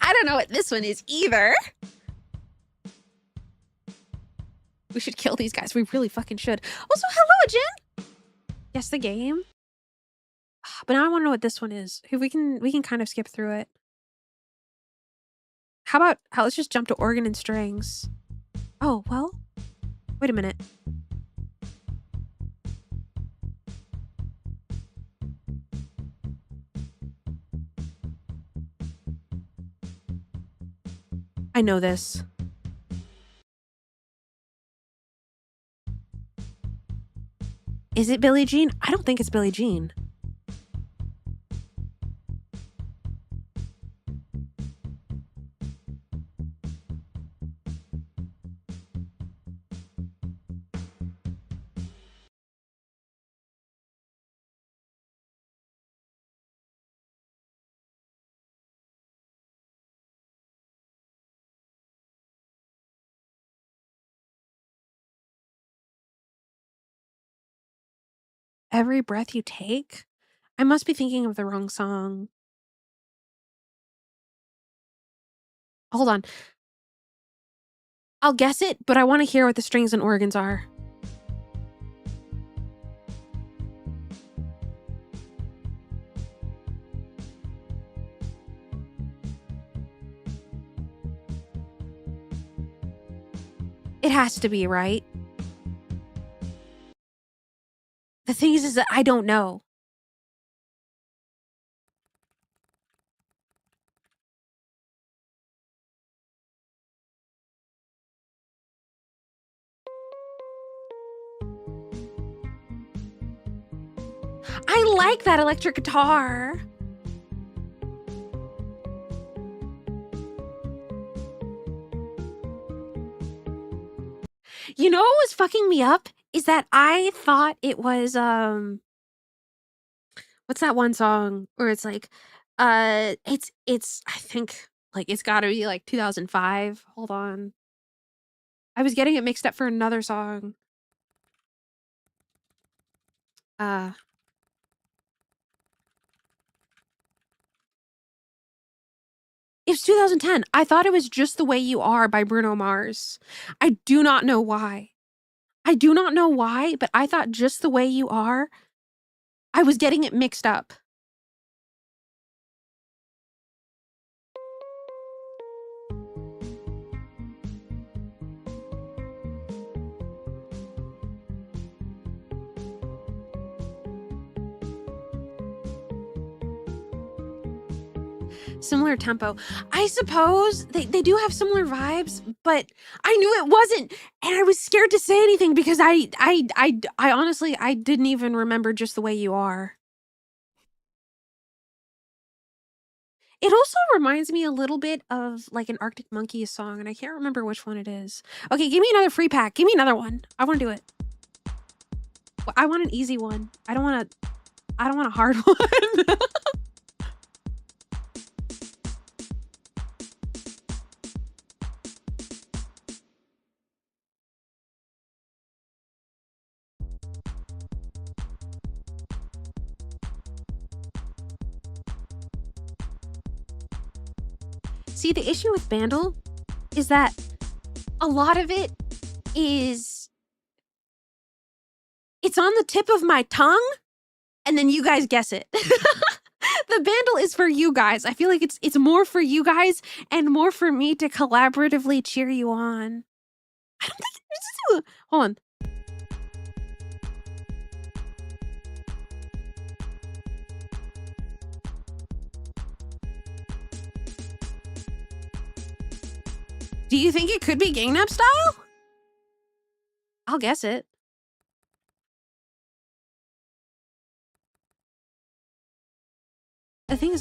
I don't know what this one is either. We should kill these guys. We really fucking should. Also, hello, Jen. Guess the game. But now I want to know what this one is. We can kind of skip through it. Let's just jump to organ and strings. Oh, well. Wait a minute. I know this. Is it Billie Jean? I don't think it's Billie Jean. Every breath you take? I must be thinking of the wrong song. Hold on. I'll guess it, but I want to hear what the strings and organs are. It has to be, right? The thing is that I don't know. I like that electric guitar. You know what was fucking me up? Is that I thought it was, what's that one song where it's like, it's I think, like, it's gotta be, like, 2005. Hold on. I was getting it mixed up for another song. Uh It was 2010. I thought it was Just the Way You Are by Bruno Mars. I do not know why. I do not know why, but I thought Just the Way You Are. I was getting it mixed up. Similar tempo. I suppose they do have similar vibes, but I knew it wasn't, and I was scared to say anything because I honestly, I didn't even remember Just the Way You Are. It also reminds me a little bit of, like, an Arctic Monkeys song, and I can't remember which one it is. Okay, give me another free pack. Give me another one. I wanna do it. I want an easy one. I don't want a hard one. See, the issue with Bandle is that a lot of it is it's on the tip of my tongue, and then you guys guess it. The Bandle is for you guys. I feel like it's more for you guys and more for me to collaboratively cheer you on. I don't think hold on. Do you think it could be Gangnam Style? I'll guess it. The thing is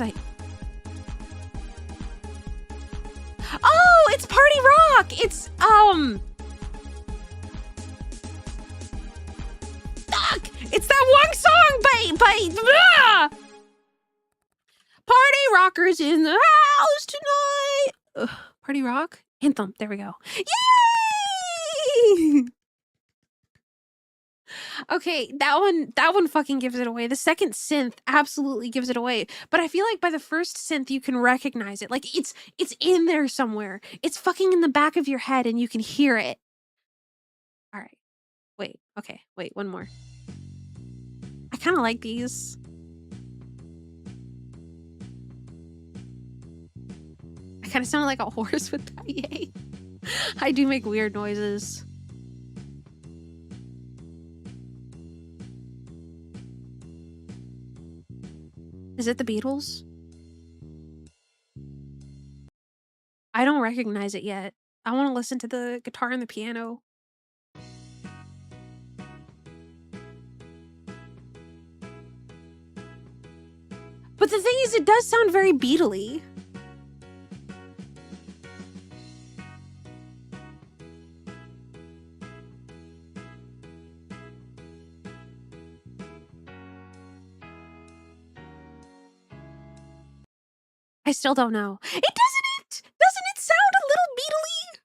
Oh, it's Party Rock! It's, fuck! It's that one song by Party Rockers in the house tonight! Ugh, Party Rock? Anthem, there we go. Yay! Okay, that one fucking gives it away. The second synth absolutely gives it away. But I feel like by the first synth you can recognize it. Like it's in there somewhere. It's fucking in the back of your head and you can hear it. All right. Wait. Okay. Wait, one more. I kind of like these. I kind of sound like a horse with that. Yay. I do make weird noises. Is it the Beatles? I don't recognize it yet. I want to listen to the guitar and the piano. But the thing is, it does sound very Beatle-y. I still don't know. It doesn't it? Doesn't it sound a little Beatle-y?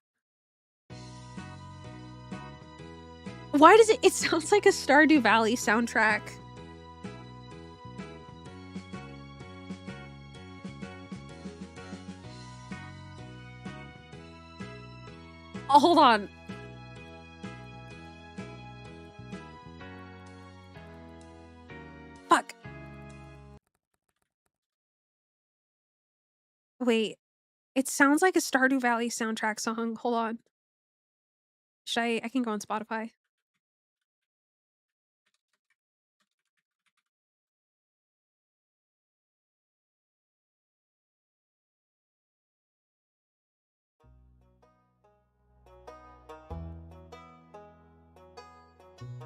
Why does it? It sounds like a Stardew Valley soundtrack. Oh, hold on. Fuck. Wait. It sounds like a Stardew Valley soundtrack song. Hold on. Should I can go on Spotify.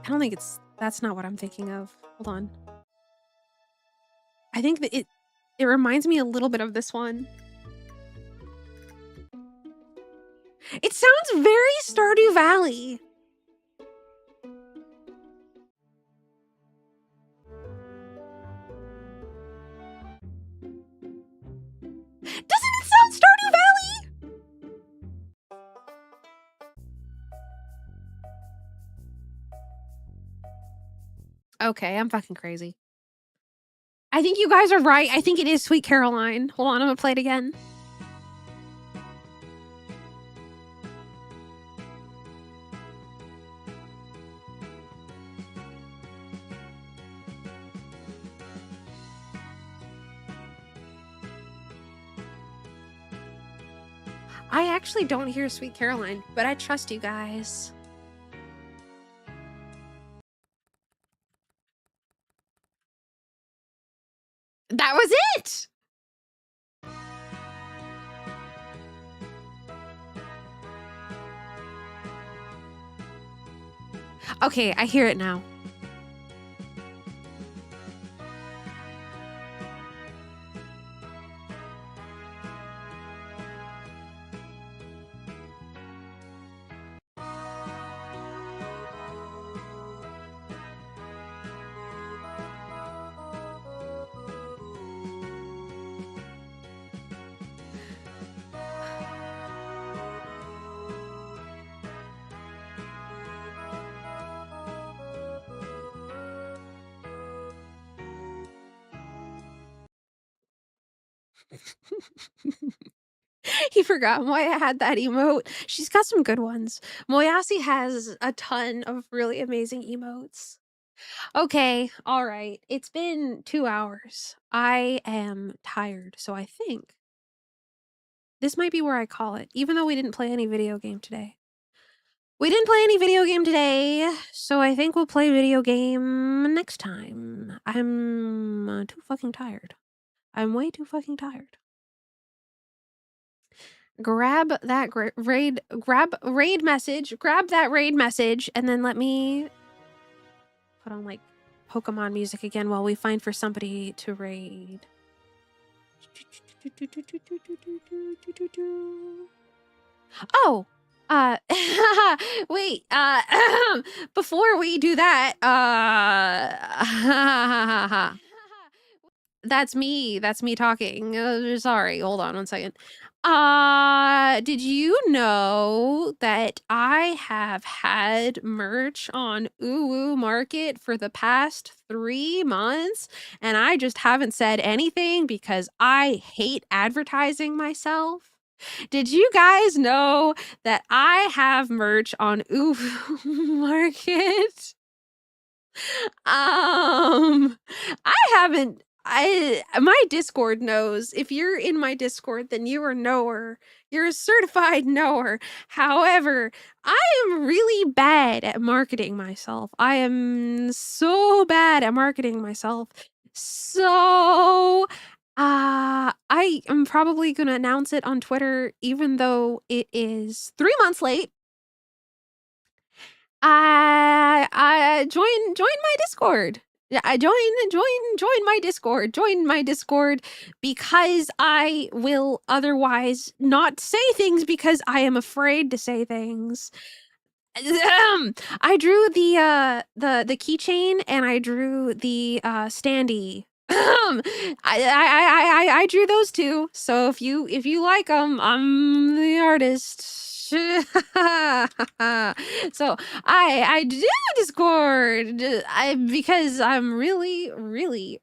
I don't think that's not what I'm thinking of. Hold on. I think that it reminds me a little bit of this one. It sounds very Stardew Valley. Okay, I'm fucking crazy. I think you guys are right. I think it is Sweet Caroline. Hold on, I'm gonna play it again. I actually don't hear Sweet Caroline, but I trust you guys. That was it! Okay, I hear it now. He forgot Moya had that emote. She's got some good ones. Moyasi has a ton of really amazing emotes. Okay, all right. It's been 2 hours. I am tired, so I think this might be where I call it, even though we didn't play any video game today. We didn't play any video game today, so I think we'll play video game next time. I'm too fucking tired. I'm way too fucking tired. Grab that raid message, grab that raid message, and then let me put on like Pokemon music again while we find for somebody to raid. Oh, uh, wait, before we do that, that's me talking. Sorry, hold on 1 second. Did you know that I have had merch on Uwu Market for the past 3 months, and I just haven't said anything because I hate advertising myself? Did you guys know that I have merch on Uwu Market? I haven't my Discord knows. If you're in my Discord, then you are knower. You're a certified knower. However, I am really bad at marketing myself. I am so bad at marketing myself. So, I am probably gonna announce it on Twitter, even though it is 3 months late. I join my Discord. Yeah, I join my Discord. Join my Discord because I will otherwise not say things because I am afraid to say things. I drew the keychain and I drew the standee. I drew those two. So if you like them, I'm the artist. So I do Discord. Because I'm really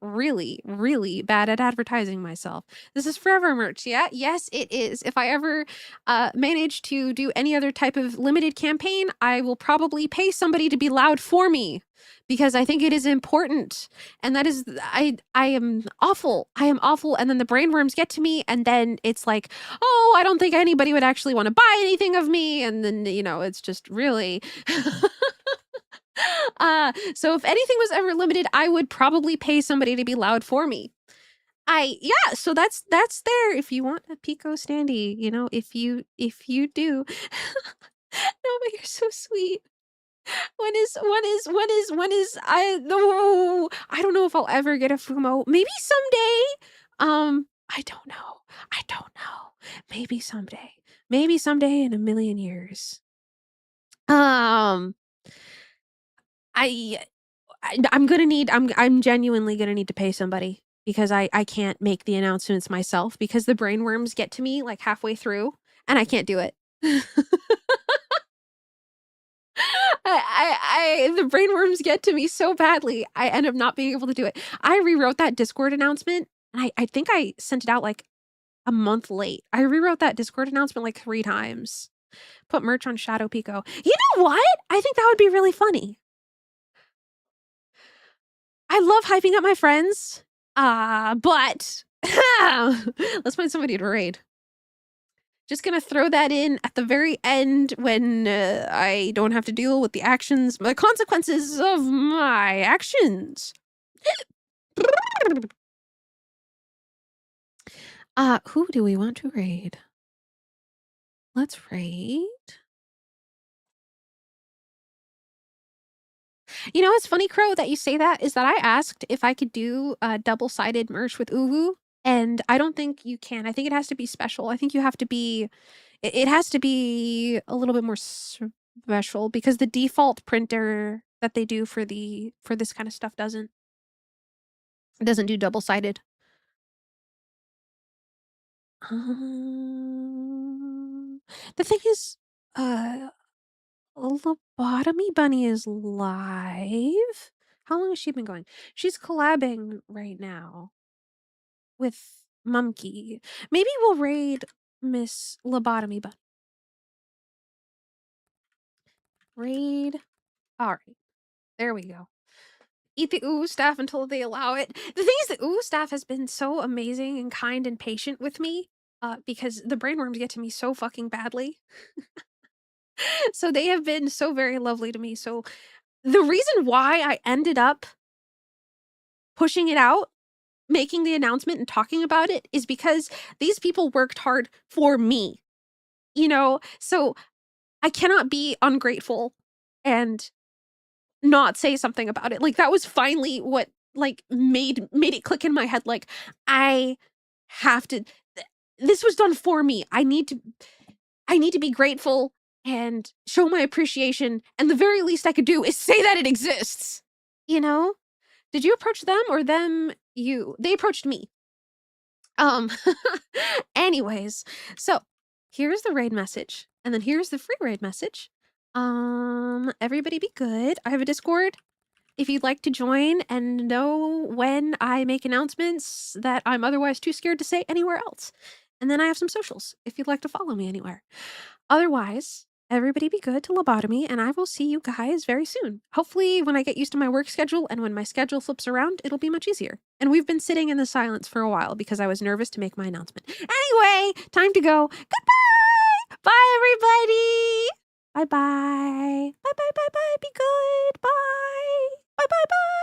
bad at advertising myself. This is forever merch. Yeah, yes, it is. If I ever manage to do any other type of limited campaign, I will probably pay somebody to be loud for me because I think it is important. And that is, I am awful. I am awful. And then the brainworms get to me, and then it's like, oh, I don't think anybody would actually want to buy anything of me. And then, it's just really. So if anything was ever limited, I would probably pay somebody to be loud for me. Yeah, so that's there if you want a Pekoe standee, if you do. No, but you're so sweet. I don't know if I'll ever get a Fumo. Maybe someday. I don't know. Maybe someday. Maybe someday in a million years. I'm genuinely gonna need to pay somebody because I can't make the announcements myself because the brainworms get to me like halfway through and I can't do it. The brainworms get to me so badly, I end up not being able to do it. I rewrote that Discord announcement, and I think I sent it out, like, a month late. I rewrote that Discord announcement, like, 3 times. Put merch on Shadow Pico. You know what? I think that would be really funny. I love hyping up my friends, but let's find somebody to raid. Just gonna throw that in at the very end when I don't have to deal with the consequences of my actions. Who do we want to raid? Let's raid. You know, it's funny, Crow, that you say that, is that I asked if I could do double-sided merch with Uwu, and I don't think you can. I think it has to be special. I think you have to be it has to be a little bit more special because the default printer that they do for this kind of stuff doesn't do double-sided. The thing is, Lobotomy Bunny is live. How long has she been going? She's collabing right now with Mumkey. Maybe we'll raid Miss Lobotomy Bunny. Raid. All right. There we go. Eat the Uwu staff until they allow it. The thing is, the Uwu staff has been so amazing and kind and patient with me because the brainworms get to me so fucking badly. So they have been so very lovely to me. So the reason why I ended up pushing it out, making the announcement and talking about it is because these people worked hard for me, you know? So I cannot be ungrateful and not say something about it. Like, that was finally what, like, made it click in my head, like, I have to this was done for me. I need to be grateful and show my appreciation, and the very least I could do is say that it exists, you know? Did you approach them or them you? They approached me. Um, anyways, so here's the raid message, and then here's the free raid message. Everybody be good. I have a Discord. If you'd like to join and know when I make announcements that I'm otherwise too scared to say anywhere else. And then I have some socials if you'd like to follow me anywhere. Otherwise, everybody be good to lobotomy, and I will see you guys very soon. Hopefully, when I get used to my work schedule and when my schedule flips around, it'll be much easier. And we've been sitting in the silence for a while because I was nervous to make my announcement. Anyway, time to go. Goodbye! Bye, everybody! Bye-bye. Bye-bye, bye-bye. Be good. Bye. Bye-bye, bye.